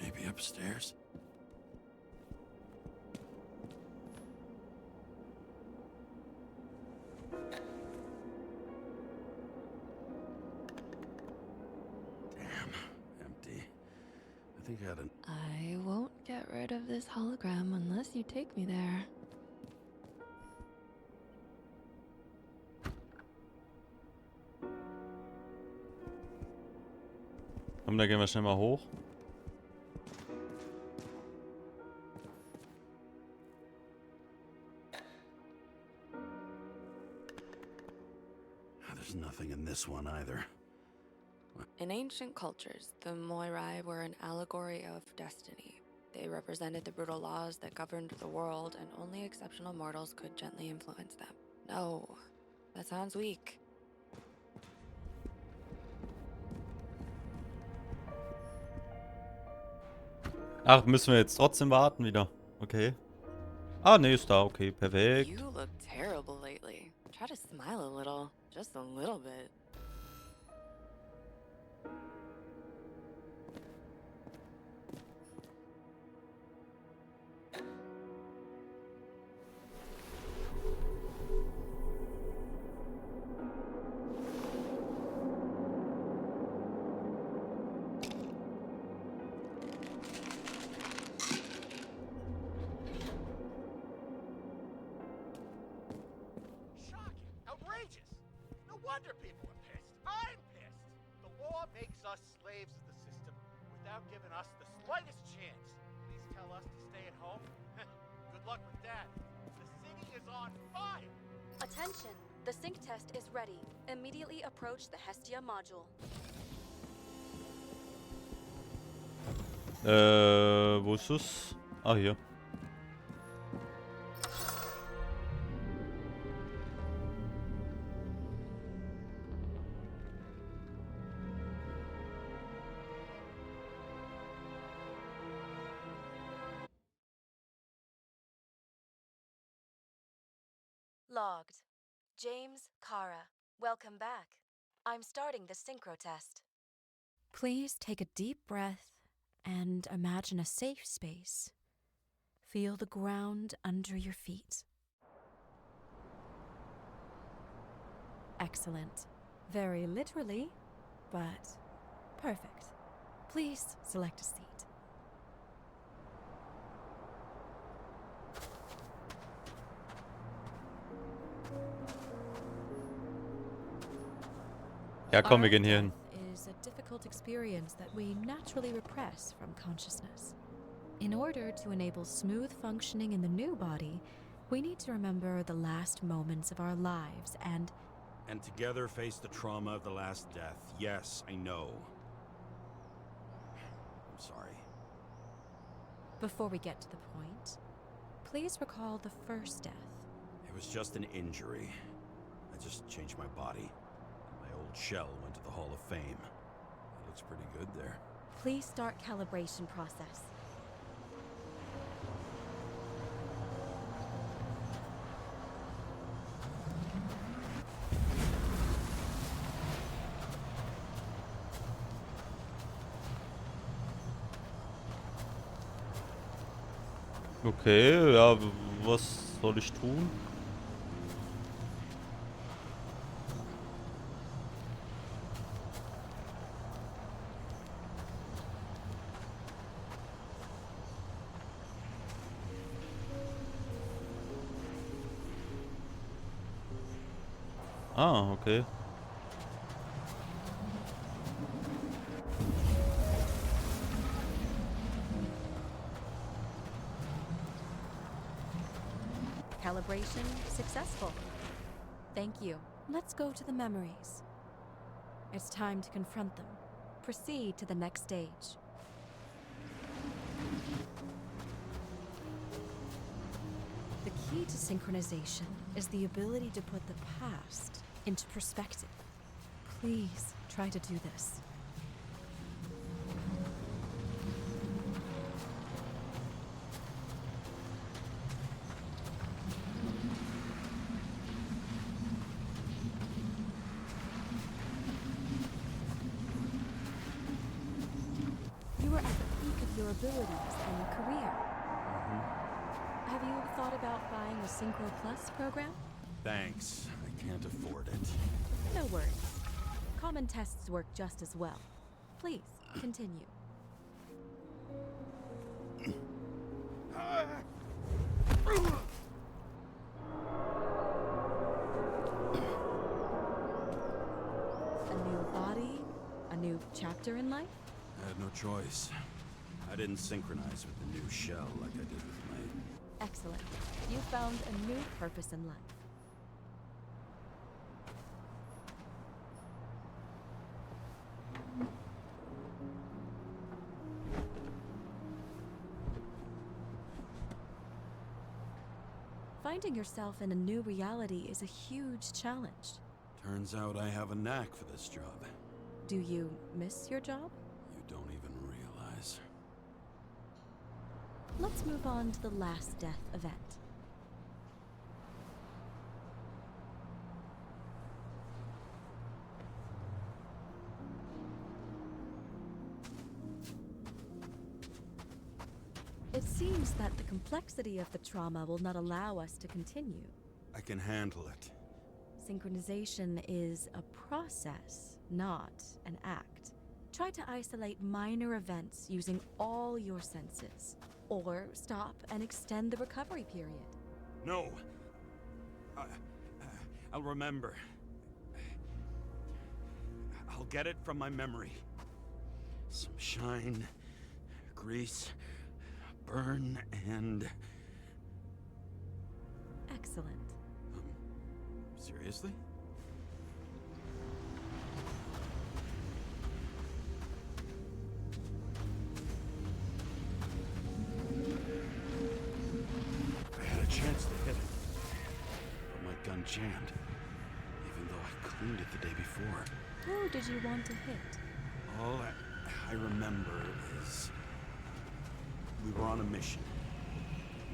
Maybe upstairs. Damn, empty. I think I had an... I won't get rid of this hologram unless you take me there. Komm, da gehen wir schnell mal hoch. There's nothing in this one either. In ancient cultures, the Moirai were an allegory of destiny. They represented the brutal laws that governed the world, and only exceptional mortals could gently influence them. No, that sounds weak. Ach, müssen wir jetzt trotzdem warten wieder? Okay. Ah, nee, ist da. Okay, perfekt. You look terrible lately. Try to smile a little, just a little bit. Shocking! Outrageous! No wonder people are pissed. I'm pissed! The law makes us slaves of the system without giving us the slightest chance. Please tell us to stay at home? Good luck with that. The city is on fire! Attention! The sync test is ready. Immediately approach the Hestia module. Wo ist es? Ah, hier. Logged. James Karra. Welcome back. I'm starting the synchro test. Please take a deep breath and imagine a safe space. Feel the ground under your feet. Excellent. Very literally, but perfect. Please select a seat. Ja, komm, wir gehen hier hin. Death is a difficult experience that we naturally repress from consciousness. In order to enable smooth functioning in the new body, we need to remember the last moments of our lives and together face the trauma of the last death. Yes, I know. I'm sorry. before we get to the point, please recall the first death. It was just an injury. I just changed my body. My old That shell went to the Hall of Fame. It looks pretty good there. Please start calibration process. Okay, ja, was soll ich tun? Ah, okay. Calibration successful. Thank you. Let's go to the memories. It's time to confront them. Proceed to the next stage. The key to synchronization is the ability to put the past into perspective. Please try to do this. You are at the peak of your abilities and career. Have you thought about buying a Synchro Plus program? Thanks. I can't afford it. No worries. Common tests work just as well. Please, continue. A new body? A new chapter in life? I had no choice. I didn't synchronize with the new shell like I did with my... Excellent. You found a new purpose in life. Finding yourself in a new reality is a huge challenge. Turns out I have a knack for this job. Do you miss your job? You don't even realize. Let's move on to the last death event. It seems that the complexity of the trauma will not allow us to continue. I can handle it. Synchronization is a process, not an act. Try to isolate minor events using all your senses, or stop and extend the recovery period. No! I'll remember. I'll get it from my memory. Some shine, grease, burn, and... Excellent. Seriously? I had a chance to hit it, but my gun jammed, even though I cleaned it the day before. Who did you want to hit? All I remember is we were on a mission.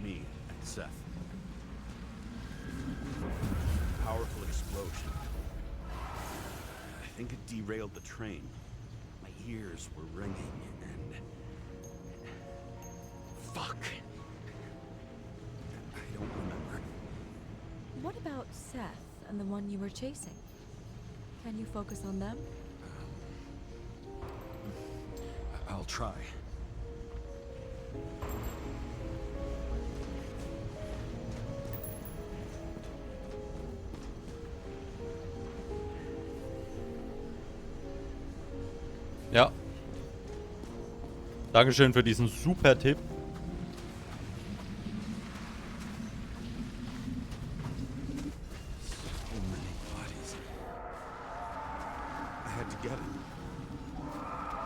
Me and Seth. Powerful explosion. I think it derailed the train. My ears were ringing and... Fuck! I don't remember. What about Seth and the one you were chasing? Can you focus on them? I'll try. Ja. Dankeschön für diesen super Tipp. So many bodies. I had to get it.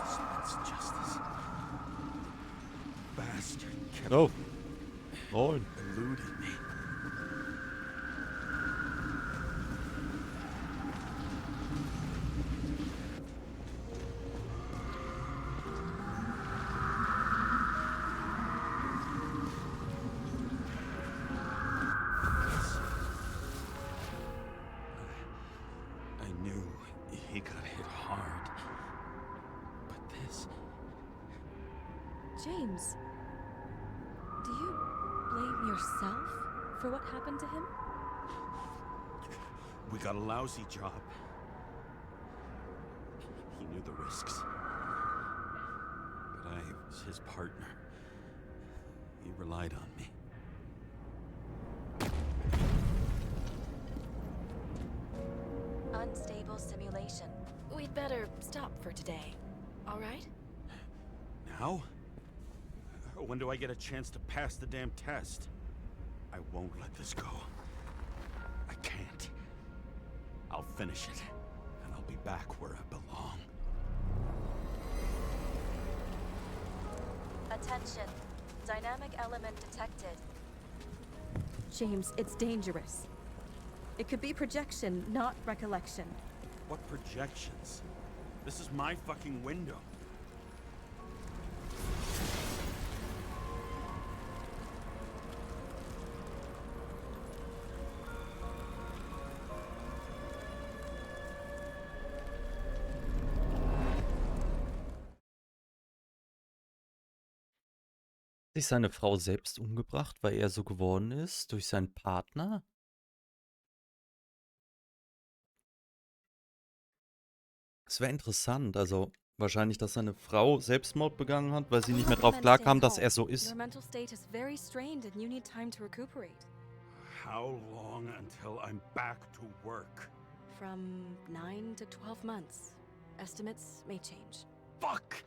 Dispense justice. Bastard kept Oh. Moin. eluding me. he got hit hard. But this... James, do you blame yourself for what happened to him? We got a lousy job. He knew the risks. But I was his partner. He relied on me. Unstable simulation. We'd better stop for today, all right? Now? When do I get a chance to pass the damn test? I won't let this go. I can't. I'll finish it, and I'll be back where I belong. Attention. Dynamic element detected. James, it's dangerous. It could be projection, not recollection. What projections? This is my fucking window. Sich seine Frau selbst umgebracht, weil er so geworden ist, durch seinen Partner? Es wäre interessant, also wahrscheinlich, dass seine Frau Selbstmord begangen hat, weil sie nicht mehr drauf klarkam, dass er so ist. Your mental state is very strained and you need time to recuperate. How long until I'm back to work? From 9 to 12 months. Estimates may change. Fuck!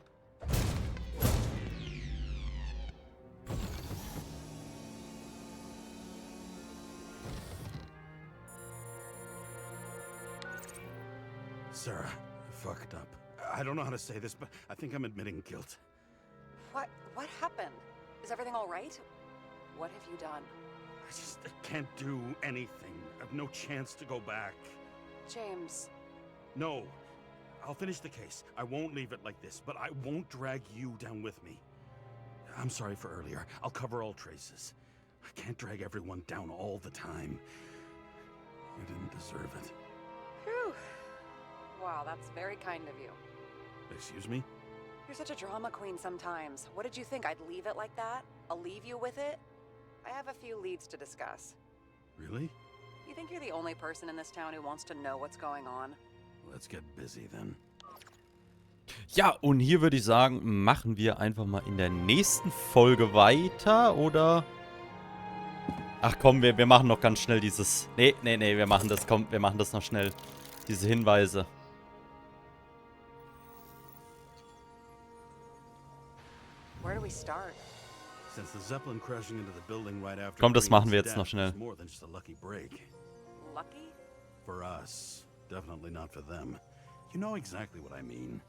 Sarah, I fucked up. I don't know how to say this, but I think I'm admitting guilt. What happened? Is everything all right? What have you done? I can't do anything. I have no chance to go back. James. No. I'll finish the case. I won't leave it like this, but I won't drag you down with me. I'm sorry for earlier. I'll cover all traces. I can't drag everyone down all the time. You didn't deserve it. Whew. Wow, that's very kind of you. Excuse me? You're such a drama queen sometimes. What did you think, I'd leave it like that? I'll leave you with it? I have a few leads to discuss. Really? You think you're the only person in this town who wants to know what's going on? Let's get busy then. Ja, und hier würde ich sagen, machen wir einfach mal in der nächsten Folge weiter, oder? Ach komm, wir machen noch ganz schnell dieses... Nee, wir machen das, komm, wir machen das noch schnell. Diese Hinweise. Where do we start? Since the Zeppelin crashing into the building right after Komm, das machen wir Green's jetzt noch death schnell. was more than just a lucky break. Lucky? For us. Definitely not for them. You know exactly what I mean.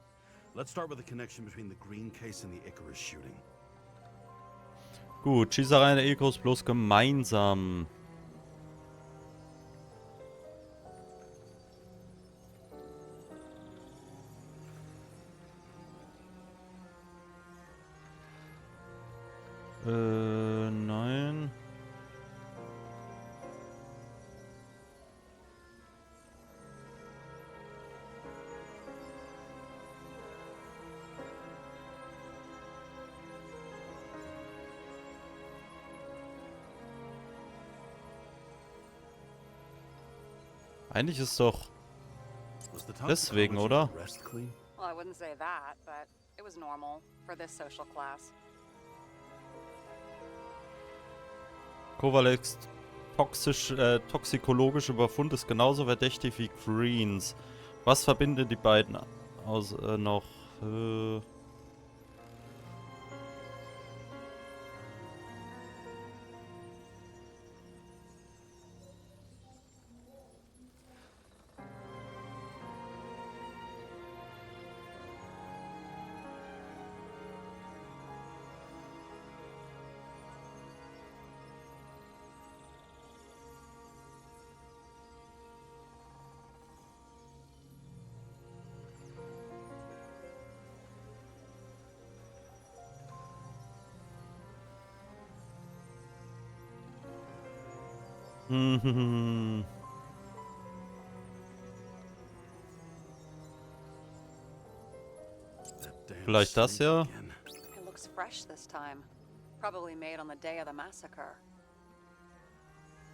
Let's start with the connection between the Green case and the Icarus shooting. Gut, Schießerei der Ecos bloß gemeinsam. Nein. Eigentlich ist doch deswegen, oder? Well, I wouldn't say that, but it was normal for this social class. Kovalex toxikologische Befund ist genauso verdächtig wie Greens. Was verbindet die beiden aus noch? Vielleicht das ja. It looks fresh this time. Probably made on the day of the massacre.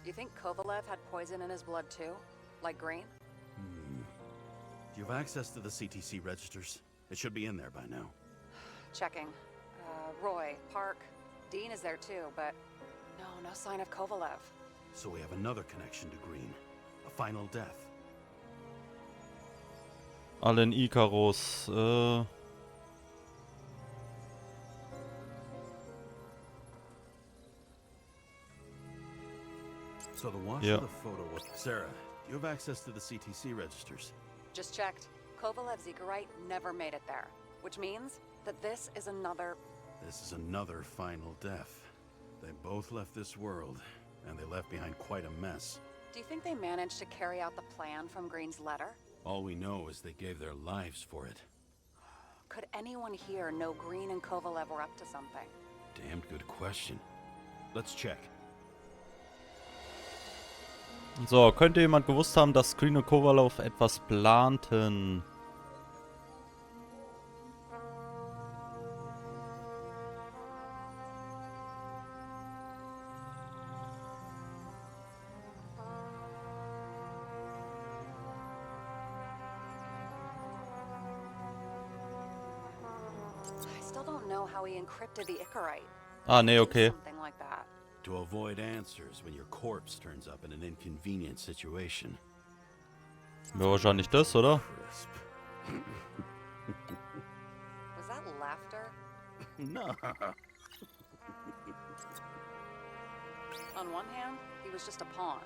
You think Kovalev had poison in his blood too? Like Green? Do you have access to the CTC registers? It should be in there by now. Checking. Roy, Park, Dean is there too, but no sign of Kovalev. So we have another connection to Green. A final death. Alle in Icarus. So the wash Yeah. of the photo was... Sarah, do you have access to the CTC registers? Just checked. Kovalev's Icarite never made it there, which means that this is another... This is another final death. They both left this world, and they left behind quite a mess. Do you think they managed to carry out the plan from Green's letter? All we know is they gave their lives for it. Could anyone here know Green and Kovalev were up to something? Damned good question. Let's check. So, könnte jemand gewusst haben, dass Green und Kovalev etwas planten? I still don't know how he encrypted the Icarite. Ah, nee, okay. Something like that. To avoid answers when your corpse turns up in an inconvenient situation. Ja, wahrscheinlich das, oder? Crisp. Was that laughter? No. On one hand, he was just a pawn.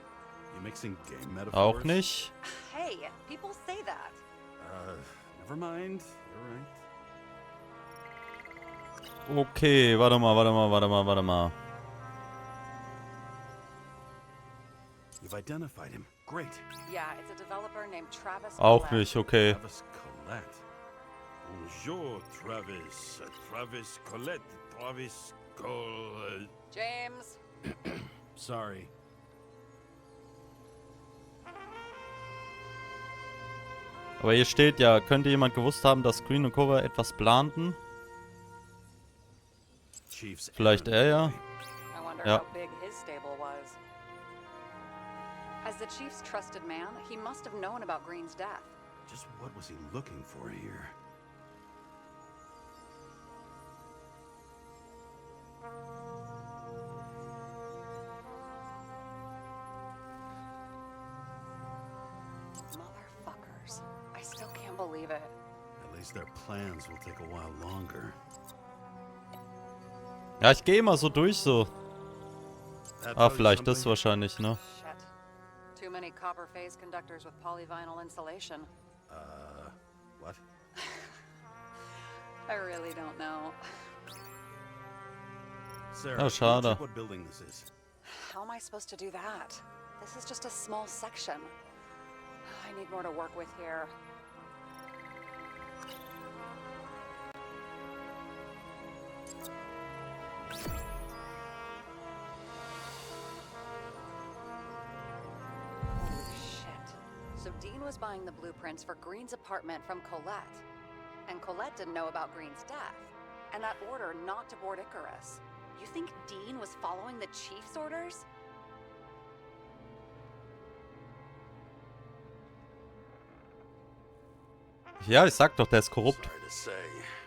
You mixing game metaphors? Auch nicht. Hey, people say that. Never mind. You're right. Okay, warte mal. You've identified him. Great. Yeah, it's a developer named Travis Auch Collette. nicht, okay. Travis Collette. Bonjour, Travis. Travis Collette. Travis Collette. James. Sorry. Aber hier steht ja, könnte jemand gewusst haben, dass Green und Kovalev etwas planten? Chief's Vielleicht er ja. I wonder Yeah. how big his stable was. As the chief's trusted man, he must have known about Green's death. Just what was he looking for here? Motherfuckers. I still can't believe it. At least their plans will take a while longer. Ja, ich gehe immer so durch so. That Ah, tell you vielleicht das something? wahrscheinlich, ne? Shit. Too many copper phase conductors with polyvinyl insulation. What? I really don't know. Sarah, Oh, can you schade. check what building this is? How am I supposed to do that? This is just a small section. I need more to work with here. Holy shit. So Dean was buying the blueprints for Green's apartment from Colette. And Colette didn't know about Green's death. And that order not to board Icarus. You think Dean was following the chief's orders? Ja, ich sag doch, der ist korrupt. Sorry to say,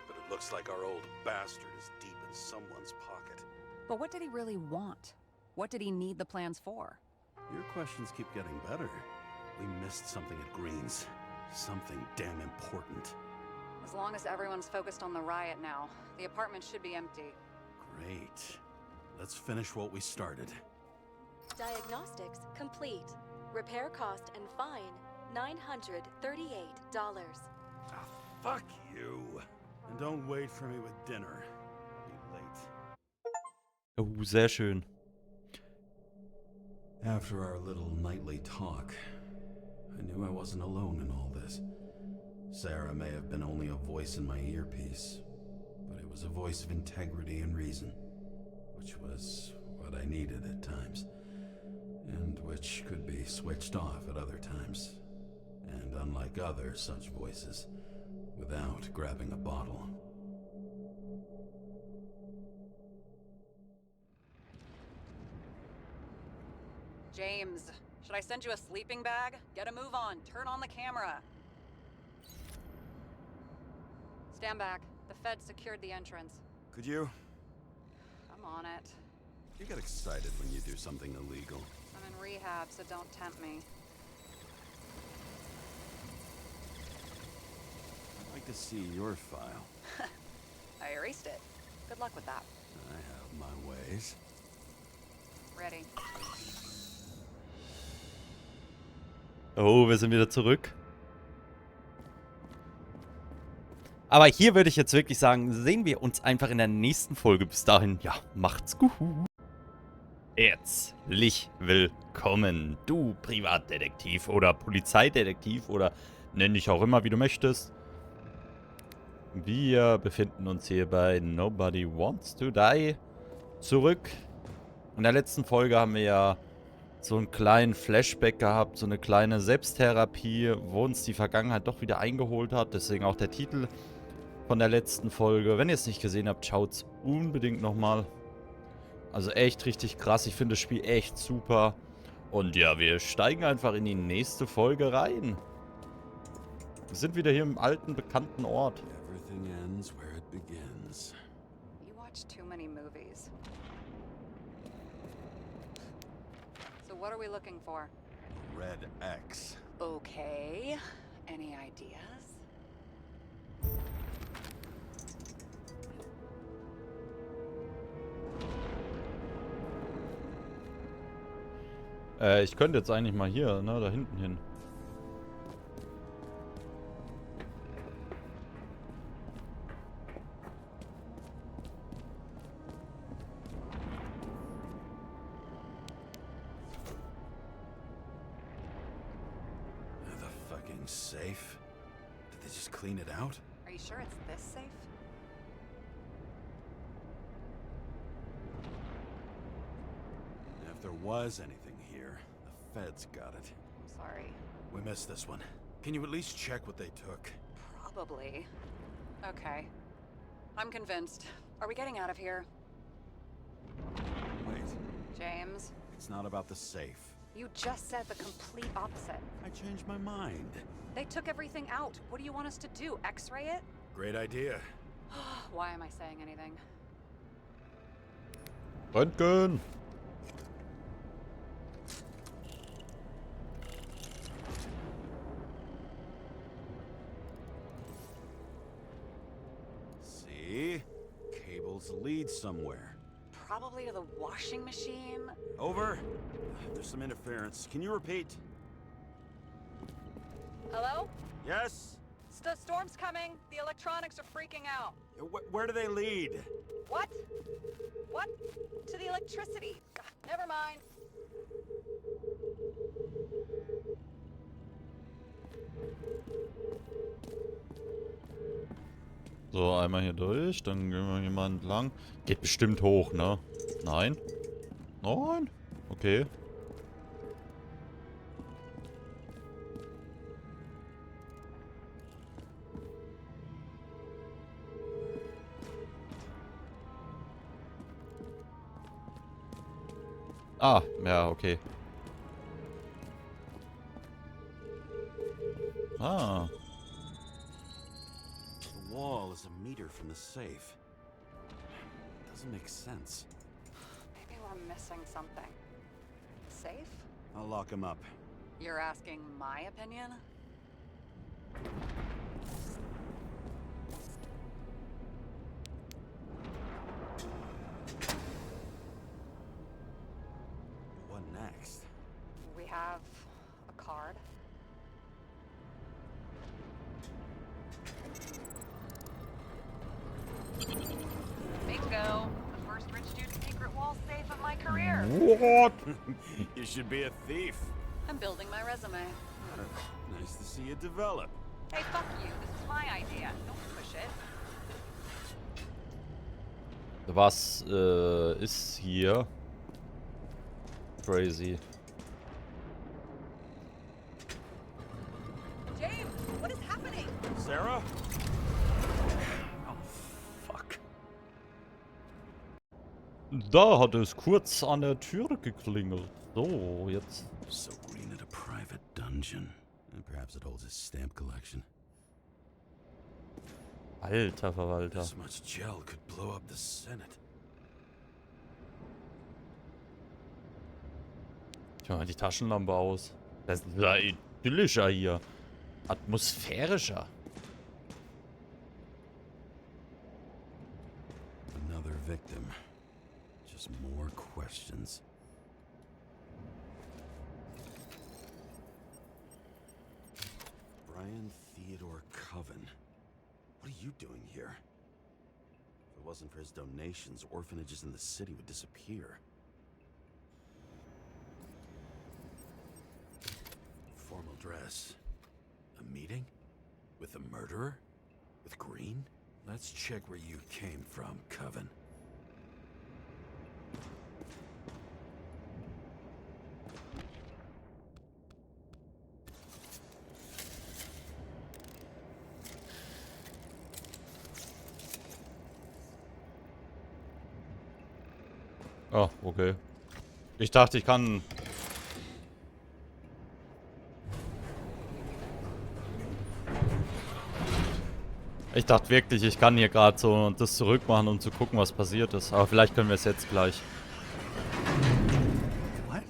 but it looks like our old bastard is deep in someone's pocket. But what did he really want? What did he need the plans for? Your questions keep getting better. We missed something at Green's. Something damn important. As long as everyone's focused on the riot now, the apartment should be empty. Great. Let's finish what we started. Diagnostics complete. Repair cost and fine $938. Ah, fuck you. And don't wait for me with dinner. I'll be late. Sehr schön. After our little nightly talk, I knew I wasn't alone in all this. Sarah may have been only a voice in my earpiece, but it was a voice of integrity and reason, which was what I needed at times, and which could be switched off at other times, and unlike other such voices, without grabbing a bottle. James, should I send you a sleeping bag? Get a move on. Turn on the camera. Stand back. The Fed secured the entrance. Could you? I'm on it. You get excited when you do something illegal. I'm in rehab, so don't tempt me. I'd like to see your file. I erased it. Good luck with that. I have my ways. Ready. Oh, wir sind wieder zurück. Aber hier würde ich jetzt wirklich sagen, sehen wir uns einfach in der nächsten Folge. Bis dahin, ja, macht's gut. Herzlich willkommen, du Privatdetektiv oder Polizeidetektiv oder nenn dich auch immer, wie du möchtest. Wir befinden uns hier bei Nobody Wants to Die zurück. In der letzten Folge haben wir ja so einen kleinen Flashback gehabt, so eine kleine Selbsttherapie, wo uns die Vergangenheit doch wieder eingeholt hat. Deswegen auch der Titel von der letzten Folge. Wenn ihr es nicht gesehen habt, schaut's unbedingt nochmal. Also echt richtig krass. Ich finde das Spiel echt super. Und ja, wir steigen einfach in die nächste Folge rein. Wir sind wieder hier im alten, bekannten Ort. Everything ends where it begins. You watch too many movies. So what are we looking for? Red X. Okay. Any ideas? Ich könnte jetzt eigentlich mal hier, ne, da hinten hin. The fucking safe? Did they just clean it out? Are you sure it's this safe? If there was anything here, the feds got it. I'm sorry. We missed this one. Can you at least check what they took? Probably. Okay. I'm convinced. Are we getting out of here? Wait, James, it's not about the safe. you just said the complete opposite. I changed my mind. They took everything out. What do you want us to do? X-ray it? Great idea. Why am I saying anything? Röntgen! See? Cables lead somewhere. Probably to the washing machine. Over. There's some interference. Can you repeat? Hello? Yes? The storm's coming. The electronics are freaking out. Where do they lead? What? What? To the electricity. Never mind. So, einmal hier durch, dann gehen wir hier mal entlang. Geht bestimmt hoch, ne? Nein? Nein? Okay. Ah, ja, okay. Ah. The wall is a meter from the safe. Doesn't make sense. Maybe we're missing something. Safe? I'll lock him up. You're asking my opinion? What next? We have a card. Bingo! The first rich dude's secret wall safe of my career. What? You should be a thief. I'm building my resume. Nice to see it develop. Hey, fuck you. This is my idea. Don't push it. Was ist hier? Crazy. James, what is happening? Sarah? Oh, fuck. Da hat es kurz an der Tür geklingelt. So, jetzt. So green at a private dungeon. And perhaps it holds his stamp collection. Alter Verwalter. This much gel could blow up the Senate. Ich mach mal die Taschenlampe aus. Das ist ja idyllischer hier. Atmosphärischer. Another victim. Just more questions. Brian Theodore Coven. What are you doing here? If it wasn't for his donations, orphanages in the city would disappear. Formal dress. A meeting? With the murderer? With Green? Let's check where you came from, Coven. Ah, okay. Ich dachte, ich kann... Ich dachte wirklich, ich kann hier gerade so das zurückmachen, um zu gucken, was passiert ist. Aber vielleicht können wir es jetzt gleich. What?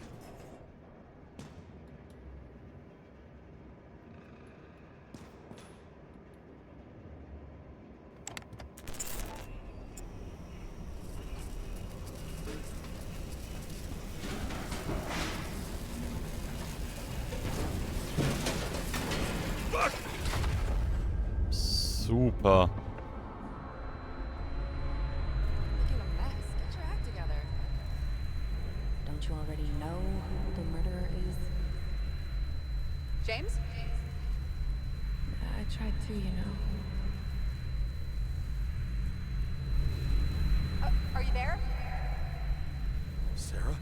Super. Looking a mess. Get your act together. Don't you already know who the murderer is? James? I tried to, you know. Are you there? Sarah?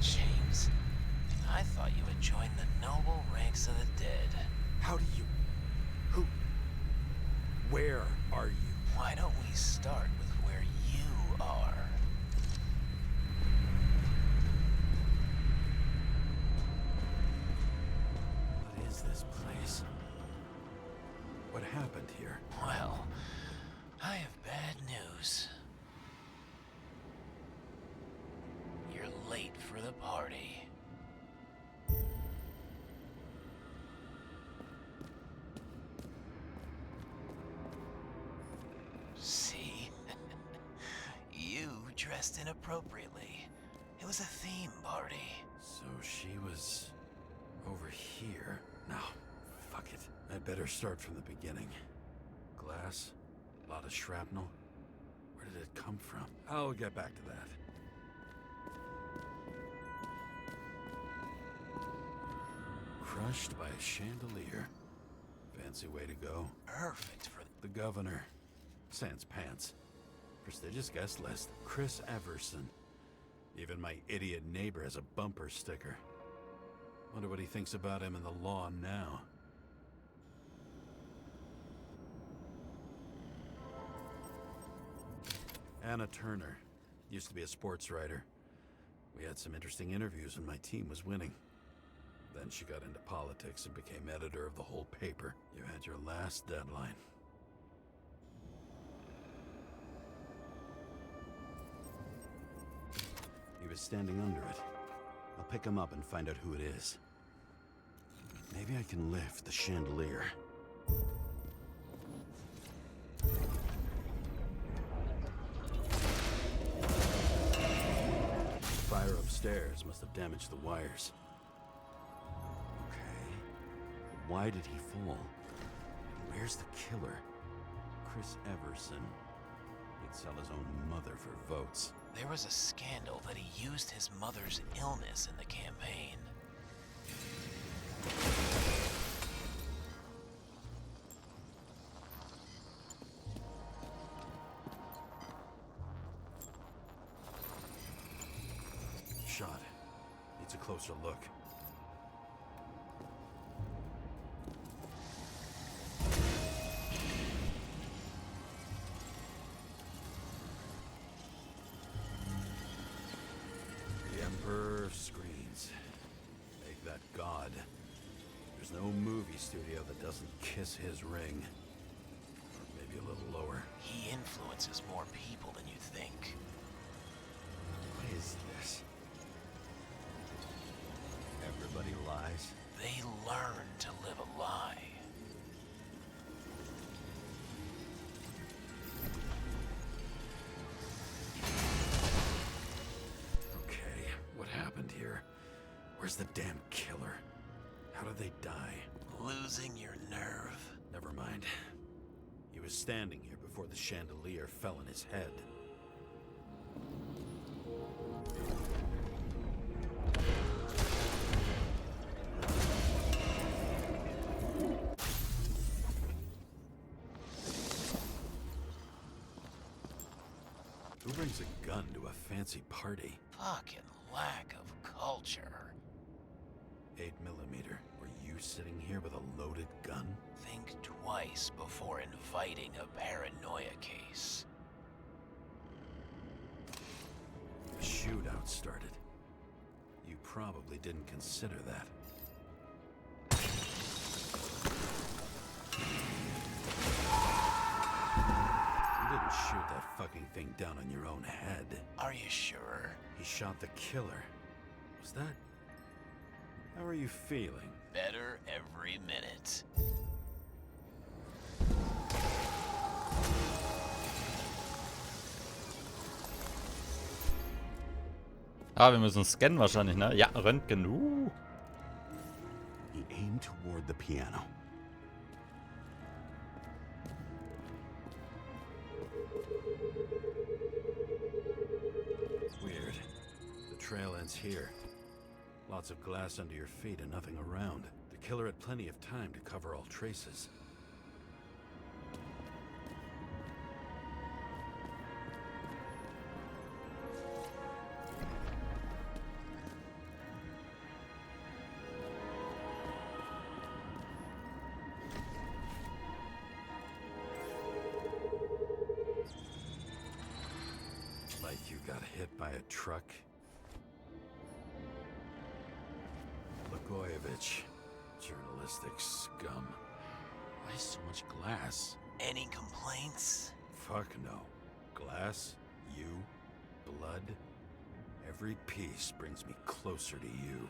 James, I thought you had joined the noble ranks of the dead. How do you... Who... Where are you? Why don't we start with where you are? What is this place? What happened here? Well, I have bad news. You're late for the party. See? You dressed inappropriately. It was a theme party. So she was... over here. No, fuck it. I'd better start from the beginning. Glass? A lot of shrapnel? Where did it come from? I'll get back to that. Crushed by a chandelier. Fancy way to go. Perfect for The governor. Sans pants. Prestigious guest list. Chris Everson. Even my idiot neighbor has a bumper sticker. Wonder what he thinks about him and the law now. Anna Turner. Used to be a sports writer. We had some interesting interviews when my team was winning. Then she got into politics and became editor of the whole paper. You had your last deadline. He was standing under it. I'll pick him up and find out who it is. Maybe I can lift the chandelier. Fire upstairs must have damaged the wires. Okay. But why did he fall? And where's the killer? Chris Everson. He'd sell his own mother for votes. There was a scandal that he used his mother's illness in the campaign. shot. Needs a closer look. The Emperor screens. Make that God. There's no movie studio that doesn't kiss his ring. Or maybe a little lower. He influences more people than you think. What is this? Everybody lies? They learn to live a lie. Okay, what happened here? Where's the damn killer? How did they die? Losing your nerve. Never mind. He was standing here before the chandelier fell on his head. Who brings a gun to a fancy party? Fucking lack of culture. 8mm. Were you sitting here with a loaded gun? Think twice before inviting a paranoia case. A shootout started. You probably didn't consider that. You didn't shoot that fucking thing down on your own head. Are you sure? He shot the killer. Was that... How are you feeling? Better every minute. Ah, wir müssen scannen wahrscheinlich, ne? Ja, Röntgen. He aimed toward the piano. Weird. The trail ends here. Lots of glass under your feet and nothing around. The killer had plenty of time to cover all traces. Like you got hit by a truck. Blagojevich, journalistic scum. Why so much glass? Any complaints? Fuck no. Glass, you, blood. Every piece brings me closer to you.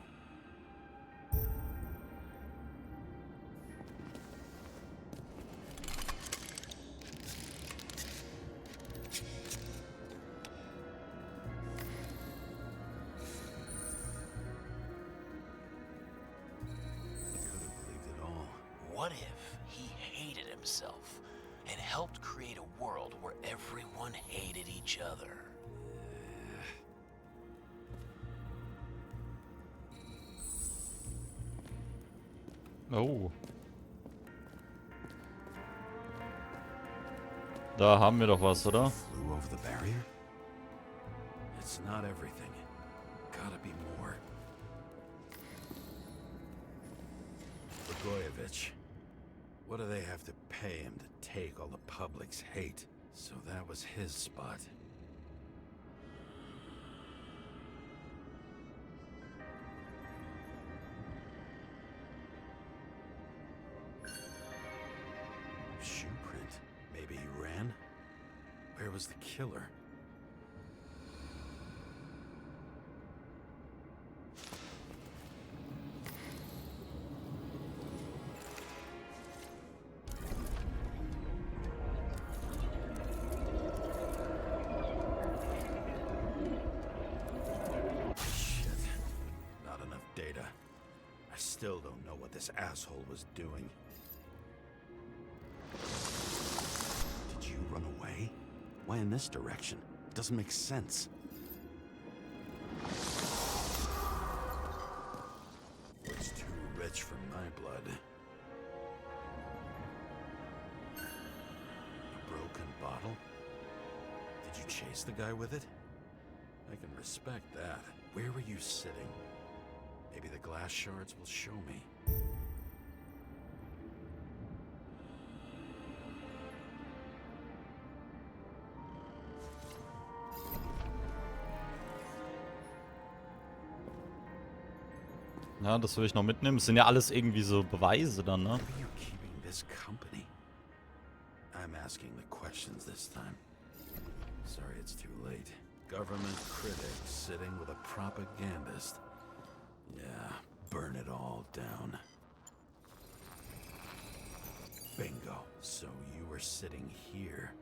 What if he hated himself and helped create a world where everyone hated each other? Oh. Da haben wir doch was, oder? Flew over the barrier? It's not everything. Gotta be more. Blagojevich. What do they have to pay him to take all the public's hate? So that was his spot. Shoe print. Maybe he ran? Where was the killer? Still don't know what this asshole was doing. Did you run away? Why in this direction? It doesn't make sense. It's too rich for my blood. A broken bottle? Did you chase the guy with it? I can respect that. Where were you sitting? Maybe the glass shards will show me. Ja, das will ich noch mitnehmen. Das sind ja alles irgendwie so Beweise dann, ne? Where are you keeping this company? I'm asking the questions this time. Sorry it's too late. Government critic sitting with a propagandist. Yeah, burn it all down. Bingo. So you were sitting here.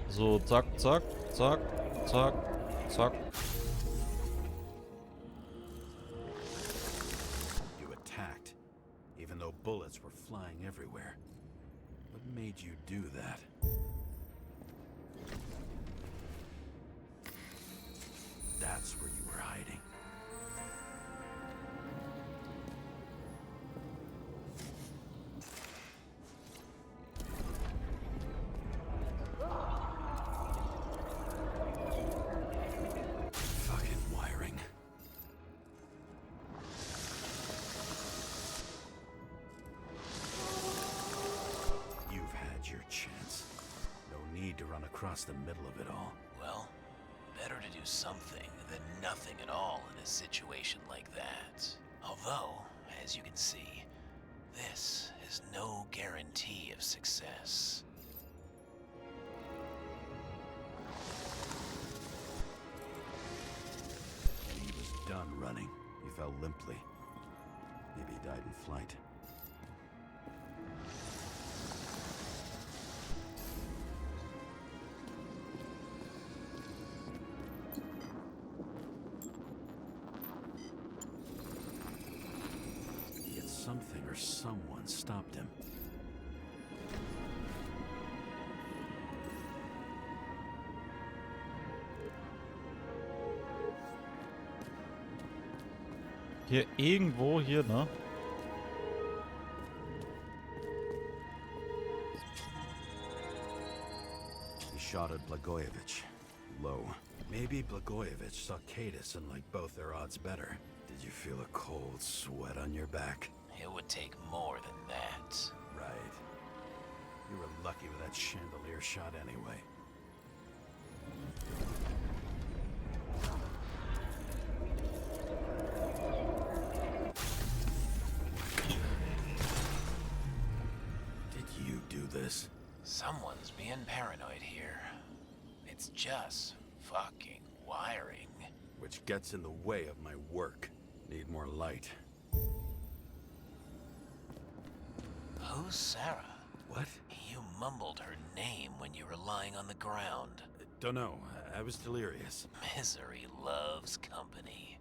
So, zack, zack, zack, zack, zack. You attacked, even though bullets were flying everywhere. What made you do that? That's where you were hiding. Fucking wiring. You've had your chance. No need to run across the middle of it all. Well, better to do something than nothing at all in a situation like that. Although, as you can see, this is no guarantee of success. He was done running. He fell limply. Maybe he died in flight. Yet something or someone stopped him. Hier irgendwo, hier, ne? He shot at Blagojevich. Low. Maybe Blagojevich saw Kadis and liked both their odds better. Did you feel a cold sweat on your back? It would take more than that. Right. You were lucky with that chandelier shot anyway. Did you do this? Someone's being paranoid here. It's just fucking wiring. Which gets in the way of my work. Need more light. Who's Sarah? What? You mumbled her name when you were lying on the ground. Don't know. I was delirious. Misery loves company,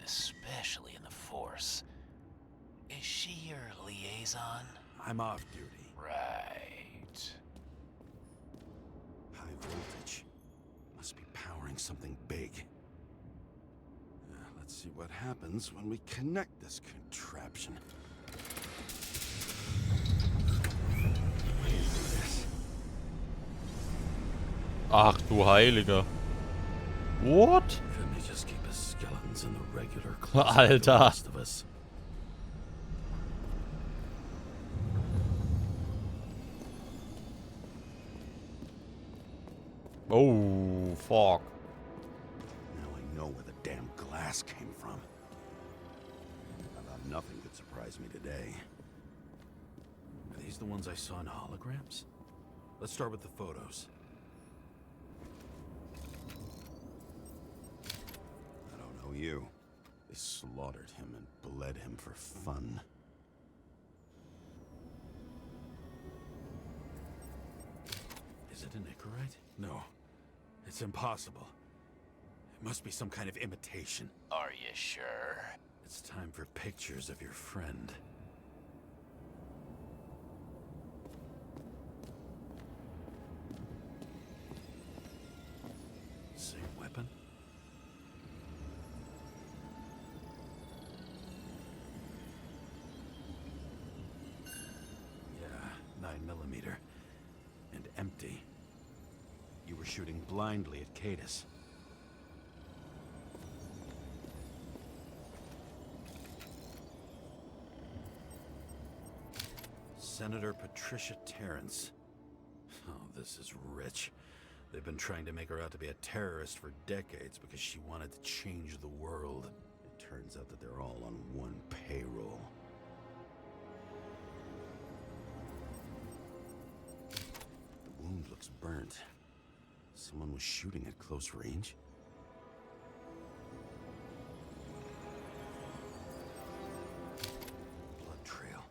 especially in the Force. Is she your liaison? I'm off duty. Right. High voltage. Must be powering something big. Let's see what happens when we connect this contraption. Ach du Heiliger. What? Couldn't he just keep his skeletons in the regular Alter. like the rest of us? Oh, fuck. Now I know where the damn glass came from. I thought nothing could surprise me today. Are these the ones I saw in holograms? Let's start with the photos. I don't know you. They slaughtered him and bled him for fun. Is it an Icarite? No. It's impossible. It must be some kind of imitation. Are you sure? It's time for pictures of your friend. Same weapon? Yeah, 9mm. And empty. were shooting blindly at Cadus. Senator Patricia Terrence. Oh, this is rich. They've been trying to make her out to be a terrorist for decades because she wanted to change the world. It turns out that they're all on one payroll. The wound looks burnt. Someone was shooting at close range? Blood trail.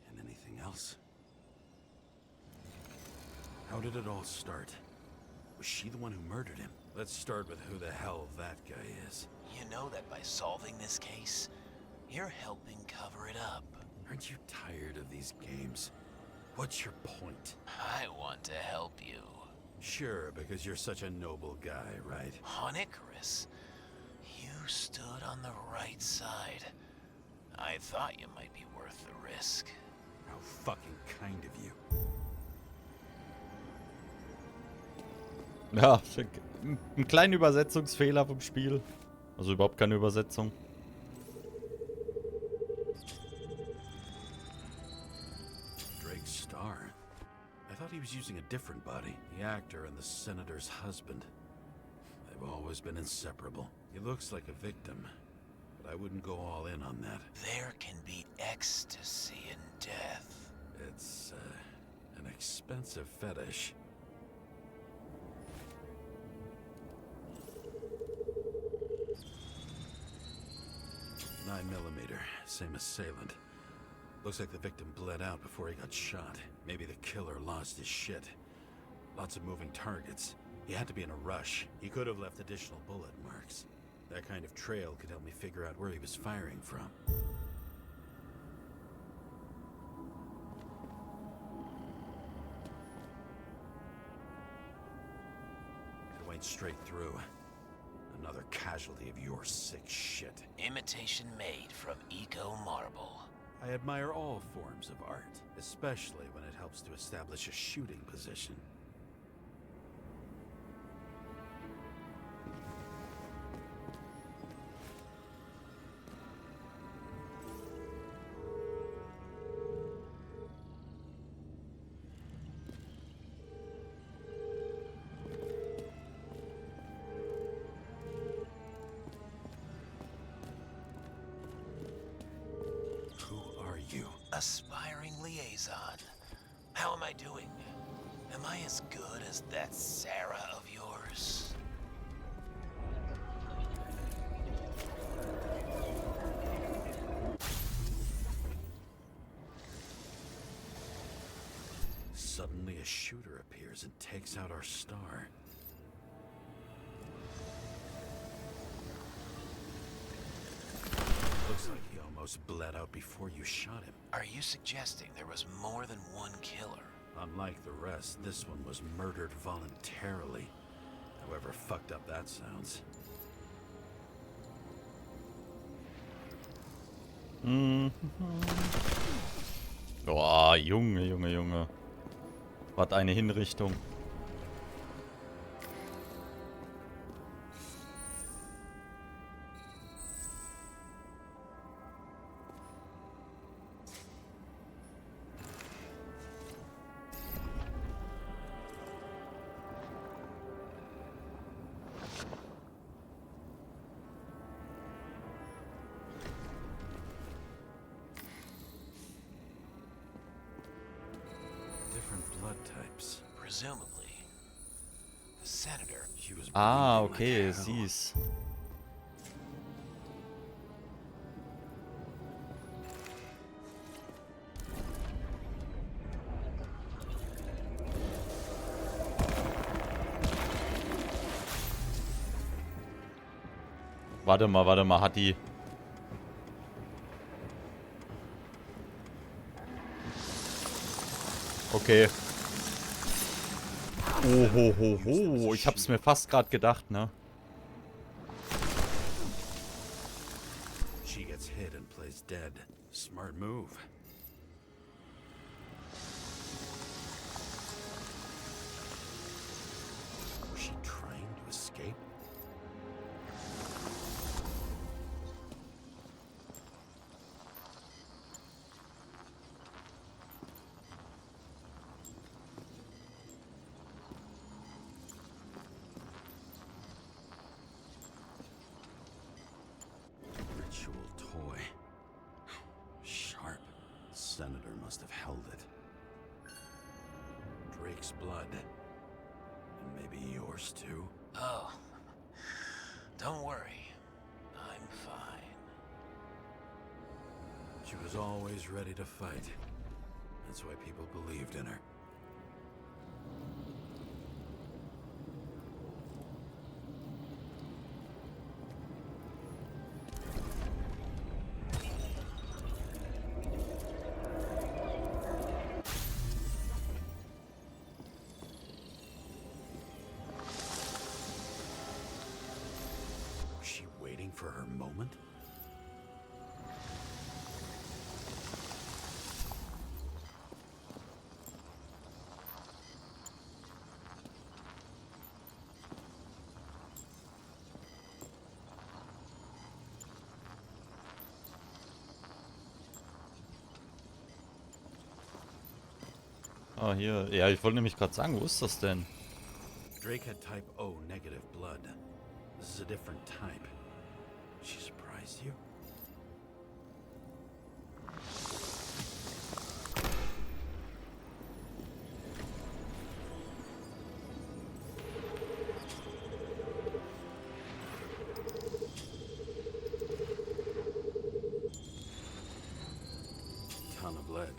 And anything else? How did it all start? Was she the one who murdered him? Let's start with who the hell that guy is. You know that by solving this case, you're helping cover it up. Aren't you tired of these games? What's your point? I want to help you. Sure, because you're such a noble guy, right? On Icarus, you stood on the right side. I thought you might be worth the risk. How fucking kind of you. Ja, ein kleiner Übersetzungsfehler vom Spiel. Also überhaupt keine Übersetzung. Drake's star. I thought he was using a different body. The actor and the senator's husband. They've always been inseparable. He looks like a victim, but I wouldn't go all in on that. There can be ecstasy in death. It's, an expensive fetish. 9mm, same assailant. Looks like the victim bled out before he got shot. Maybe the killer lost his shit. Lots of moving targets. He had to be in a rush. He could have left additional bullet marks. That kind of trail could help me figure out where he was firing from. It went straight through. Another casualty of your sick shit. Imitation made from eco marble. I admire all forms of art, especially when it helps to establish a shooting position. Aspiring liaison. How am I doing? Am I as good as that Sarah of yours? Suddenly a shooter appears and takes out our star. Looks like he almost bled out before you shot him. Are you suggesting there was more than one killer? Unlike the rest, this one was murdered voluntarily. However fucked up that sounds. Boah, Junge, Junge, Junge. Was eine Hinrichtung. Presumably, the senator. Ah, okay, sieh's. Warte mal, hat die... Okay. Oh, ich hab's mir fast gerade gedacht, ne? She gets hit and plays dead. Smart move. must have held it. Drake's blood. And maybe yours too? Oh, don't worry. I'm fine. She was always ready to fight. That's why people believed in her. Was she waiting for her moment? Ah, hier. Ja, ich wollte nämlich gerade sagen, wo ist das denn? Drake had type O negative blood. This is a different type. She surprised you? Ton of lead.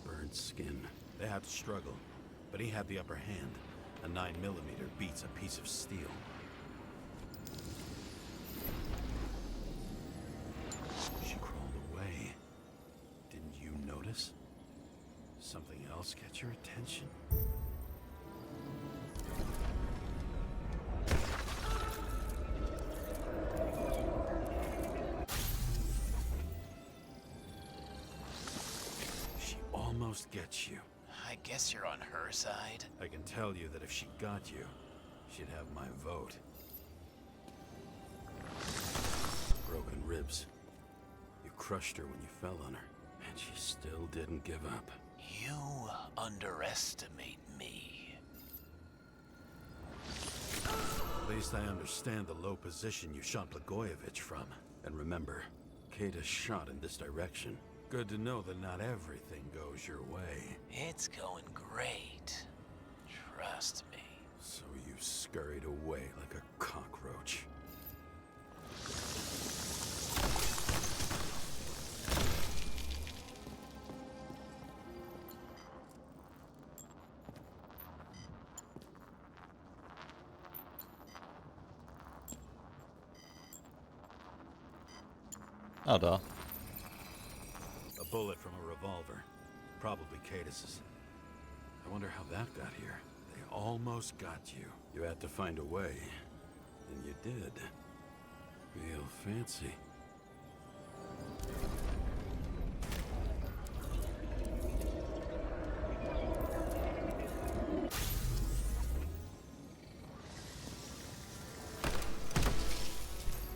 Burned skin. They had to struggle, but he had the upper hand. A 9mm beats a piece of steel. She crawled away. Didn't you notice? Something else catch your attention? She almost gets you. I guess you're on her side. I can tell you that if she got you, she'd have my vote. Broken ribs. You crushed her when you fell on her, and she still didn't give up. You underestimate me. At least I understand the low position you shot Blagojevich from. And remember, Kata's shot in this direction. Good to know that not everything goes your way. It's going great. Trust me. So you scurried away like a cockroach. Ah, da. A bullet from a revolver. Probably Katis's. I wonder how that got here. They almost got you. You had to find a way. And you did. Real fancy.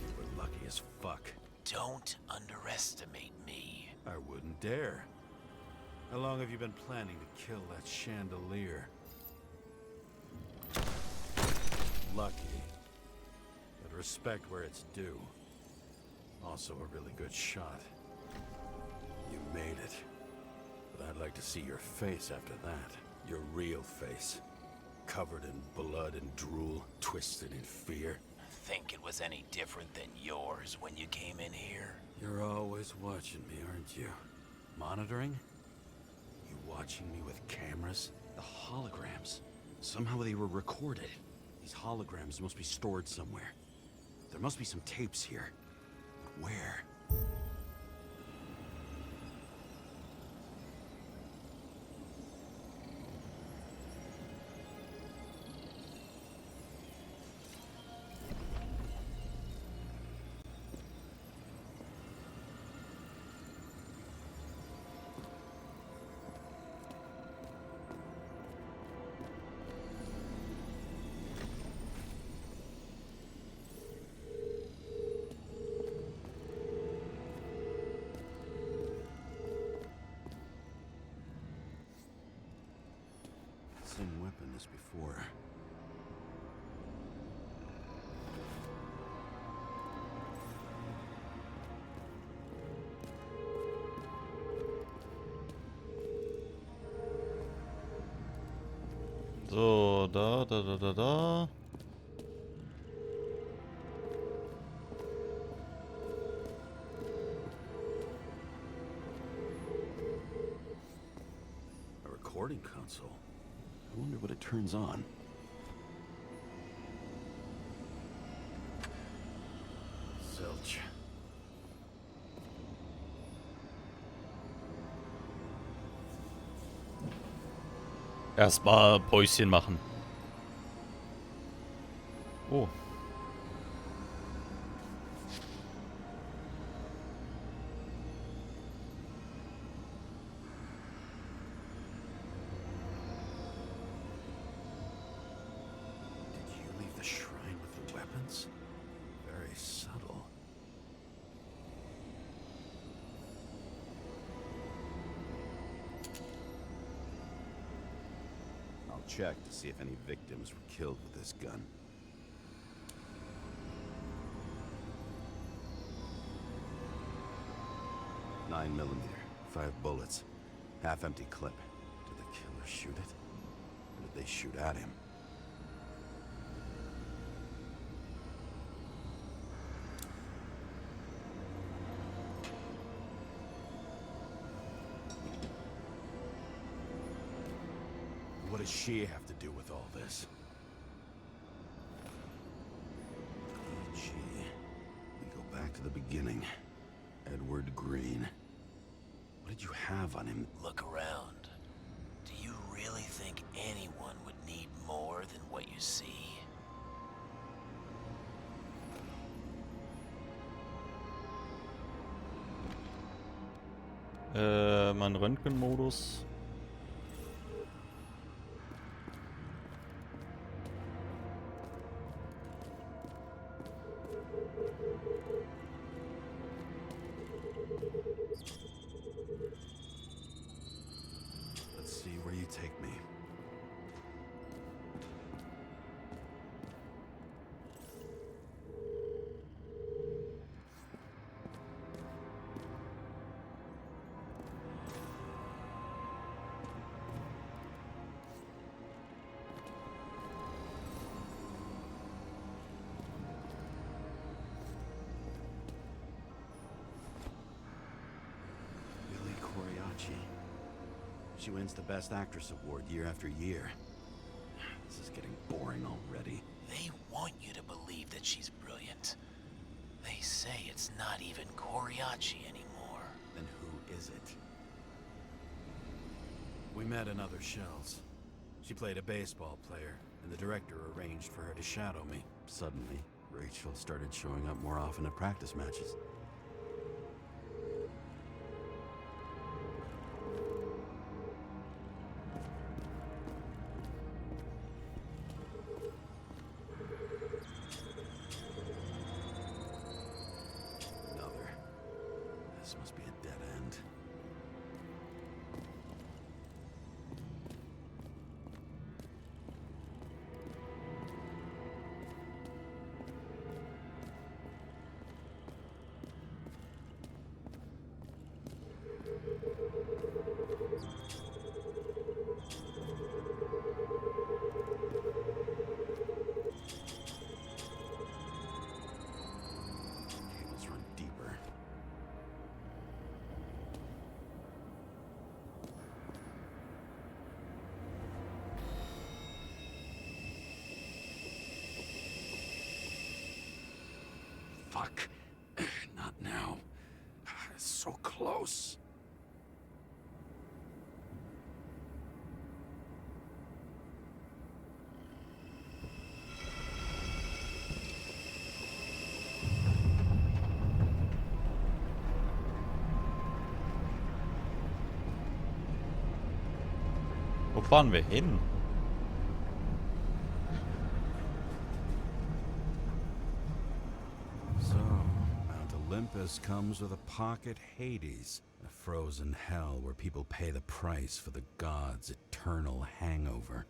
You were lucky as fuck. Don't underestimate me. I wouldn't dare. How long have you been planning to kill that chandelier? Lucky. But respect where it's due. Also a really good shot. You made it. But I'd like to see your face after that. Your real face. Covered in blood and drool, twisted in fear. Think it was any different than yours when you came in here? You're always watching me, aren't you? Monitoring? You watching me with cameras? The holograms. Somehow they were recorded. These holograms must be stored somewhere. There must be some tapes here. But where? da. A recording console. I wonder what it turns on. Zilch. Erstmal Päuschen machen. Oh. Did you leave the shrine with the weapons? Very subtle. I'll check to see if any victims were killed with this gun. .9mm, 5 bullets, half-empty clip. Did the killer shoot it? Or did they shoot at him? What does she have to do with all this? Gee, we go back to the beginning. Edward Green. What did you have on him? Look around. Do you really think anyone would need more than what you see? Mein Röntgenmodus. Let's see where you take me. She wins the Best Actress award year after year. This is getting boring already. They want you to believe that she's brilliant. They say it's not even Coriaci anymore. Then who is it? We met in other shells. She played a baseball player, and the director arranged for her to shadow me. Suddenly, Rachel started showing up more often at practice matches. This must be a dead end. Cables run deeper. Fuck. Not now. So close. Wo fahren wir hin? So, Mount Olympus comes with a pocket Hades, a frozen hell where people pay the price for the gods' eternal hangover.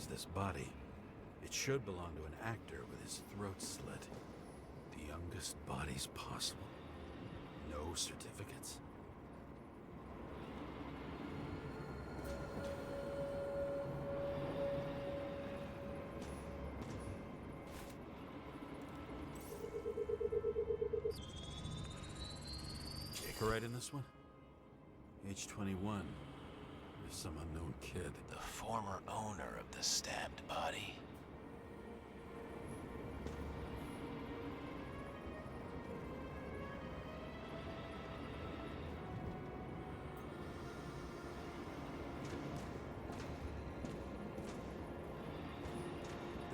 is this body? It should belong to an actor with his throat slit. The youngest bodies possible. No certificates. Right in this one? Age 21. There's some unknown kid. The former owner of the stabbed body.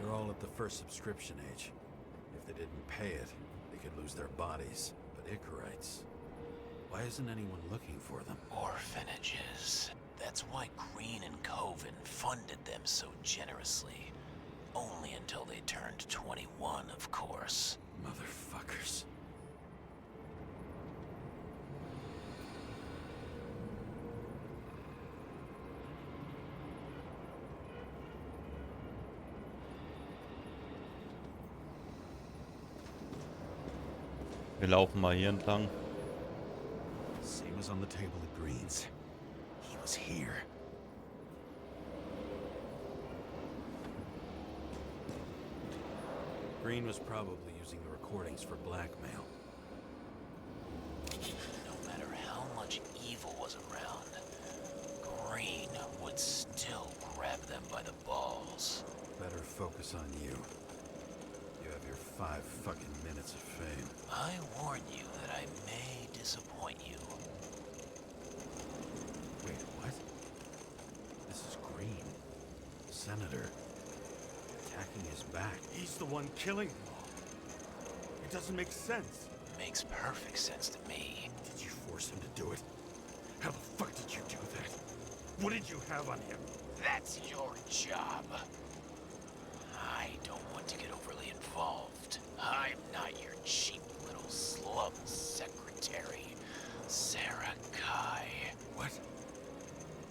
They're all at the first subscription age. If they didn't pay it, they could lose their bodies. But Icarites... Why isn't anyone looking for them? Orphanages. That's why Green and Coven funded them so generously. Only until they turned 21, of course. Motherfuckers. Wir laufen mal hier entlang. Same as on the table at Green's. He was here. Green was probably using the recordings for blackmail. No matter how much evil was around, Green would still grab them by the balls. Better focus on you. You have your 5 fucking minutes of fame. I warn you that I may disappoint you. Wait, what? This is Green. Senator. Attacking his back. He's the one killing them all. It doesn't make sense. Makes perfect sense to me. Did you force him to do it? How the fuck did you do that? What did you have on him? That's your job. I don't want to get overly involved. I'm not your cheap little slum secretary, Sarah Kai. What?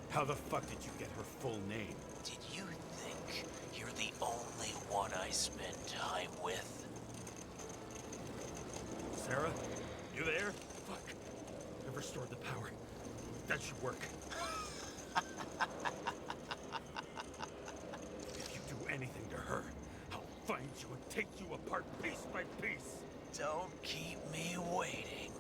How the fuck did you get her full name? Did you think you're the only one I spend time with? Sarah? You there? Fuck. I've restored the power. That should work. If you do anything to her, I'll find you and take you apart piece by piece. Don't keep me waiting.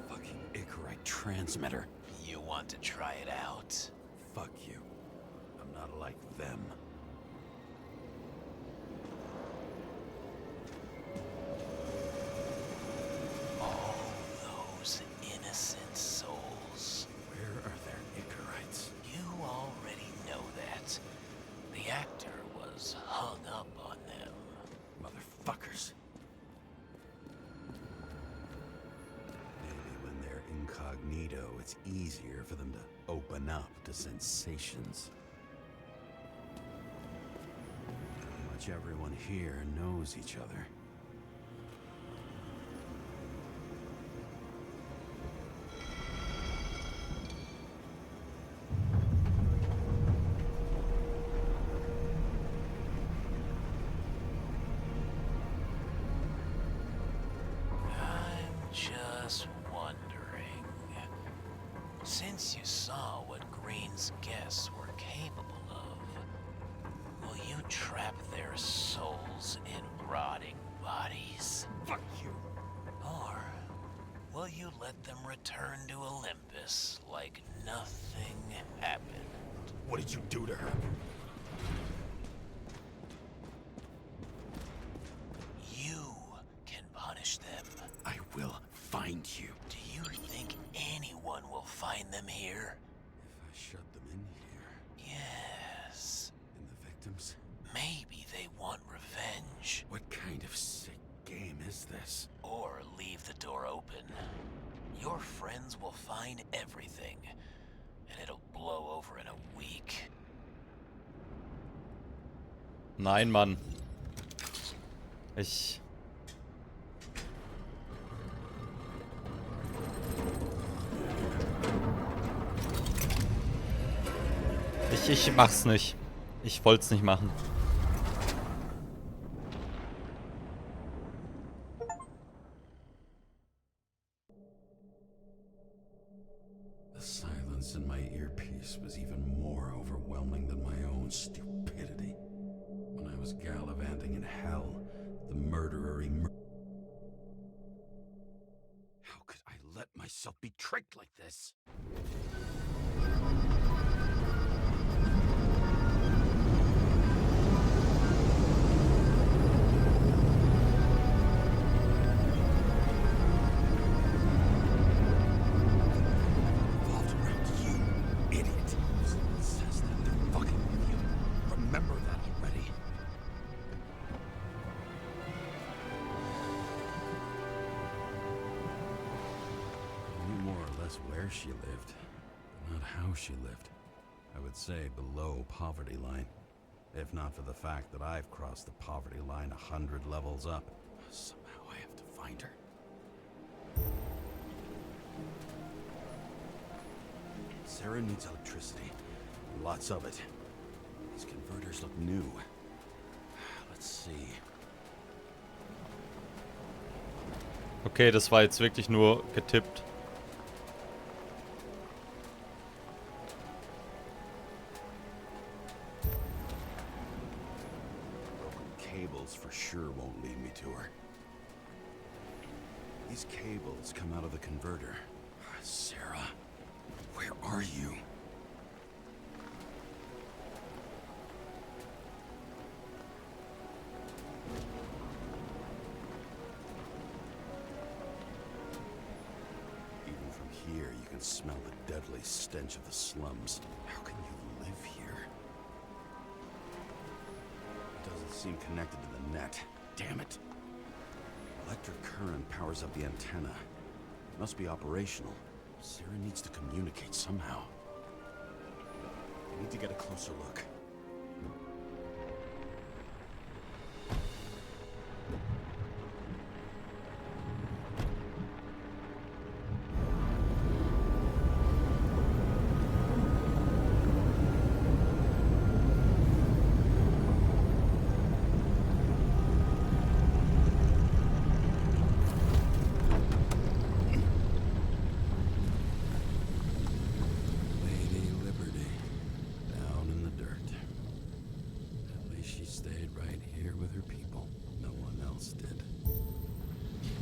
Fucking Icarite transmitter. You want to try it out? Fuck you. I'm not like them. All those innocent souls. Where are their Icarites? You already know that. The actor was hung up on them. Motherfuckers. Maybe when they're incognito, it's easier for them to open up to sensations. Pretty much everyone here knows each other. I'm just wondering, since you saw what Green's guests were capable of, will you trap their souls in rotting bodies? Fuck you. Or will you let them return to Olympus like nothing happened? What did you do to her? You can punish them. I will find you. Do you think anyone will find them here? If I shut them in here, Yes. and the victims? Maybe they want revenge. What kind of sick game is this? Or leave the door open. Your friends will find everything, and it'll blow over in a week. Nein, Mann. Ich... Ich mach's nicht. Ich wollt's nicht machen. The silence in my earpiece was even more overwhelming than my own stupidity. When I was gallivanting in hell, the murderer emerged. How could I let myself be tricked like this? Revolved around you, idiot. It says that they're fucking with you. Remember that already. I knew more or less where she lived, but not how she lived. I would say below poverty line. If not for the fact that I've crossed the poverty line 100 levels up. Somehow I have to find her. Sarah needs electricity. Lots of it. These converters look new. Let's see. Okay, das war jetzt wirklich nur getippt. Broken cables for sure won't lead me to her. These cables come out of the converter. Sarah, where are you? Even from here, you can smell the deadly stench of the slums. How can you live here? It doesn't seem connected to the net. Damn it. Electric current powers up the antenna. It must be operational. Sarah needs to communicate somehow. I need to get a closer look.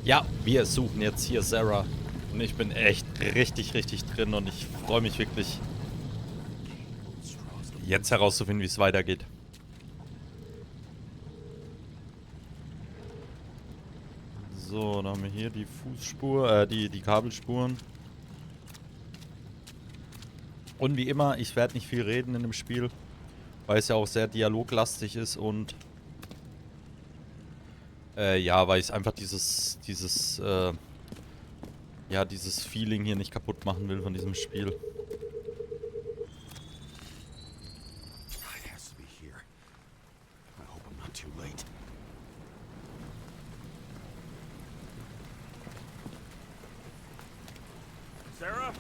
Ja, wir suchen jetzt hier Sarah. Und ich bin echt richtig drin und ich freue mich wirklich, jetzt herauszufinden, wie es weitergeht. So, dann haben wir hier die Fußspur, die Kabelspuren. Und wie immer, ich werde nicht viel reden in dem Spiel, weil es ja auch sehr dialoglastig ist und ja, weil ich einfach dieses Feeling hier nicht kaputt machen will von diesem Spiel. Sarah?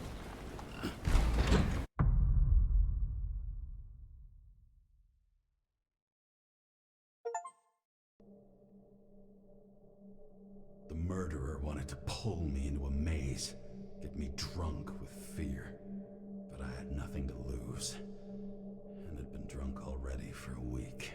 The murderer wanted to pull me into a maze, get me drunk with fear. But I had nothing to lose, and had been drunk already for a week.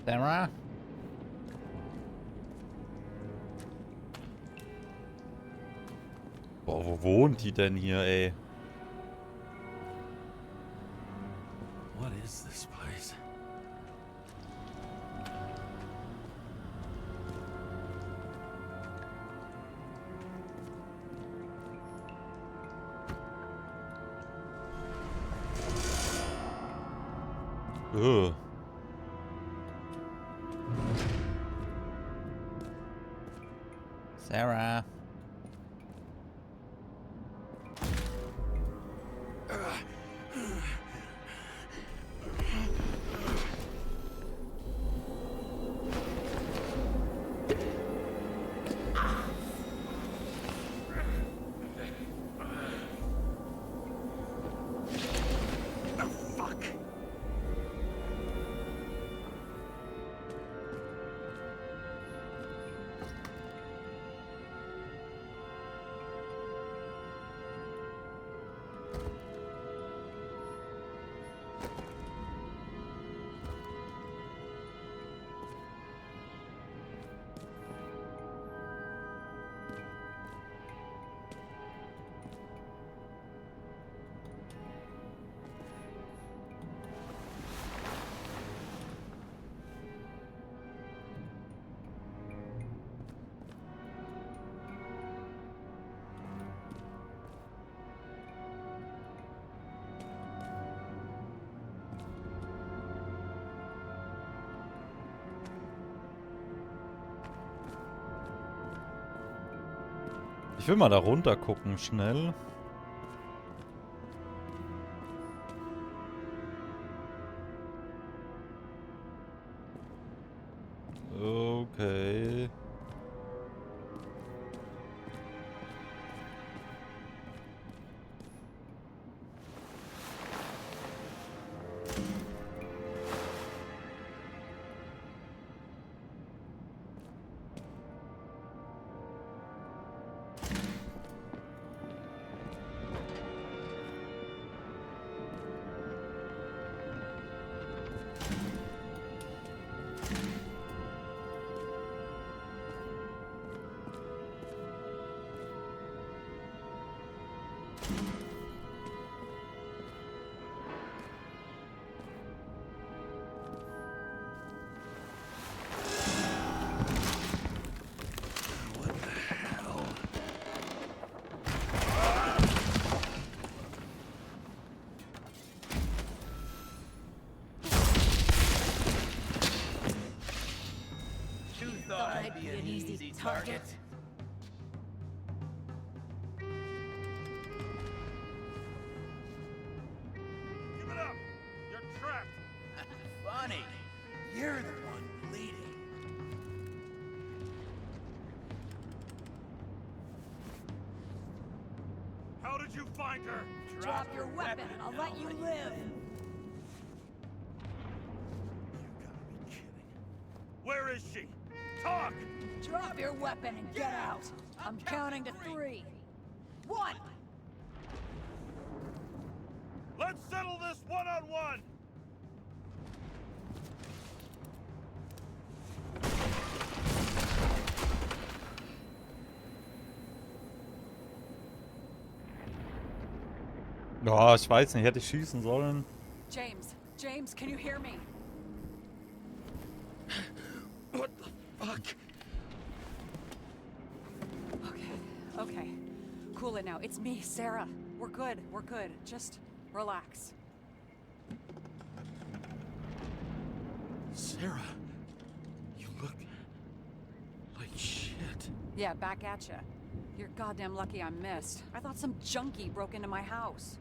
Sarah? Boah, wo wohnt die denn hier, ey? What is this place? Ugh. Sarah. Ich will mal da runter gucken, schnell. Okay. I'd be an easy target. Give it up! You're trapped! Funny. You're the one bleeding. How did you find her? Drop your weapon and I'll let you live. Where is she? Talk! Drop your weapon and get out. I'm counting to 3. 1. Let's settle this one-on-one! Oh, ich weiß nicht, hätte ich schießen sollen. James, can you hear me? What the fuck? Okay. Cool it now. It's me, Sarah. We're good. Just relax. Sarah, you look like shit. Yeah, back at ya. You're goddamn lucky I missed. I thought some junkie broke into my house.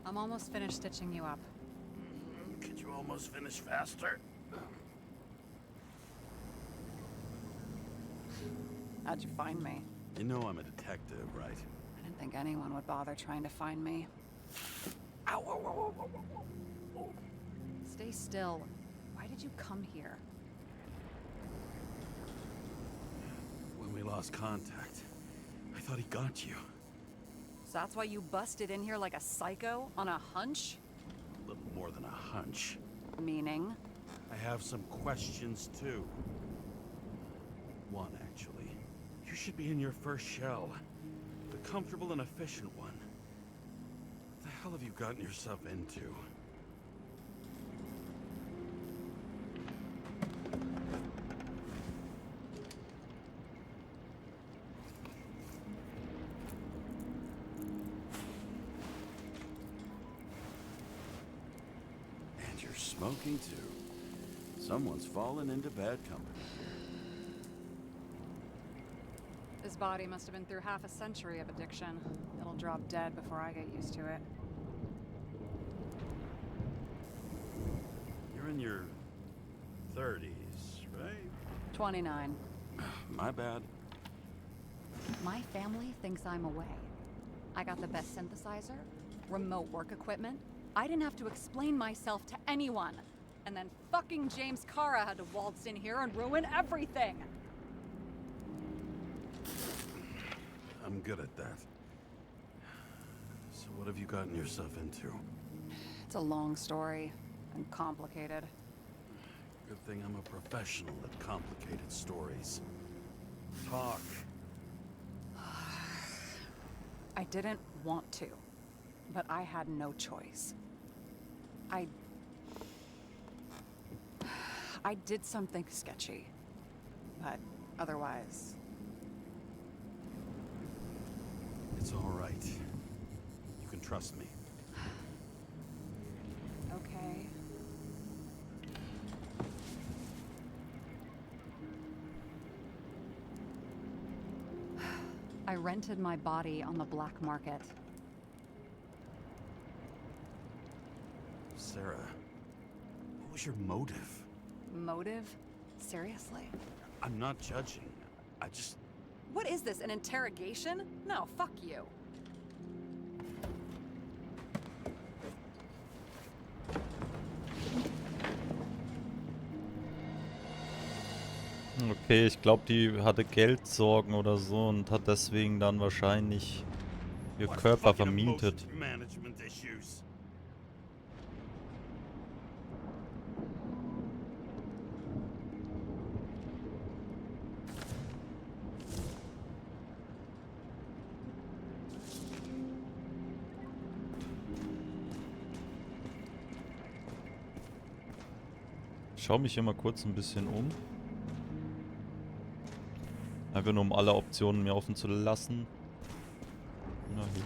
I'm almost finished stitching you up. Could you almost finish faster? How'd you find me? You know I'm a detective, right? I didn't think anyone would bother trying to find me. Ow. Stay still. Why did you come here? When we lost contact, I thought he got you. So that's why you busted in here like a psycho on a hunch? A little more than a hunch. Meaning? I have some questions too. One, actually. You should be in your first shell. The comfortable and efficient one. What the hell have you gotten yourself into? And you're smoking too. Someone's fallen into bad company. Is This body must have been through half a century of addiction. It'll drop dead before I get used to it. You're in your 30s, right? 29. My bad. My family thinks I'm away. I got the best synthesizer, remote work equipment. I didn't have to explain myself to anyone. And then fucking James Karra had to waltz in here and ruin everything. I'm good at that. So what have you gotten yourself into? It's a long story and complicated. Good thing I'm a professional at complicated stories. Talk. I didn't want to, but I had no choice. I did something sketchy, but otherwise... It's all right. You can trust me. Okay. I rented my body on the black market. Sarah, what was your motive? Motive? Seriously? I'm not judging. I just... What is this, an interrogation? No, fuck you. Okay, ich glaube, die hatte Geldsorgen oder so und hat deswegen dann wahrscheinlich ihr Körper vermietet. Management issues. Ich schaue mich hier mal kurz ein bisschen um. Einfach nur, um alle Optionen mir offen zu lassen. Na gut.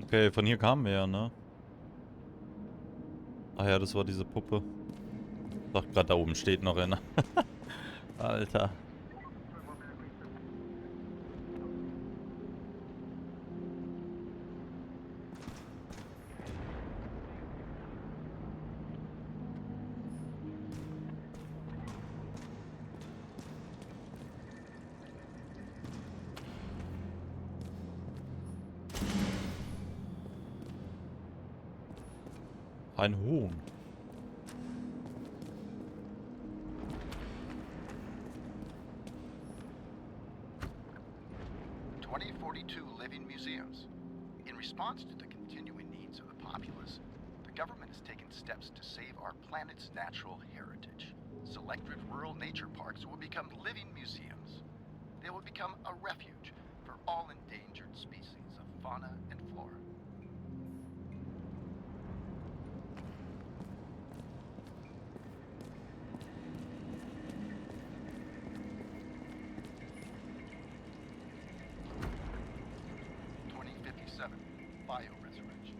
Okay, von hier kamen wir ja, ne? Ach ja, das war diese Puppe. Ich dachte gerade, da oben steht noch einer. Alter. Ein Huhn. living museums. In response to the continuing needs of the populace, the government has taken steps to save our planet's natural heritage. Selected rural nature parks will become living museums. They will become a refuge for all endangered species of fauna and flora. Bioresurrection.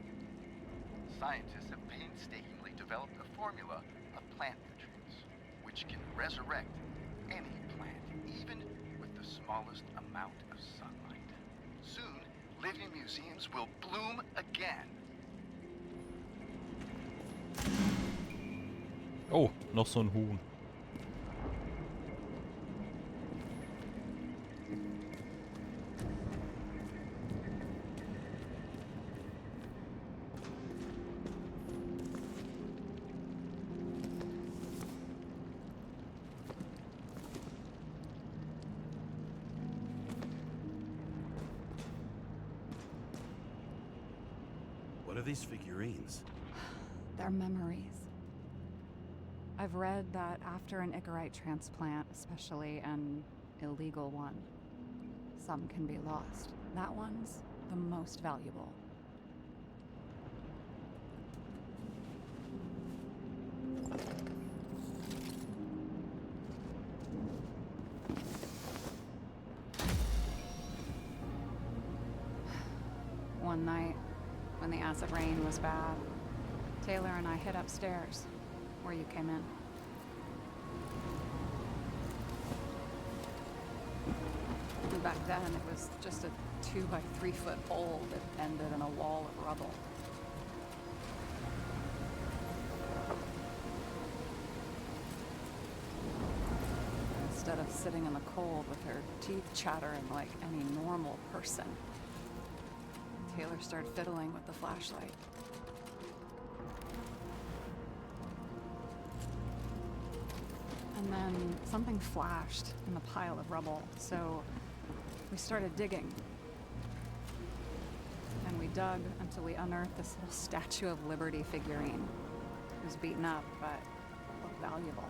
Scientists have painstakingly developed a formula of plant nutrients, which can resurrect any plant, even with the smallest amount of sunlight. Soon, living museums will bloom again. Oh, noch so ein Huhn. What are these figurines? They're memories. I've read that after an Icarite transplant, especially an illegal one, some can be lost. That one's the most valuable. One night, when the acid rain was bad, Taylor and I hid upstairs, where you came in. And back then, it was just a 2 by 3 foot hole that ended in a wall of rubble. Instead of sitting in the cold with her teeth chattering like any normal person, Taylor started fiddling with the flashlight. And then something flashed in the pile of rubble, so we started digging. And we dug until we unearthed this little Statue of Liberty figurine. It was beaten up, but looked valuable.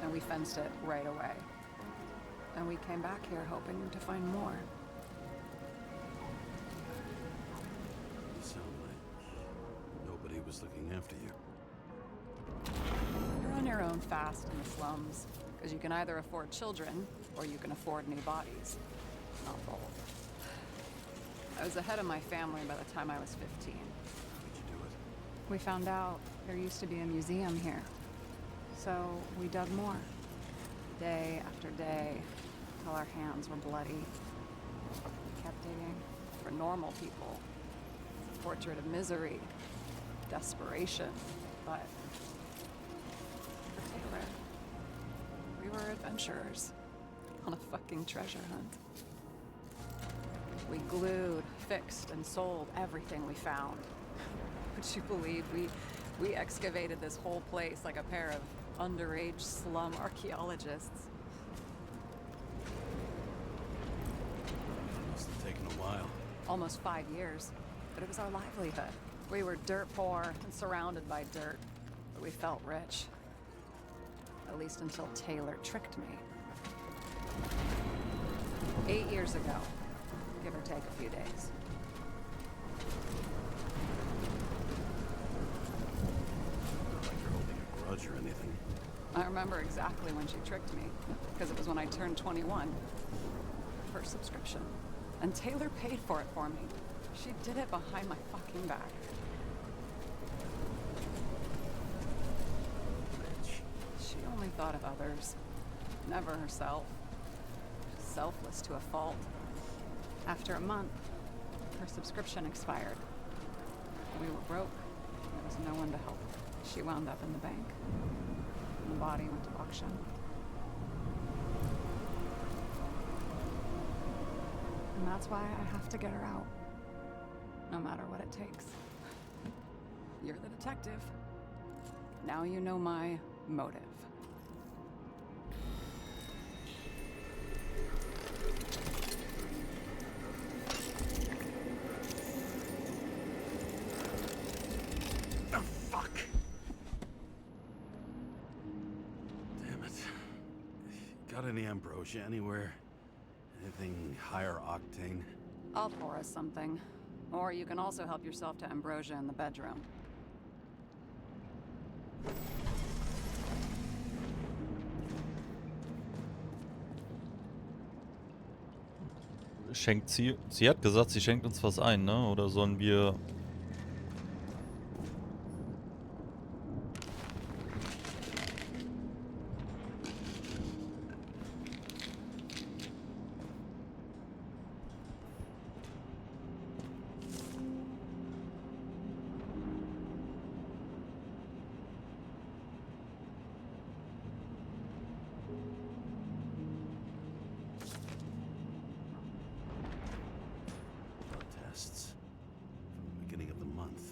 And we fenced it right away. And we came back here hoping to find more. You sound like nobody was looking after you. You're on your own fast in the slums, because you can either afford children, or you can afford new bodies. Not both. I was ahead of my family by the time I was 15. How did you do it? We found out there used to be a museum here. So we dug more. Day after day, till our hands were bloody. We kept digging for normal people. Portrait of misery, desperation, but for Taylor, we were adventurers on a fucking treasure hunt. We glued, fixed, and sold everything we found. Would you believe we excavated this whole place like a pair of underage slum archaeologists? Must have taken a while. Almost 5 years, but it was our livelihood. We were dirt poor and surrounded by dirt, but we felt rich. At least until Taylor tricked me. 8 years ago, give or take a few days. Not like you're holding a grudge or anything. I remember exactly when she tricked me, because it was when I turned 21. Her subscription. And Taylor paid for it for me. She did it behind my fucking back. She only thought of others, never herself. Selfless to a fault. After a month, her subscription expired. We were broke. There was no one to help. She wound up in the bank. And the body went to auction. And that's why I have to get her out. No matter what it takes. You're the detective. Now you know my motive. The fuck? Damn it. Got any ambrosia anywhere? Anything higher octane? I'll pour us something. Or you can also help yourself to ambrosia in the bedroom. Schenkt sie... Sie hat gesagt, sie schenkt uns was ein, ne? Oder sollen wir... Blood tests. From the beginning of the month.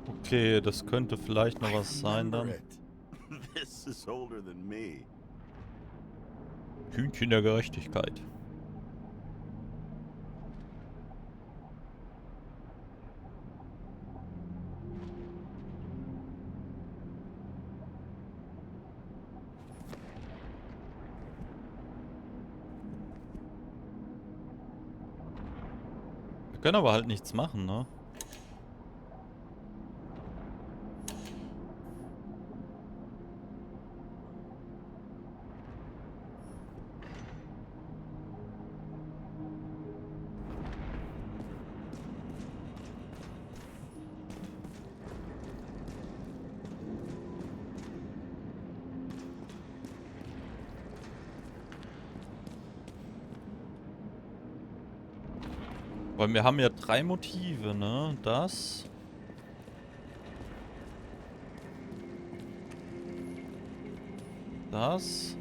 Okay, das könnte vielleicht noch was sein dann. This is older than me. Hühnchen der Gerechtigkeit. Wir können aber halt nichts machen, ne? Weil wir haben ja 3 Motive, ne? Das. Das.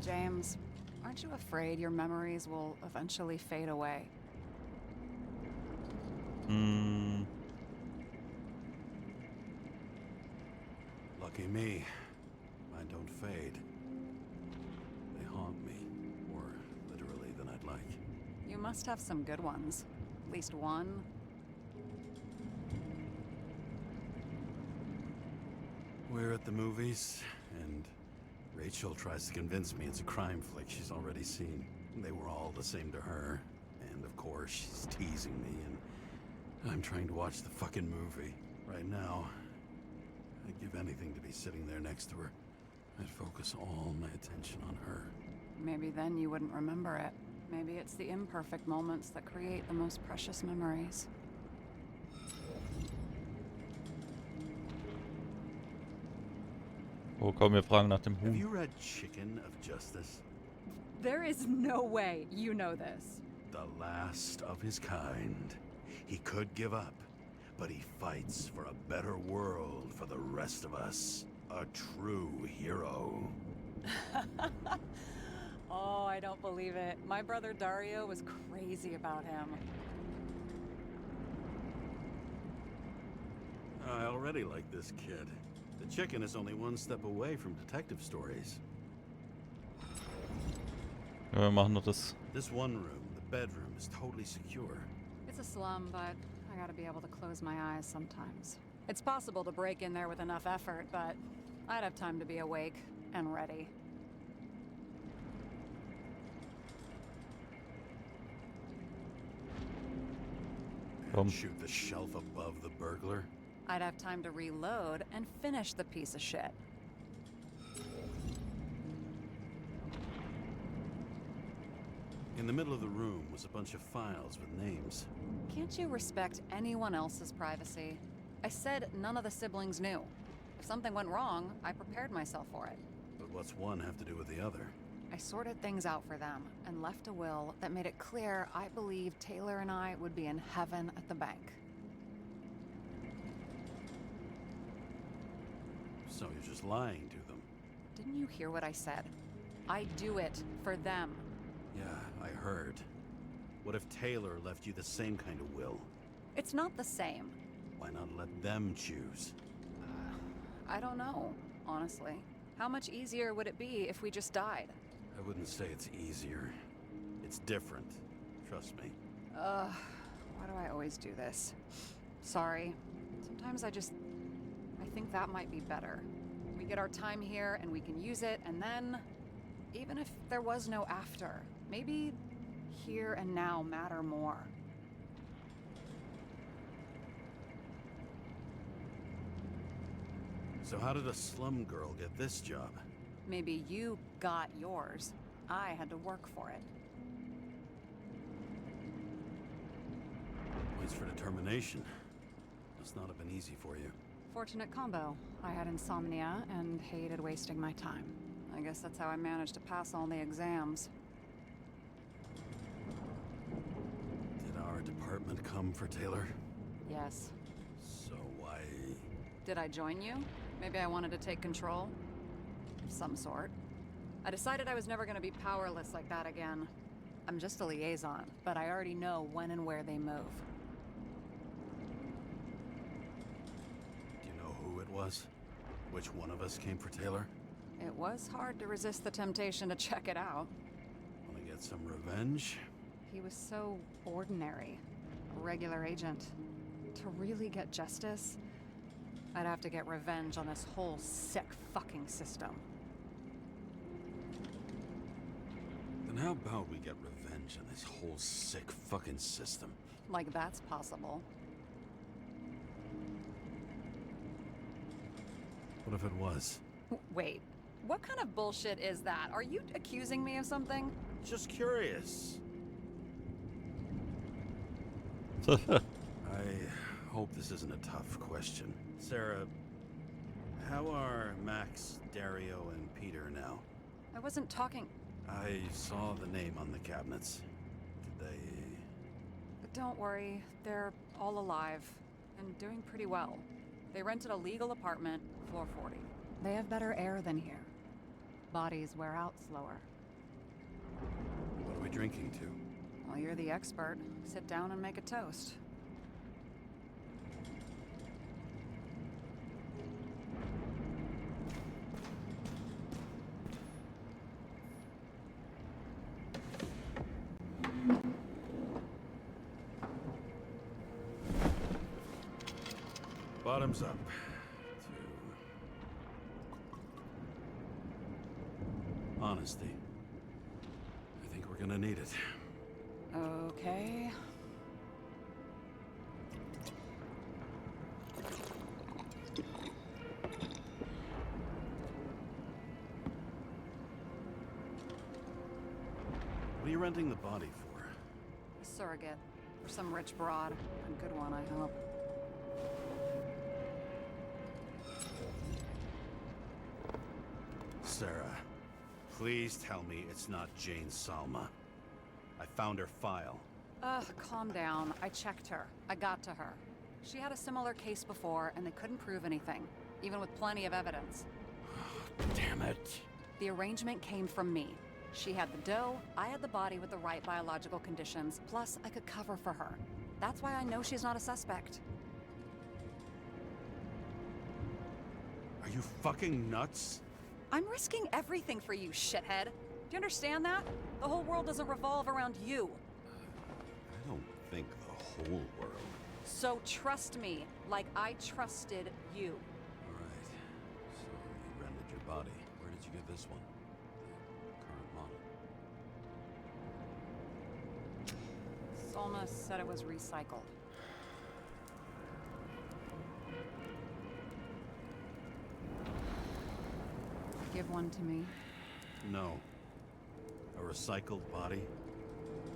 James, aren't you afraid your memories will eventually fade away? Lucky me. Mine don't fade. They haunt me, more literally than I'd like. You must have some good ones. At least one. We're at the movies, and Rachel tries to convince me it's a crime flick she's already seen. They were all the same to her, and of course she's teasing me, and I'm trying to watch the fucking movie. Right now, I'd give anything to be sitting there next to her. I'd focus all my attention on her. Maybe then you wouldn't remember it. Maybe it's the imperfect moments that create the most precious memories. Oh komm, wir fragen nach dem Have Huhn. you read Chicken of Justice? There is no way you know this. The last of his kind. He could give up, but he fights for a better world for the rest of us. A true hero. Oh, I don't believe it. My brother Dario was crazy about him. I already like this kid. The chicken is only one step away from detective stories. Ja, wir machen noch das. This one room, the bedroom, is totally secure. It's a slum, but I gotta be able to close my eyes sometimes. It's possible to break in there with enough effort, but I'd have time to be awake and ready. And shoot the shelf above the burglar? I'd have time to reload and finish the piece of shit. In the middle of the room was a bunch of files with names. Can't you respect anyone else's privacy? I said none of the siblings knew. If something went wrong, I prepared myself for it. But what's one have to do with the other? I sorted things out for them and left a will that made it clear I believed Taylor and I would be in heaven at the bank. So you're just lying to them? Didn't you hear what I said? I do it for them. Yeah, I heard. What if Taylor left you the same kind of will? It's not the same. Why not let them choose? I don't know, honestly. How much easier would it be if we just died? I wouldn't say it's easier. It's different. Trust me. Why do I always do this? Sorry. Sometimes I think that might be better. We get our time here and we can use it, and then, even if there was no after, maybe here and now matter more. So how did a slum girl get this job? Maybe you got yours. I had to work for it. Points for determination. Must not have been easy for you. Fortunate combo. I had insomnia and hated wasting my time. I guess that's how I managed to pass all the exams. Did our department come for Taylor? Yes. So why Did I join you? Maybe I wanted to take control? Of some sort. I decided I was never gonna be powerless like that again. I'm just a liaison, but I already know when and where they move. Do you know who it was? Which one of us came for Taylor? It was hard to resist the temptation to check it out. Wanna get some revenge? He was so ordinary. A regular agent. To really get justice, I'd have to get revenge on this whole sick fucking system. Then how about we get revenge on this whole sick fucking system? Like that's possible. What if it was? Wait, what kind of bullshit is that? Are you accusing me of something? Just curious. I hope this isn't a tough question. Sarah, how are Max, Dario, and Peter now? I wasn't talking. I saw the name on the cabinets. Did they... But don't worry, they're all alive and doing pretty well. They rented a legal apartment, floor 40. They have better air than here. Bodies wear out slower. What are we drinking to? Well, you're the expert. Sit down and make a toast. Bottoms up. To honesty. I think we're gonna need it. Okay. What are you renting the body for? A surrogate. For some rich broad. A good one, I hope. Sarah, please tell me it's not Jane Salma. I found her file. Ugh, calm down. I checked her. I got to her. She had a similar case before, and they couldn't prove anything, even with plenty of evidence. Damn it. The arrangement came from me. She had the dough, I had the body with the right biological conditions, plus I could cover for her. That's why I know she's not a suspect. Are you fucking nuts? I'm risking everything for you, shithead. Do you understand that? The whole world doesn't revolve around you. I don't think the whole world. So trust me, like I trusted you. All right. So you rented your body. Where did you get this one? The current model. Salma said it was recycled. Give one to me. No. A recycled body?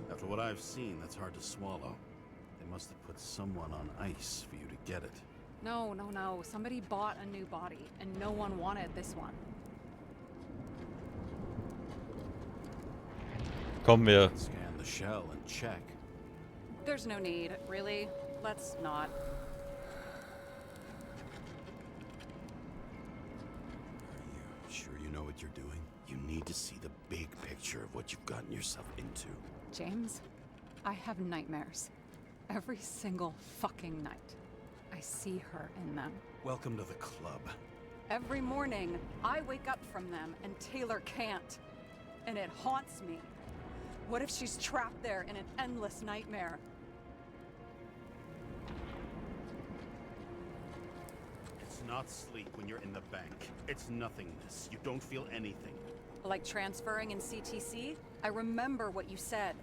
After what I've seen, that's hard to swallow. They must have put someone on ice for you to get it. No. Somebody bought a new body, and no one wanted this one. Kommen wir. Scan the shell and check. There's no need, really. Let's not. Are you sure you know what you're doing? You need to see the big picture of what you've gotten yourself into. James, I have nightmares. Every single fucking night. I see her in them. Welcome to the club. Every morning, I wake up from them and Taylor can't. And it haunts me. What if she's trapped there in an endless nightmare? It's not sleep when you're in the bank. It's nothingness. You don't feel anything. Like transferring in CTC? I remember what you said.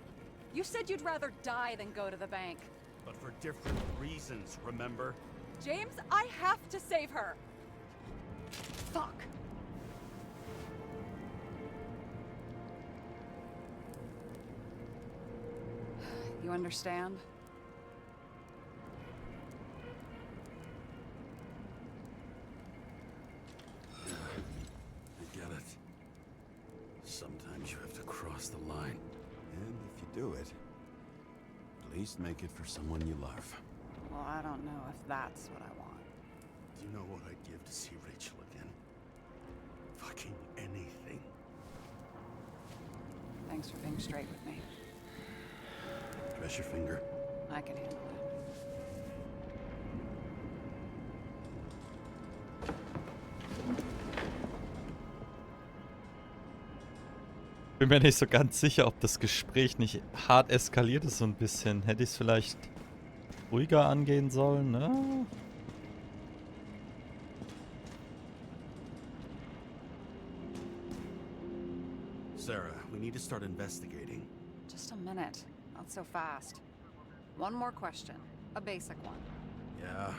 You said you'd rather die than go to the bank. But for different reasons, remember? James, I have to save her. Fuck. You understand? I get it. Sometimes you have to cross the line. And if you do it, at least make it for someone you love. Well, I don't know if that's what I want. You know what I'd give to see Rachel again? Fucking anything. Thanks for being straight with me. Dress your finger. I can handle it. Bin mir nicht so ganz sicher, ob das Gespräch nicht hart eskaliert ist so ein bisschen. Hätte ich es vielleicht ruhiger angehen sollen, ne? Sarah, we need to start investigating. Just a minute. Not so fast. One more question. A basic one. Yeah,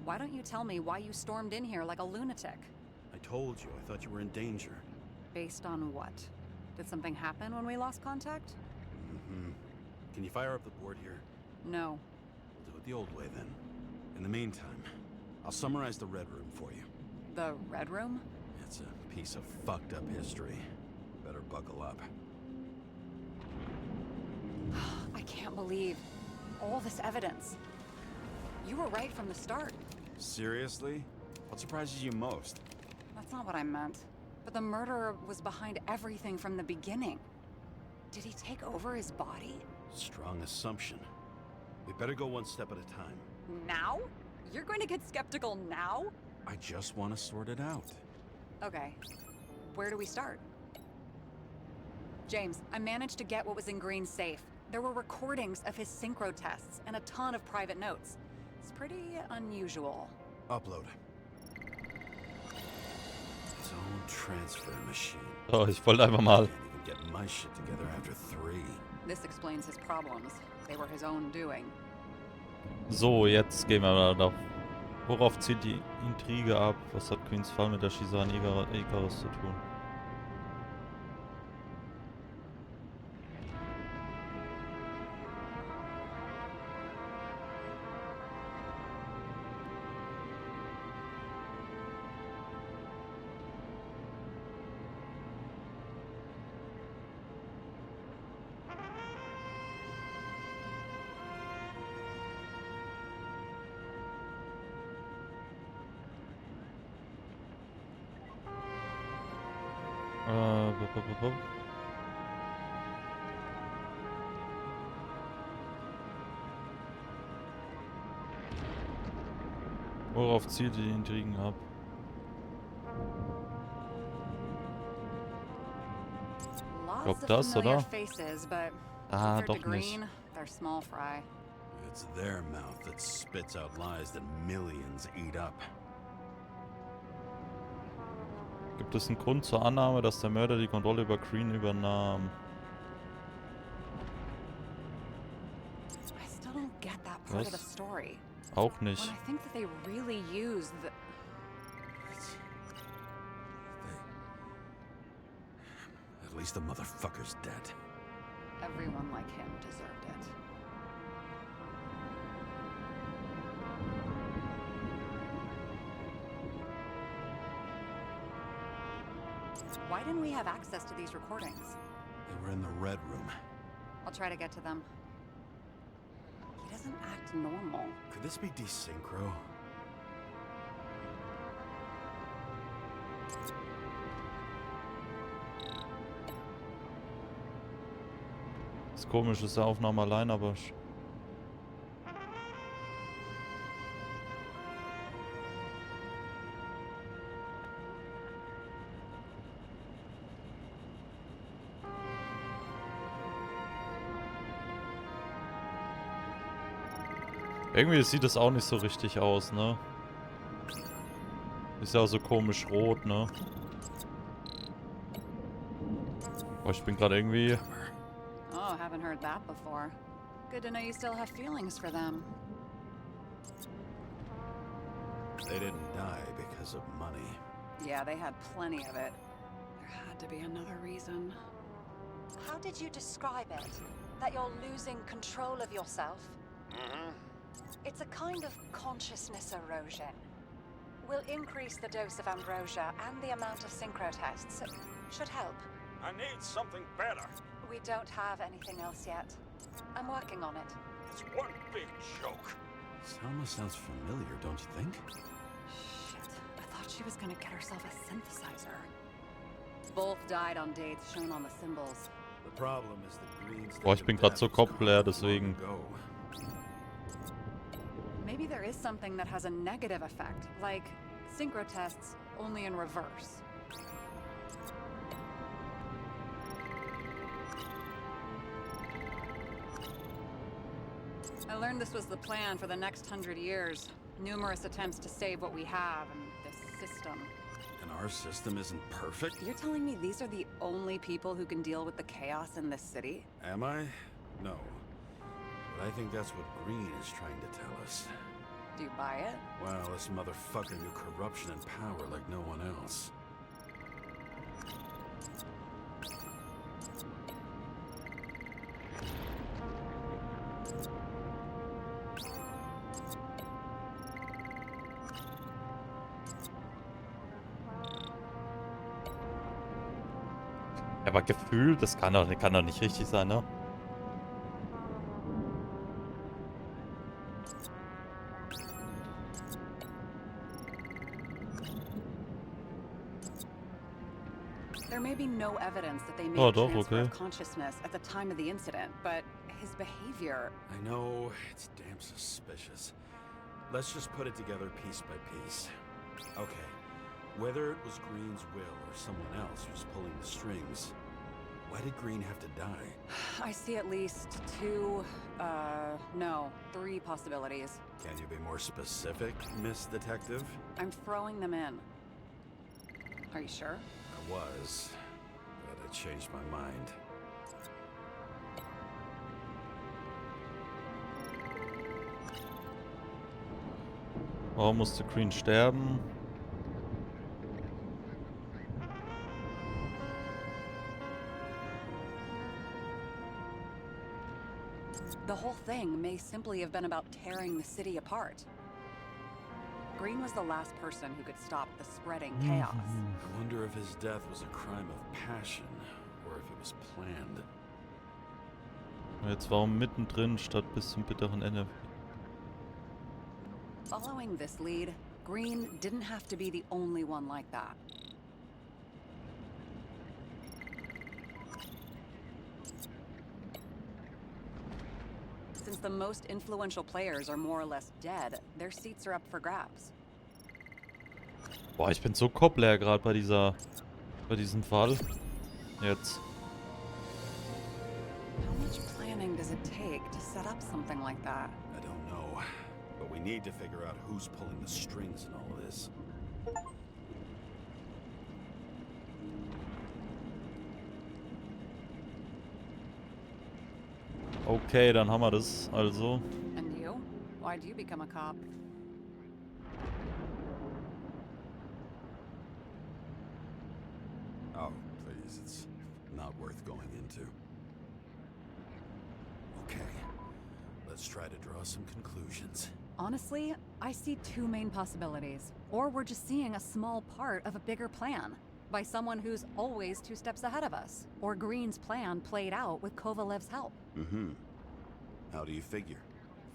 Why don't you tell me why you stormed in here like a lunatic? I told you. I thought you were in danger. Based on what? Did something happen when we lost contact? Mm-hmm. Can you fire up the board here? No. We'll do it the old way then. In the meantime, I'll summarize the Red Room for you. The Red Room? It's a piece of fucked up history. Better buckle up. I can't believe all this evidence. You were right from the start. Seriously? What surprises you most? That's not what I meant. But the murderer was behind everything from the beginning. Did he take over his body? Strong assumption. We better go one step at a time. Now? You're going to get skeptical now? I just want to sort it out. Okay. Where do we start? James, I managed to get what was in Green's safe. There were recordings of his synchro tests and a ton of private notes. It's pretty unusual. Upload. Zone transfer machine. Oh, ich wollte einfach mal. Can't even get my shit together after 3. This explains his problems. They were his own doing. So, jetzt gehen wir mal auf. Worauf zielt die Intrige ab? Was hat Queens Fall mit der Schießerei Icarus zu tun? Worauf zielt die Intrigen ab? Ich glaub das, oder? Ah, doch nicht. It's their mouth that spits out lies that millions eat up. Gibt es einen Grund zur Annahme, dass der Mörder die Kontrolle über Green übernahm? Was? Auch nicht. At least the motherfucker's dead. Everyone like him deserved it. Why didn't we have access to these recordings? They were in the Red Room. I'll try to get to them. He doesn't act normal. Could this be desynchro? Ist komisch, ist der Aufnahme allein, aber... Irgendwie sieht es auch nicht so richtig aus, ne? Ist ja auch so komisch rot, ne? Oh, ich bin gerade irgendwie... Oh, haven't heard that before. Good to know you still have feelings for them. They didn't die because of money. Yeah, they had plenty of it. There had to be another reason. How did you describe it? That you're losing control of yourself? It's a kind of consciousness erosion. We'll increase the dose of ambrosia and the amount of synchro tests. Should help. I need something better. We don't have anything else yet. I'm working on it. It's one big joke. Selma sounds familiar, don't you think? she was gonna get herself a synthesizer. Both died on dates shown on the symbols. The problem is that Green's Boah, ich bin gerade so kopfleer, deswegen. Maybe there is something that has a negative effect, like synchro tests, only in reverse. I learned this was the plan for the next 100 years. Numerous attempts to save what we have and this system. And our system isn't perfect? You're telling me these are the only people who can deal with the chaos in this city? Am I? No. But I think that's what Green is trying to tell us. Do you buy it? Well, this motherfucker knew corruption and power like no one else. Aber Gefühl, das kann doch nicht richtig sein, ne? There may be no evidence that they made Oh, a doch, transfer okay. of consciousness at the time of the incident, but his behavior... I know, it's damn suspicious. Let's just put it together piece by piece. Okay, whether it was Green's will or someone else who's pulling the strings, why did Green have to die? I see at least three possibilities. Can you be more specific, Miss Detective? I'm throwing them in. Are you sure? I was, but I changed my mind. Warum musste Green sterben? The whole thing may simply have been about tearing the city apart. Green was the last person who could stop the spreading chaos. I wonder if his death was a crime of passion, or if it was planned. Jetzt warum mittendrin statt bis zum bitteren Ende? Following this lead, Green didn't have to be the only one like that. Since the most influential players are more or less dead, their seats are up for grabs. Boah, ich bin so kopfleer gerade bei diesem Fall. Jetzt. How much planning does it take to set up something like that? I don't know, but we need to figure out who's pulling the strings in all this. Okay, dann haben wir das also. And you? Why'd you become a cop? Oh, please, it's not worth going into. Okay, let's try to draw some conclusions. Honestly, I see two main possibilities. Or we're just seeing a small part of a bigger plan by someone who's always 2 steps ahead of us. Or Green's plan played out with Kovalev's help. Mm-hmm. How do you figure?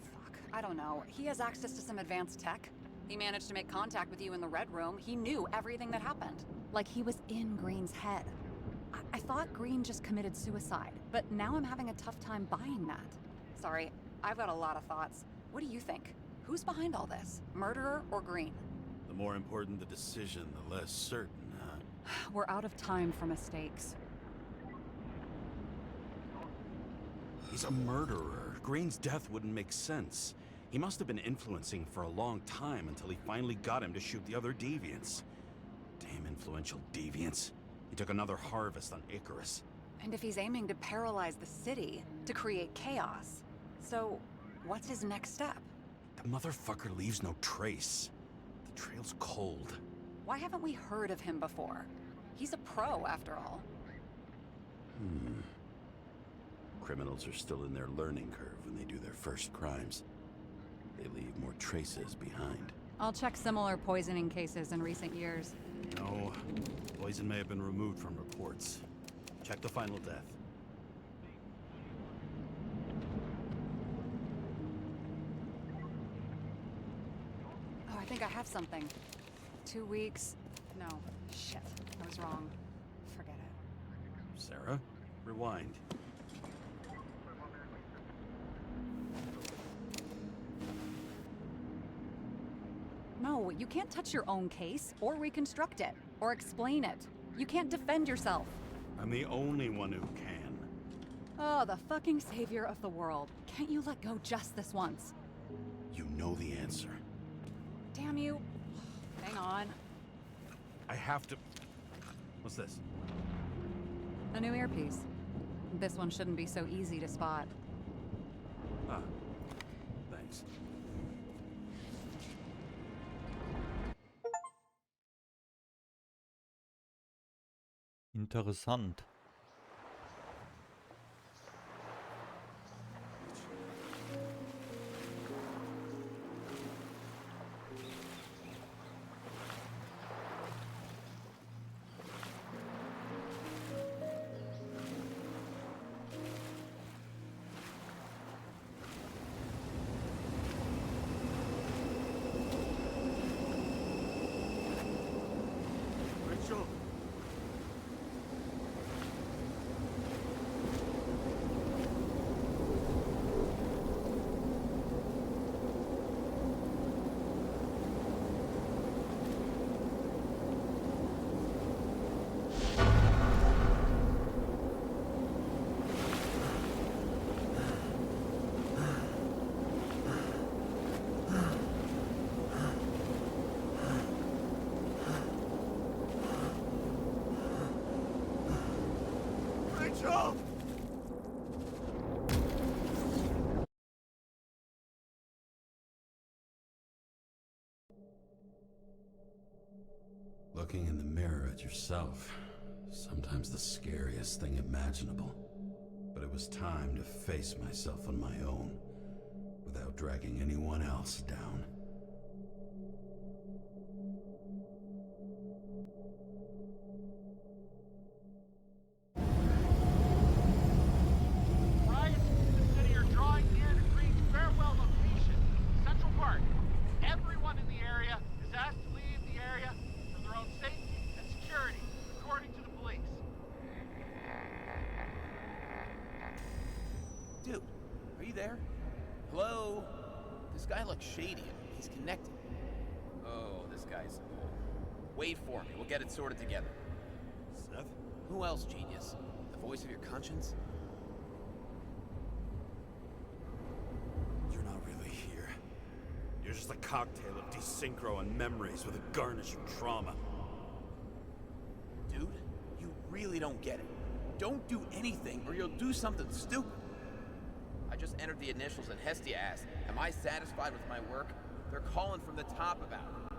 Fuck, I don't know. He has access to some advanced tech. He managed to make contact with you in the Red Room. He knew everything that happened. Like he was in Green's head. I thought Green just committed suicide, but now I'm having a tough time buying that. Sorry, I've got a lot of thoughts. What do you think? Who's behind all this? Murderer or Green? The more important the decision, the less certain, huh? We're out of time for mistakes. He's a murderer. Green's death wouldn't make sense. He must have been influencing for a long time until he finally got him to shoot the other deviants. Damn influential deviants. He took another harvest on Icarus. And if he's aiming to paralyze the city, to create chaos, so what's his next step? The motherfucker leaves no trace. The trail's cold. Why haven't we heard of him before? He's a pro, after all. Criminals are still in their learning curve when they do their first crimes. They leave more traces behind. I'll check similar poisoning cases in recent years. No, poison may have been removed from reports. Check the final death. Oh, I think I have something. 2 weeks. No, shit. I was wrong. Forget it. Sarah, rewind. No, you can't touch your own case, or reconstruct it, or explain it. You can't defend yourself. I'm the only one who can. Oh, the fucking savior of the world. Can't you let go just this once? You know the answer. Damn you. Hang on. I have to... What's this? A new earpiece. This one shouldn't be so easy to spot. Ah, thanks. Interessant. Rachel! Rachel! Looking in the mirror at yourself, sometimes the scariest thing imaginable. But it was time to face myself on my own, without dragging anyone else down. Price, consider your drawing near the Green's farewell location, Central Park. Everyone in the area is asked to leave the area for their own safety and security, according to the police. Dude, are you there? Hello? This guy looks shady. He's connected. Oh, this guy's... Wait for me. We'll get it sorted together. Seth? Who else, genius? The voice of your conscience? You're not really here. You're just a cocktail of desynchro and memories with a garnish of trauma. Dude, you really don't get it. Don't do anything or you'll do something stupid. I just entered the initials and Hestia asked, am I satisfied with my work? They're calling from the top about it.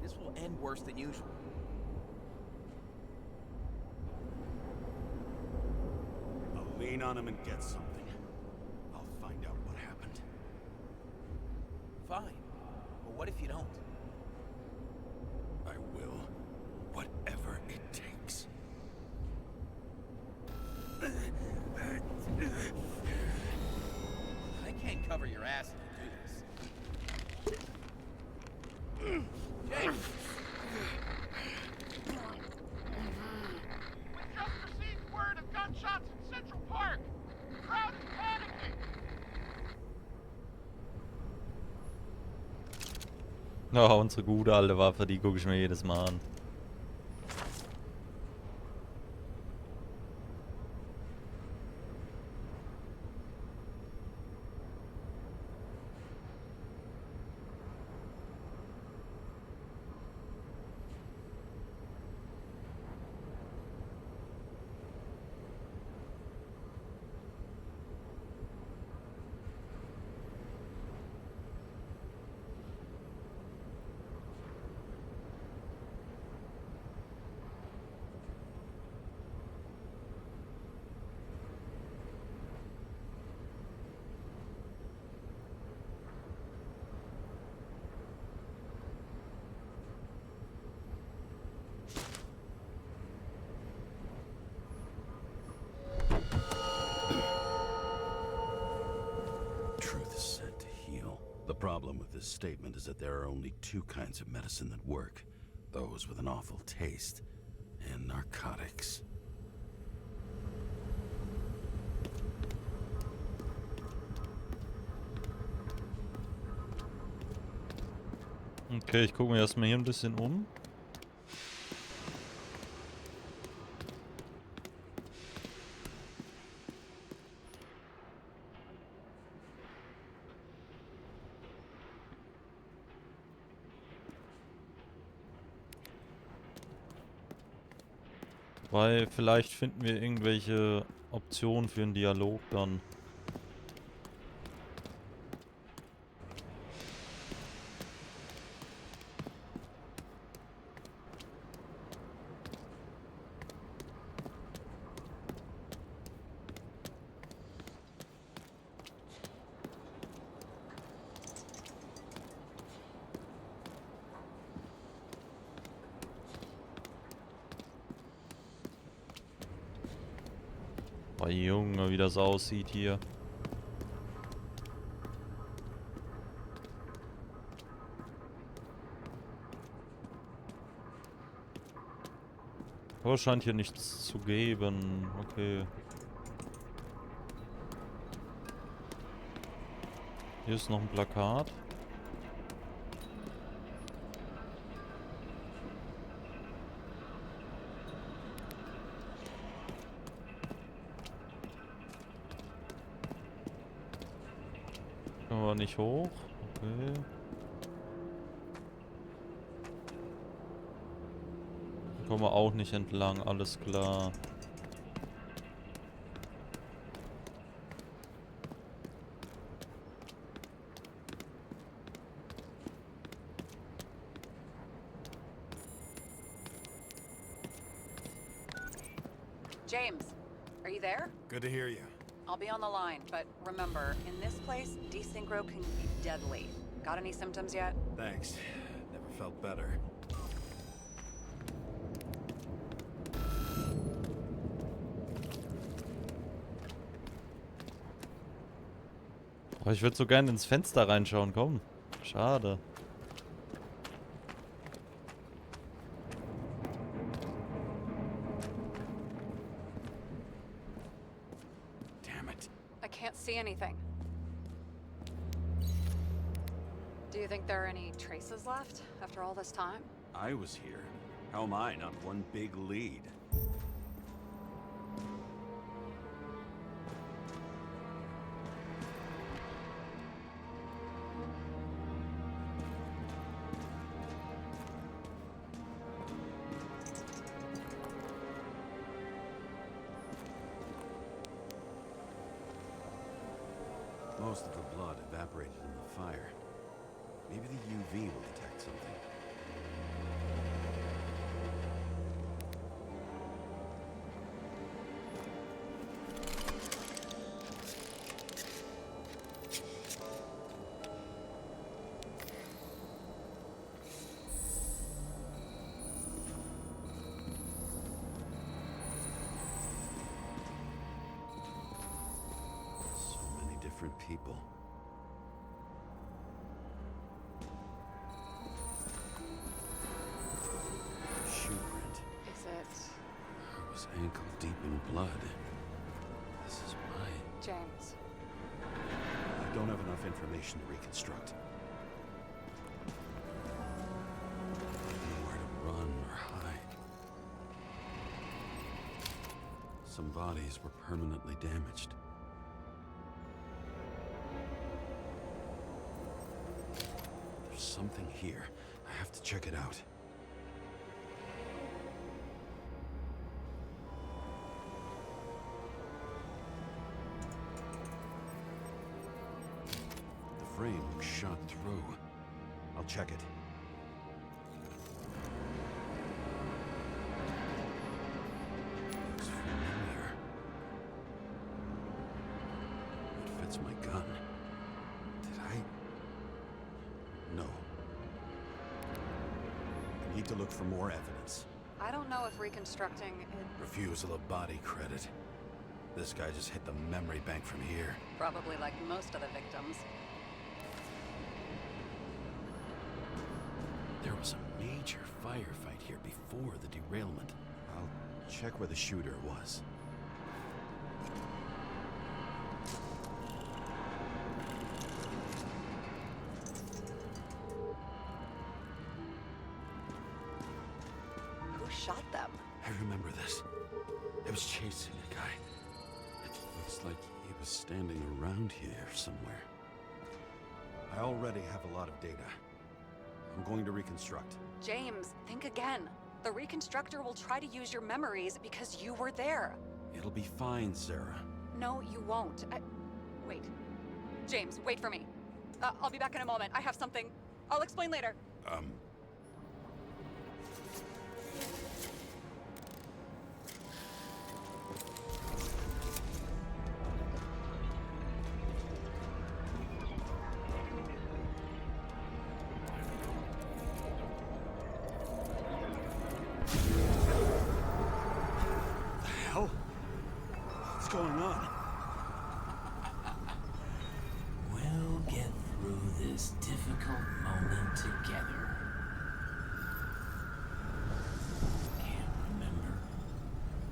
This will end worse than usual. I'll lean on him and get something. I'll find out what happened. Fine. But what if you don't? I will. Whatever it takes. I can't cover your ass if you do this. James! We just received word of gunshots in Central Park. The crowd is panicking. Oh, unsere gute alte Waffe, die gucke ich mir jedes Mal an. The problem with this statement is that there are only two kinds of medicine that work. those with an awful taste, and narcotics. Okay, ich gucke mir erstmal hier ein bisschen um. Weil vielleicht finden wir irgendwelche Optionen für einen Dialog dann. Oh Junge, wie das aussieht hier. Aber scheint hier nichts zu geben. Okay. Hier ist noch ein Plakat. Können wir nicht hoch. Okay. Hier kommen wir auch nicht entlang, alles klar. James, are you there? Good to hear you. I'll be on the line, but remember, in this place, desynchro can be deadly. Got any symptoms yet? Thanks. Never felt better. Oh, ich würde so gerne ins Fenster reinschauen, komm. Schade. See anything. Do you think there are any traces left after all this time? I was here. How am I not one big lead? Most of the blood evaporated in the fire. Maybe the UV will detect something. People. Shoe print. Is it? I was ankle deep in blood. This is my... James. I don't have enough information to reconstruct. Nowhere to run or hide. Some bodies were permanently damaged. Something here. I have to check it out. The frame looks shot through. I'll check it. Looks familiar. It fits my gun. Did I? No. I need to look for more evidence. I don't know if reconstructing it... Refusal of body credit. This guy just hit the memory bank from here. Probably like most of the victims. There was a major fight firefight here before the derailment. I'll check where the shooter was. Who shot them? I remember this. It was chasing a guy. It looks like he was standing around here somewhere. I already have a lot of data. I'm going to reconstruct. James, think again. The reconstructor will try to use your memories because you were there. It'll be fine, Sarah. No, you won't. Wait. James, wait for me. I'll be back in a moment. I have something. I'll explain later. Going on? We'll get through this difficult moment together. Can't remember?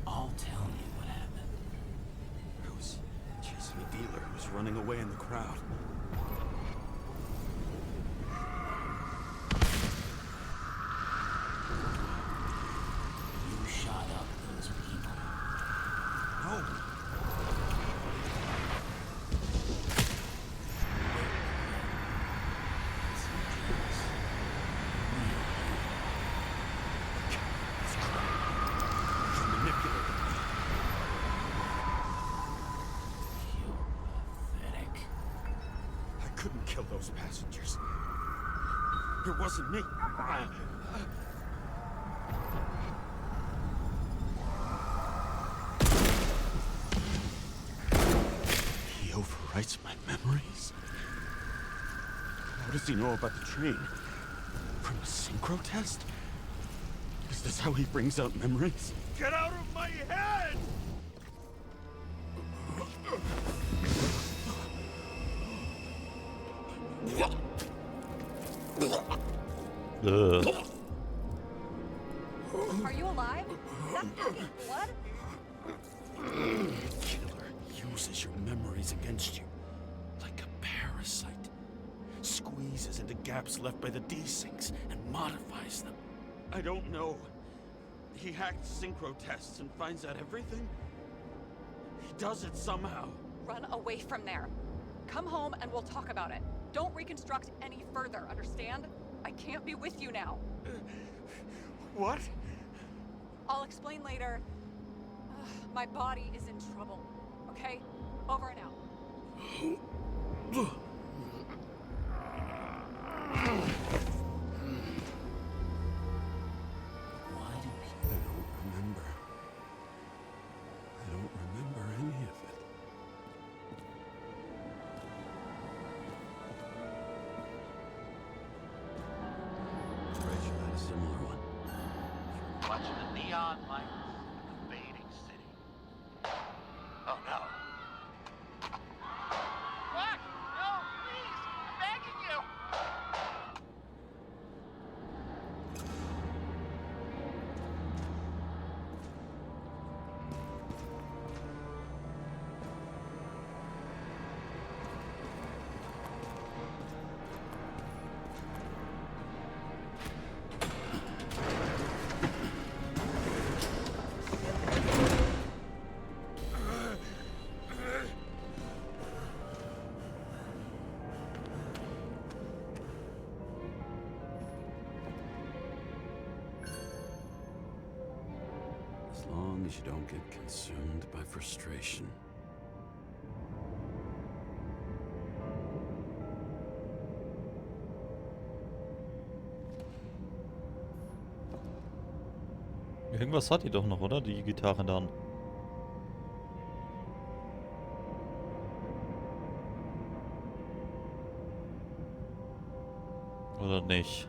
I'll tell you what happened. I was chasing a dealer who was running away in the crowd. You shot up those people. No. Kill those passengers. It wasn't me. He overwrites my memories? How does he know about the train? From a synchro test? Is this how he brings out memories? Get out of my head! Are you alive? Is that fucking blood? Killer uses your memories against you. Like a parasite. Squeezes into gaps left by the desyncs and modifies them. I don't know. He hacked synchro tests and finds out everything? He does it somehow. Run away from there. Come home and we'll talk about it. Don't reconstruct any further, understand? I can't be with you now. What? I'll explain later. My body is in trouble, okay? Over and out. Why do I don't remember. I don't remember any of it. Rachel had a similar one. Watching the neon lights in the fading city. Oh no. What? No, please! I'm begging you! As long as you don't get consumed by frustration. Irgendwas hat die doch noch, oder? Die Gitarre dann. Oder nicht?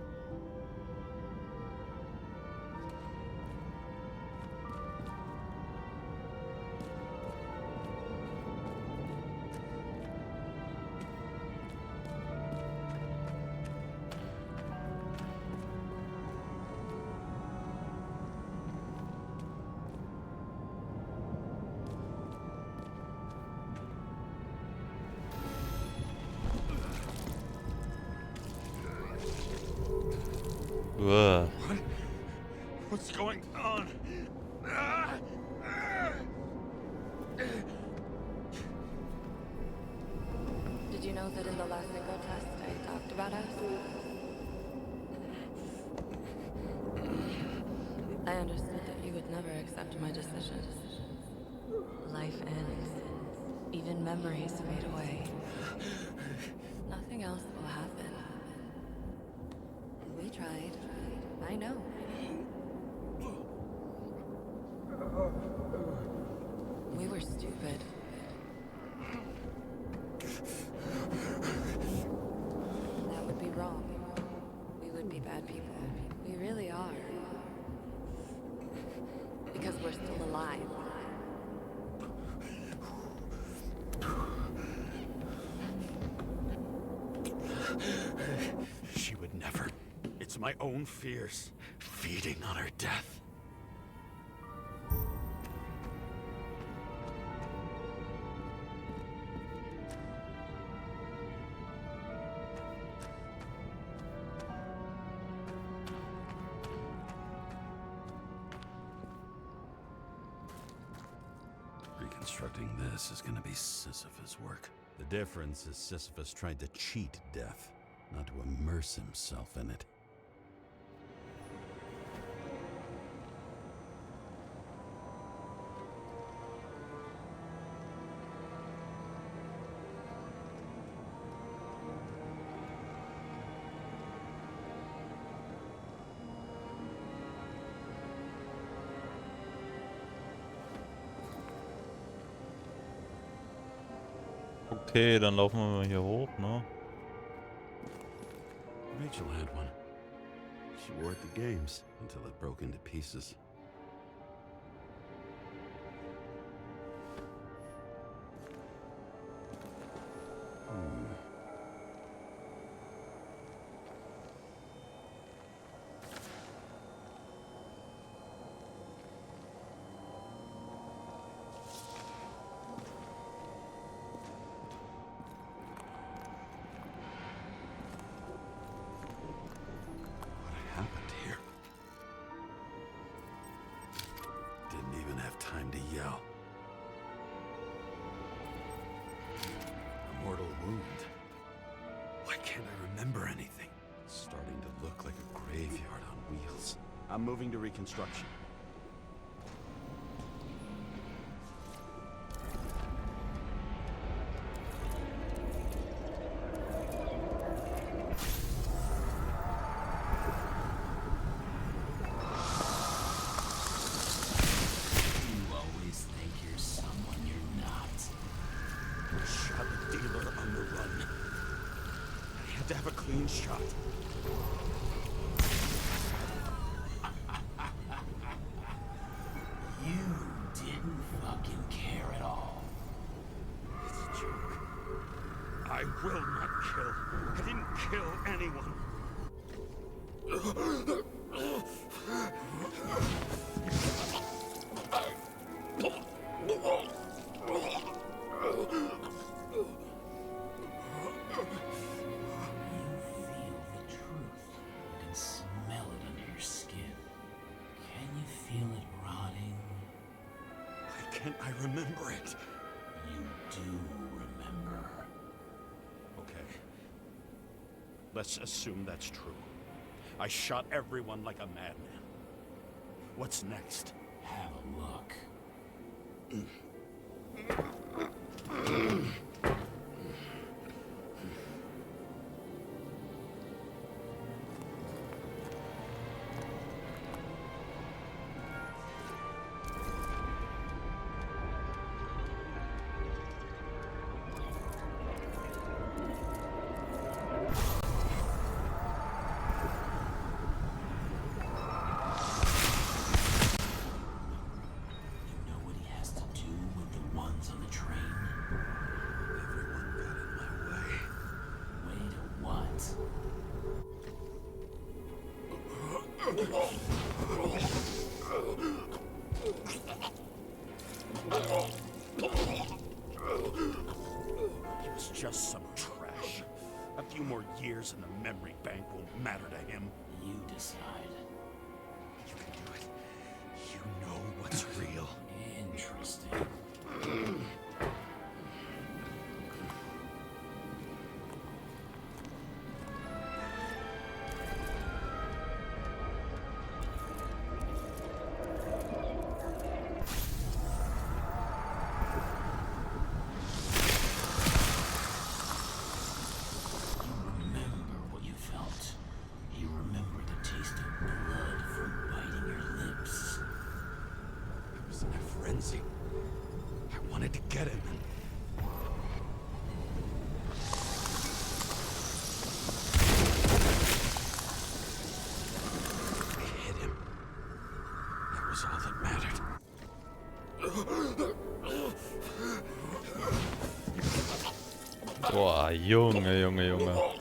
What's going on? Did you know that in the last psycho test I talked about us? I understood that you would never accept my decisions. Life ends. Even memories fade away. Nothing else will happen. We tried. I know. We were stupid. That would be wrong. We would be bad people. We really are. Because we're still alive. She would never. It's my own fears feeding on her death. Reconstructing this is gonna be Sisyphus work. The difference is Sisyphus tried to cheat death, not to immerse himself in it. Okay, dann laufen wir mal hier hoch, ne? Rachel had one. She wore it to games until it broke into pieces. I'm moving to reconstruction. You always think you're someone you're not. Shot the dealer on the run. I had to have a clean shot. I will not kill. I didn't kill anyone. I remember it. You do remember. Okay. Let's assume that's true. I shot everyone like a madman. What's next? Have a look. He was just some trash. A few more years in the memory bank won't matter to him. You decide. frenzy. I wanted to get him. I hit him. That was all that mattered. Boah, Junge, Junge, Junge.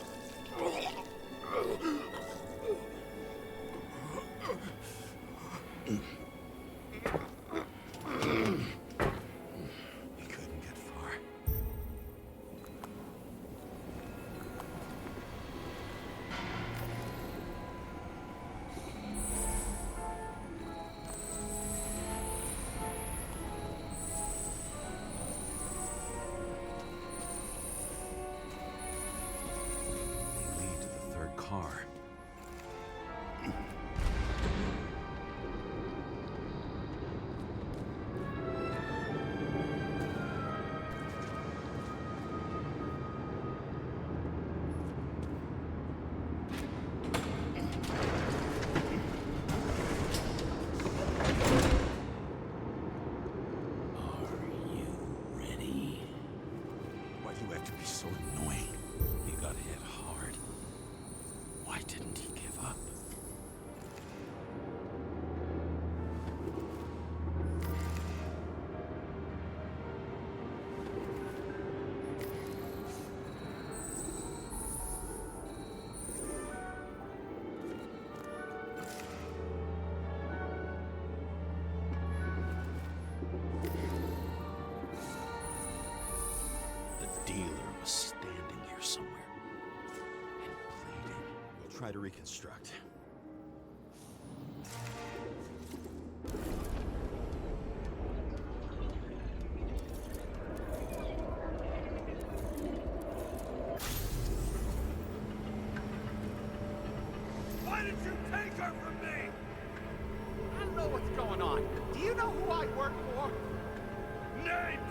Try to reconstruct. Why did you take her from me? I don't know what's going on. Do you know who I work for? Names!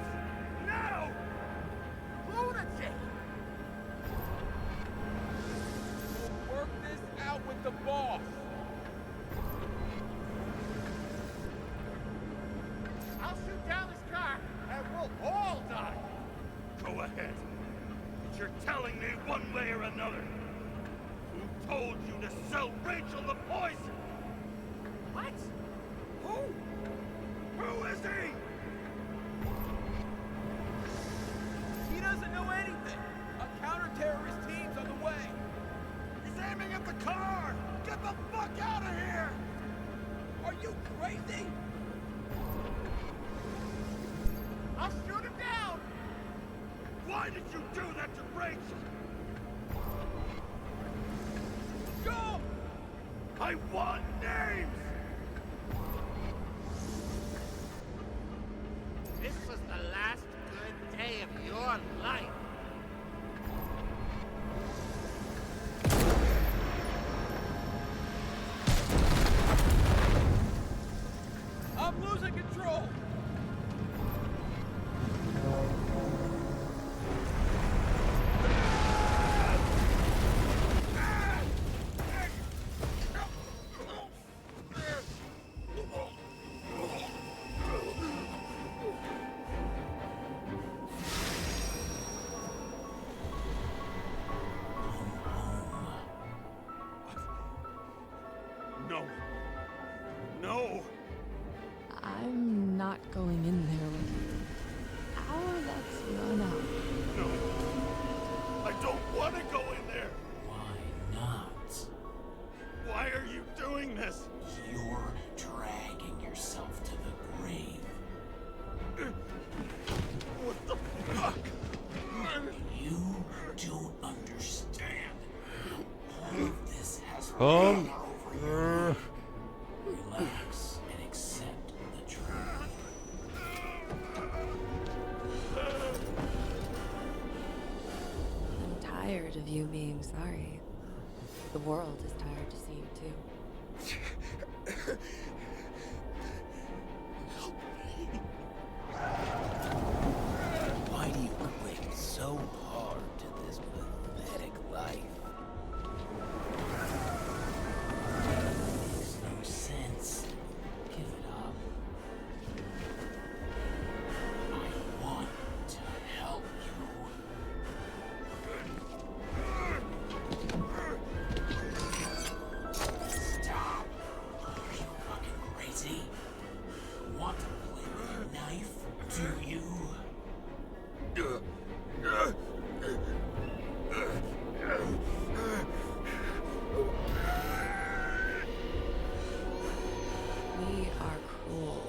Now! Lunatic! Work this out with the boss. I'll shoot down this car and we'll all die. Go ahead. But you're telling me one way or another. Who told you to sell Rachel the poison? What? Who? Who is he? He doesn't know anything. A counter-terrorist team's on the way. He's aiming at the car! Get the fuck out of here! Are you crazy? I'll shoot him down! Why did you do that to Rachel? Go! I want names! This was the last good day of your life. I'm losing control! No. No! I'm not going in there with you. Our luck's run out. No. I don't want to go in there. Why not? Why are you doing this? You're dragging yourself to the grave. What the fuck? You don't understand. All of this has Oh. been over you. Relax and accept the truth. I'm tired of you being sorry. The world is tired to see you too. Why do you cling so hard to this pathetic life? It makes no sense. Give it up. fool.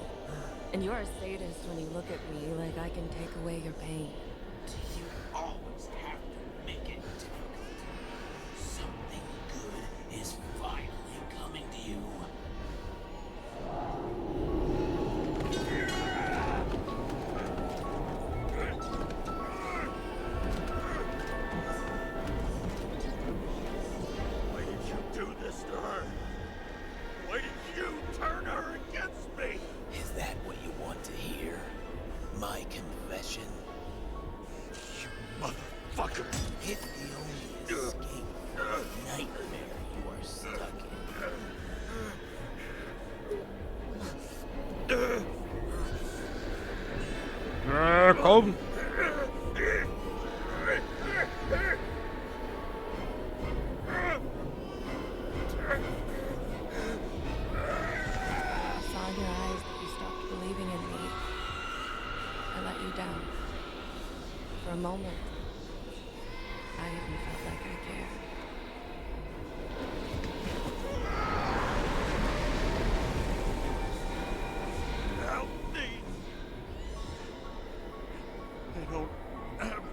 And you're a sadist when you look at me like I can take away your pain. You always have to make it difficult. Something good is finally coming to you. Why did you do this to her? Why did you turn her against me? Is that what you want to hear? My confession? You motherfucker! It's the only escape from the nightmare you are stuck in. Komm! I saw in your eyes that you stopped believing in me. I let you down. For a moment, I even felt like I cared. Help me! I don't have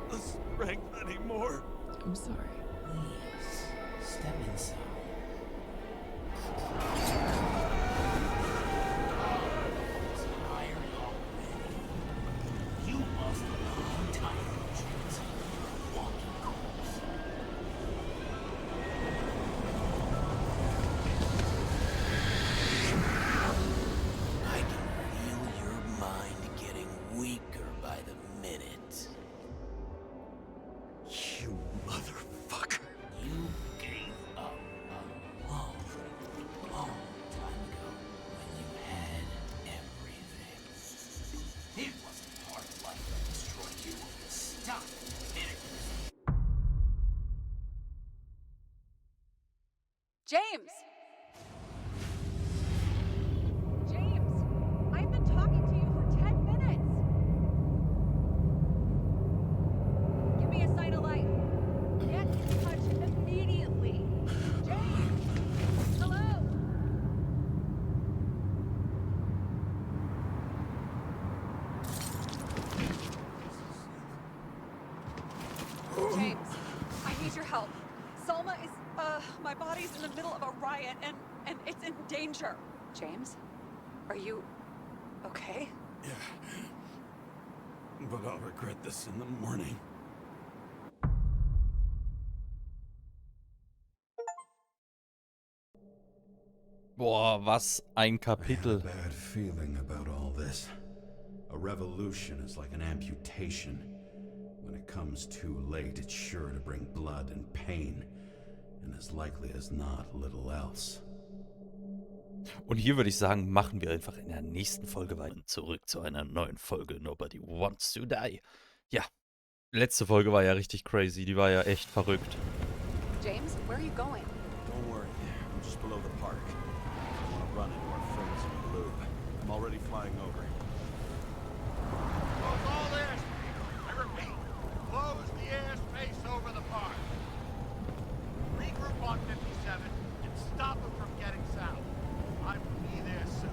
the strength anymore. I'm sorry. Please, step inside. It's tired already. You lost a long time chance of walking corpse. I can feel your mind getting weaker by the minute. You motherfucker! You gave up a long, long time ago when you had everything. It wasn't part of life that destroyed you. Stop hitting yourself. James! James! I've been talking to you for 10 minutes! Give me a sign of life. Get in touch immediately. James! Hello? James, I need your help. Salma is, my body's in the middle of a riot and it's in danger. James, are you okay? Yeah. But I'll regret this in the morning. Boah, was ein I have a Kapitel. bad feeling about all this. A revolution is like an amputation. When it comes too late, it's sure to bring blood and pain. And as likely as not, little else. Und hier würde ich sagen, machen wir einfach in der nächsten Folge weiter. Zurück zu einer neuen Folge Nobody Wants to Die. Ja, letzte Folge war ja richtig crazy. Die war ja echt verrückt. James, where are you going? Don't worry, I'm just below the park. I want to run into our friends in the loop. I'm already flying over. Close all airspace. I repeat, close the airspace over the park. Regroup on 57 and stop them from getting south. I will be there soon.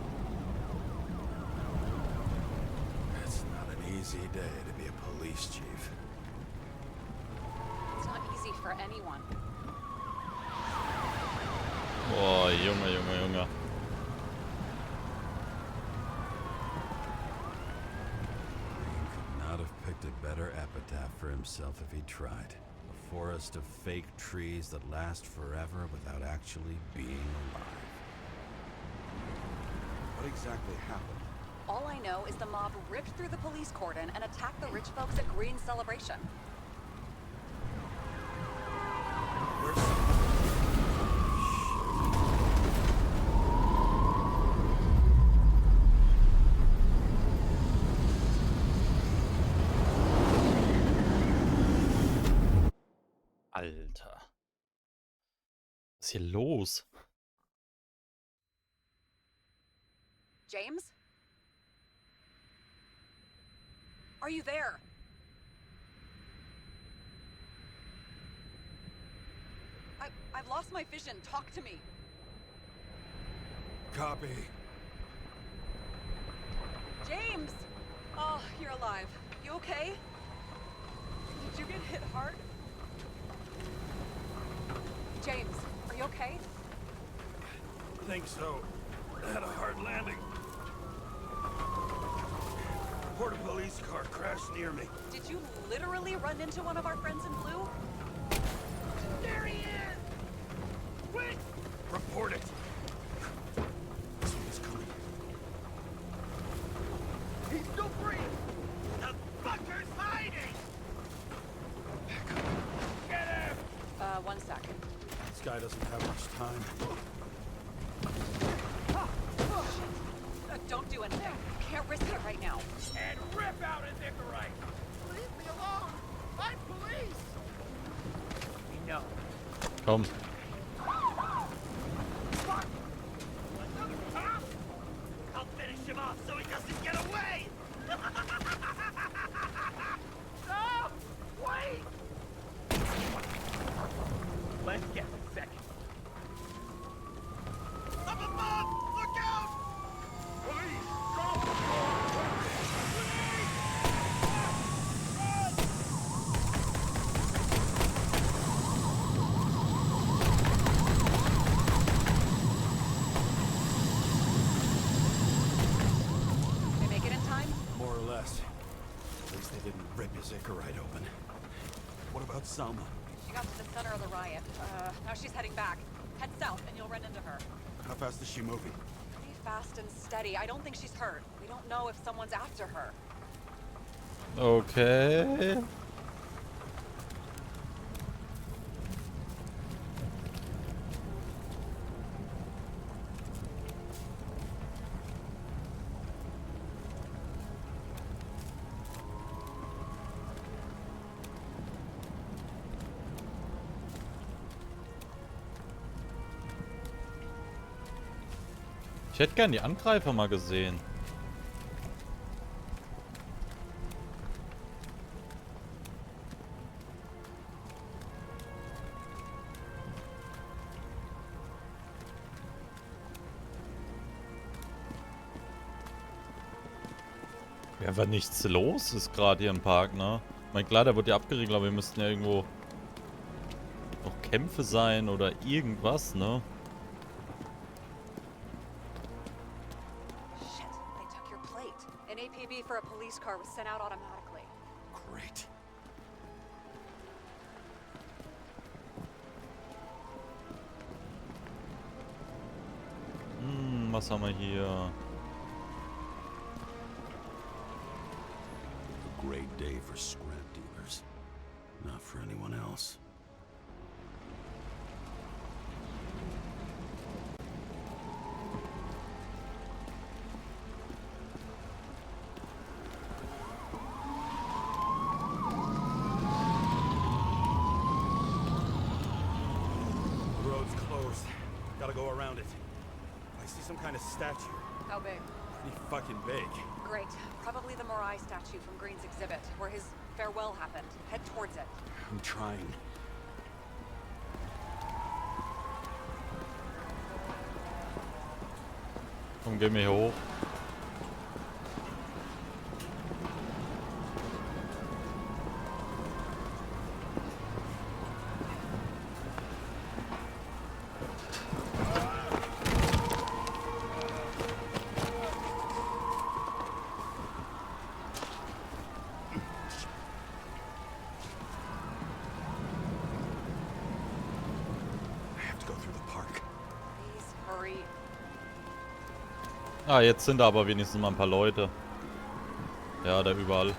It's not an easy day to be a police chief. It's not easy for anyone. Boah, Junge, Junge, Junge. Green could not have picked a better epitaph for himself if he tried. A forest of fake trees that last forever without actually being alive. What exactly happened? All I know is the mob ripped through the police cordon and attacked the rich folks at Green's celebration. Alter. Was ist hier los? James? Are you there? I've lost my vision. Talk to me. Copy. James! Oh, you're alive. You okay? Did you get hit hard? James, are you okay? I think so. I had a hard landing. Report a police car crashed near me. Did you literally run into one of our friends in blue? There he is! Quick! Report it. Someone's coming. He's still free! The fucker's hiding! Get him! 1 second. This guy doesn't have much time. Don't do anything. Can't risk it right now. And rip out his Icarite! Leave me alone! I'm police! We know. Komm. Another cop? I'll finish him off so he doesn't get away! Stop! Wait! Let's get a second. Up above! Look out! Police! Drop the car! Police! Run! They make it in time? More or less. At least they didn't rip his Icarite open. What about Selma? She got to the center of the riot. Now she's heading back. Head south and you'll run into her. How fast is she moving? Pretty fast and steady. I don't think she's hurt. We don't know if someone's after her. Okay. Ich hätte gern die Angreifer mal gesehen. Einfach nichts los ist gerade hier im Park, ne? Ich meine, klar, der wird ja abgeriegelt, aber wir müssten ja irgendwo noch Kämpfe sein oder irgendwas, ne? Shit, they took your plate. An APB for a police car was sent out automatically. Great. Was haben wir hier? A great day for scrap dealers. Not for anyone else. The road's closed. Gotta go around it. I see some kind of statue. How big? Pretty fucking big. Great. Probably the Morai statue from Green's exhibit, where his farewell happened. Head towards it. I'm trying. Komm, geh mir hoch. Ah, jetzt sind da aber wenigstens mal ein paar Leute. Ja, da überall.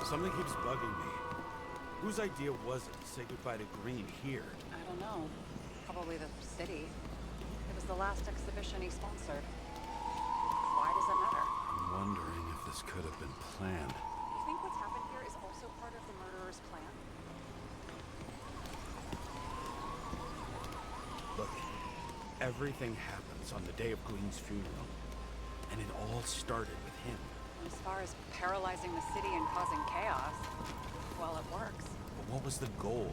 Something keeps bugging me. Whose idea was it to say goodbye to Green here? I don't know. Probably the city. It was the last exhibition he sponsored. Why does it matter? I'm wondering if this could have been planned. You think what's happened here is also part of the murderer's plan? Look, everything happens on the day of Green's funeral. And it all started with him. As far as paralyzing the city and causing chaos, well, it works. But What was the goal?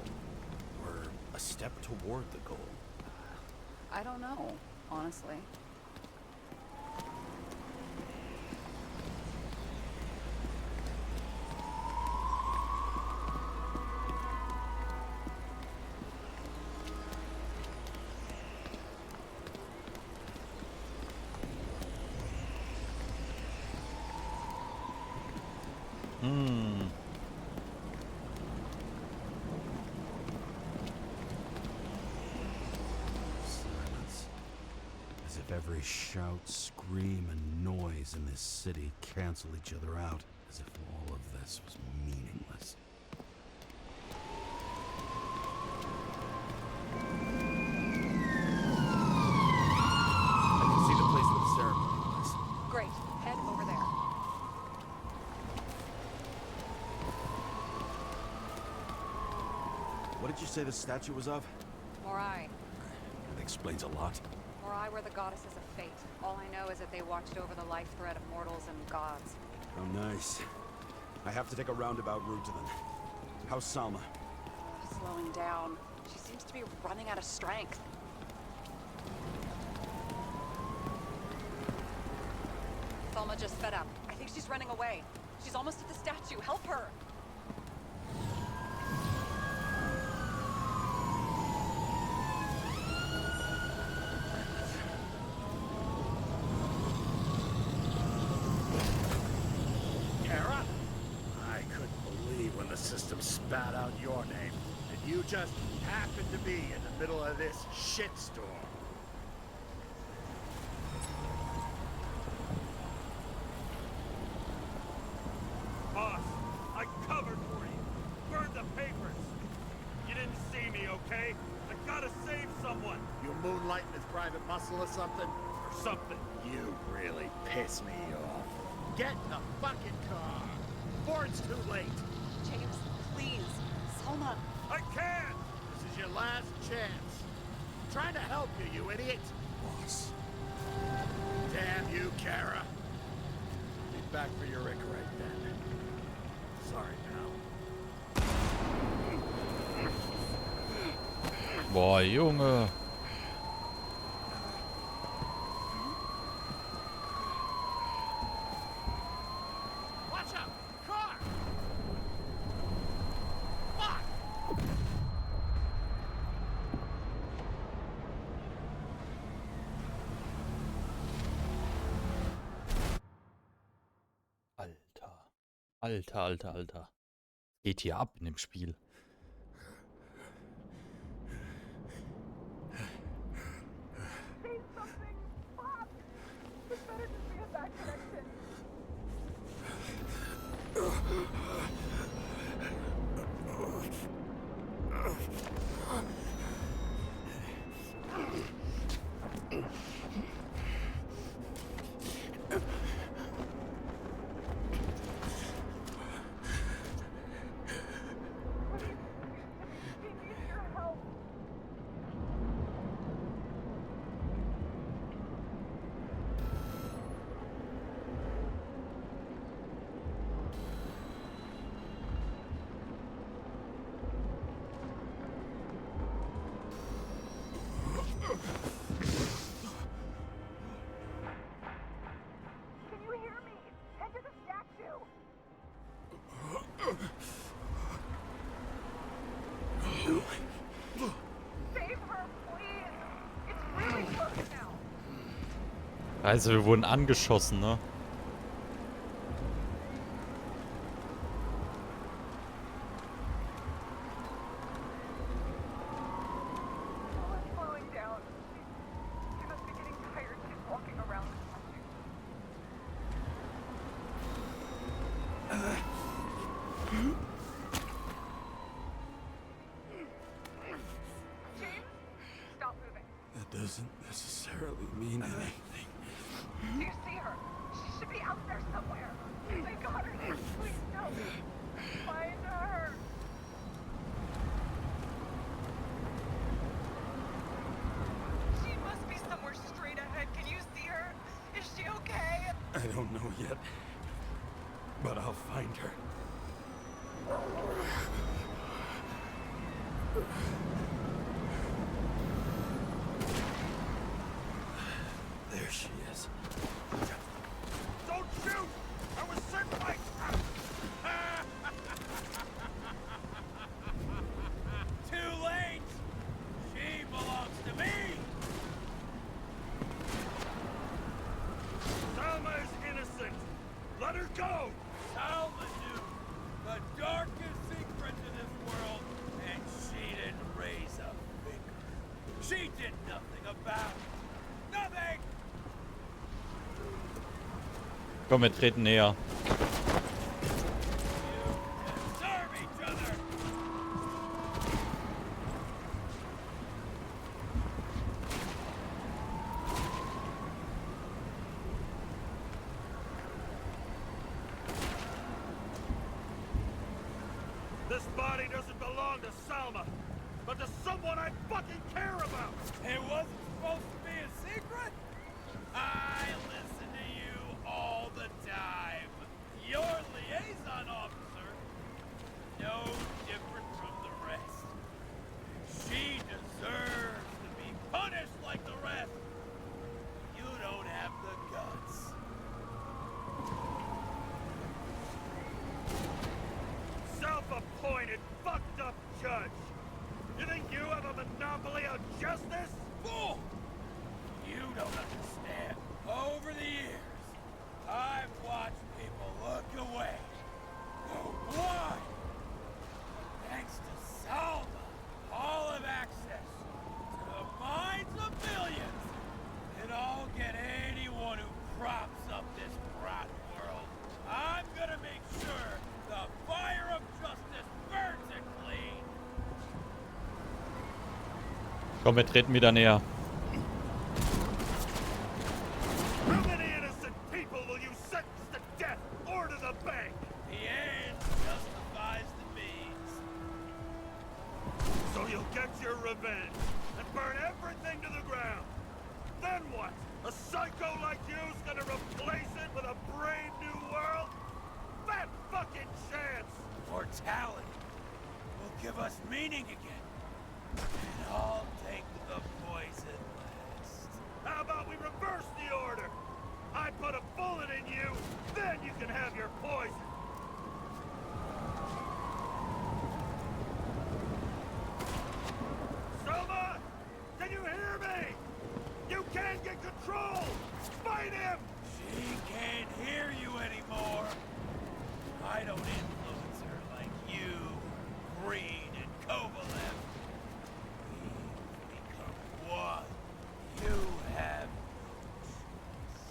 Or a step toward the goal? I don't know, honestly. Silence. As if every shout, scream, and noise in this city cancel each other out. As if all of this was meaningless. I can see the place where the ceremony was. Great. Head over there. What did you say the statue was of? Morai. That explains a lot. Morai were the goddesses of fate. All I know is that they watched over the life thread of mortals and gods. Oh, nice. I have to take a roundabout route to them. How's Salma? Slowing down. She seems to be running out of strength. Salma just sped up. I think she's running away. She's almost at the statue. Help her! Karra? I couldn't believe when the system spat out your name, and you just happened to be in the middle of this shitstorm. Boss, I covered for you. Burned the papers. You didn't see me, okay? I gotta save someone. You moonlighting as private muscle or something? Or something. You really piss me off. Get in the fucking car, before it's too late. James, please. Salma. I can't! This is your last chance. I'm trying to help you, you idiot. Boss. Damn you, Karra. Be back for your Icarite then. Sorry, pal. Boah, Junge. Watch out! Car! Fuck! Alter. Geht hier ab in dem Spiel. Say something! Fuck! This better just be a bad connection. He needs your help. Can you hear me? Head to the statue. Save her, please. It's really close now. Also wir wurden angeschossen, ne? It's slowing down. She must be getting tired just walking around the statue. James, stop moving. That doesn't necessarily mean anything. Do you see her? She should be out there somewhere. They got her. Please, no. Find her. She must be somewhere straight ahead. Can you see her? Is she okay? I don't know yet, but I'll find her. Komm, wir treten näher. This body doesn't belong to Salma, but to someone I fucking care about. It wasn't supposed to be a secret? I listen to you all the time. Your liaison officer, no different from the rest. She deserves to be punished like the rest. You don't have the guts. Self-appointed, fucked up judge. You think you have a monopoly on justice? Fool! You don't understand. Over the years, I've watched people look away. Why? Thanks to Salma, all have access to the minds of millions. And I'll get anyone who props up this rotten world. I'm gonna make sure the fire of justice burns it clean. Komm, wir treten wieder näher. How many innocent people will you sentence to death or to the bank? The end justifies the means. So you'll get your revenge and burn everything to the ground. Then what? A psycho like you's gonna replace it with a brave new world? That fucking chance! Mortality will give us meaning again. And I'll take the poison last. How about we reverse the order? I put a bullet in you, then you can have your poison. Selma! Can you hear me? You can't get control! Fight him! She can't hear you anymore. I don't influence her like you, Green, and Kovalev. We've become one. You have no choice.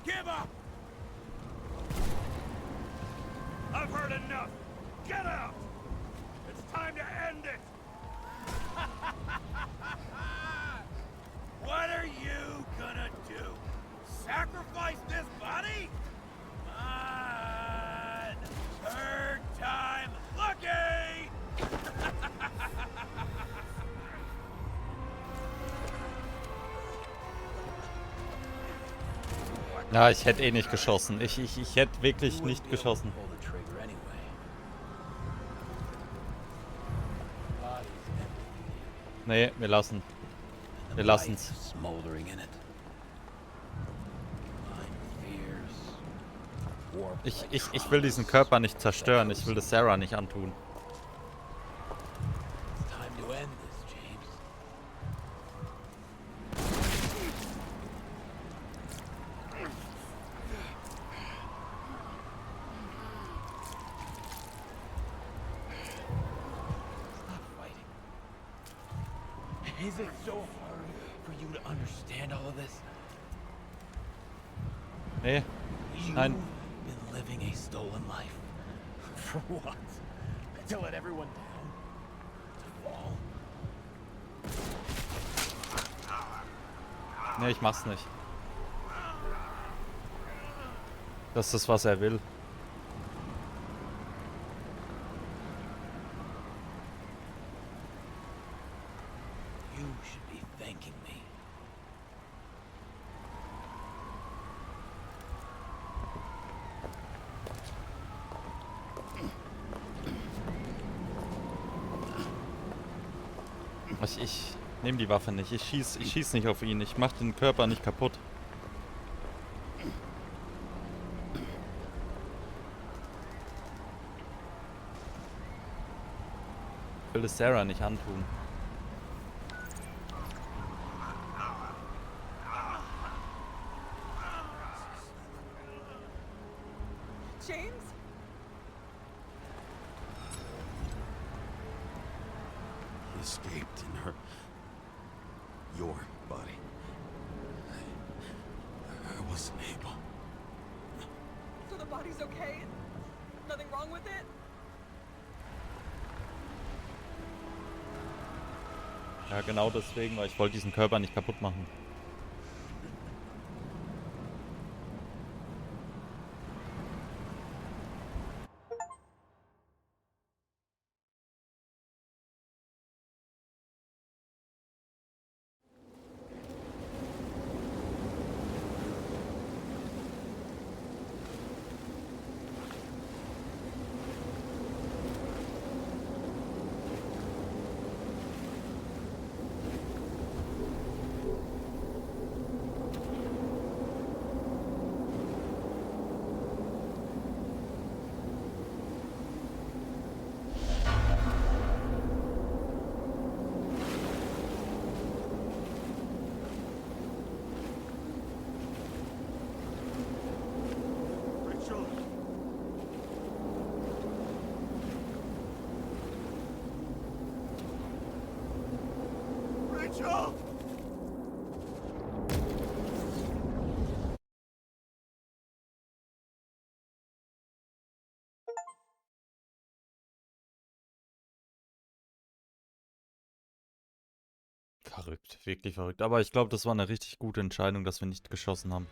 Give up! I've heard enough! Get out! It's time to end it! What are you gonna do? Sacrifice this body? On third time lucky! Ja, ich hätte eh nicht geschossen. Ich hätte wirklich nicht geschossen. Nee, wir lassen. Wir lassen's. Ich will diesen Körper nicht zerstören. Ich will das Sarah nicht antun. Time to end this, James. Stop fighting. Is it so hard for you to understand all of this? Nee. Nein. Been living a stolen life. For what? To let everyone down? To fall? Nee, ich mach's nicht. Das ist, was er will. You should be thanking me. Ich nehme die Waffe nicht. Ich schieß nicht auf ihn. Ich mach den Körper nicht kaputt. Ich will es Sarah nicht antun. James? He escaped in your body. I wasn't able. body's okay? Nothing wrong with it? Ja, genau deswegen, weil ich wollte diesen Körper nicht kaputt machen. Rachel! Verrückt, wirklich verrückt. Aber ich glaube, das war eine richtig gute Entscheidung, dass wir nicht geschossen haben.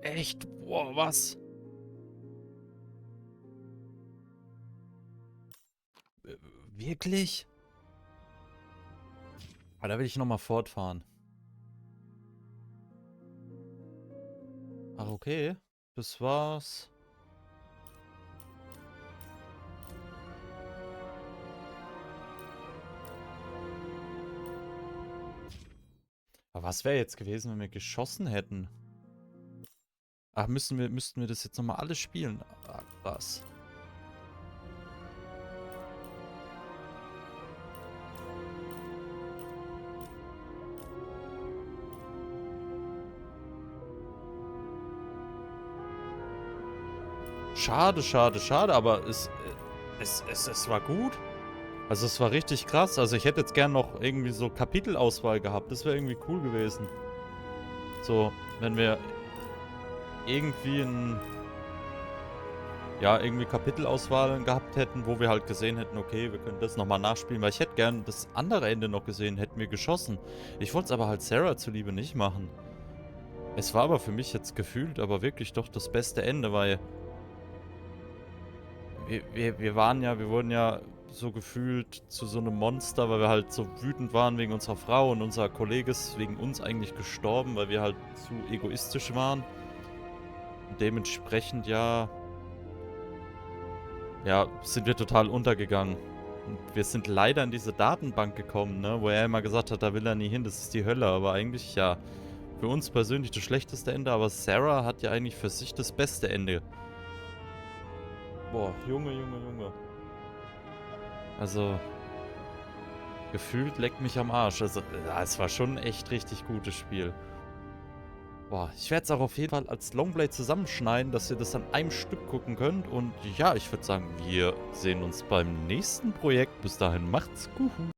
Echt? Boah, was? Wirklich? Ah, da will ich nochmal fortfahren. Ach, okay. Das war's. Aber was wäre jetzt gewesen, wenn wir geschossen hätten? Ach, müssten wir das jetzt nochmal alles spielen? Ah, krass. Schade, schade, schade, aber es war gut. Also es war richtig krass. Also ich hätte jetzt gern noch irgendwie so Kapitelauswahl gehabt. Das wäre irgendwie cool gewesen. So, wenn wir irgendwie irgendwie Kapitelauswahlen gehabt hätten, wo wir halt gesehen hätten, okay, wir können das nochmal nachspielen, weil ich hätte gern das andere Ende noch gesehen, hätten wir geschossen. Ich wollte es aber halt Sarah zuliebe nicht machen. Es war aber für mich jetzt gefühlt aber wirklich doch das beste Ende, weil wir wurden ja so gefühlt zu so einem Monster, weil wir halt so wütend waren wegen unserer Frau und unser Kollege ist wegen uns eigentlich gestorben, weil wir halt zu egoistisch waren. Und dementsprechend sind wir total untergegangen. Und wir sind leider in diese Datenbank gekommen, ne, wo er immer gesagt hat, da will er nie hin, das ist die Hölle. Aber eigentlich, für uns persönlich das schlechteste Ende, aber Sarah hat ja eigentlich für sich das beste Ende. Boah, Junge, Junge, Junge. Also, gefühlt leckt mich am Arsch. Also, ja, es war schon ein echt richtig gutes Spiel. Boah, ich werde es auch auf jeden Fall als Longplay zusammenschneiden, dass ihr das an einem Stück gucken könnt. Und ja, ich würde sagen, wir sehen uns beim nächsten Projekt. Bis dahin, macht's gut.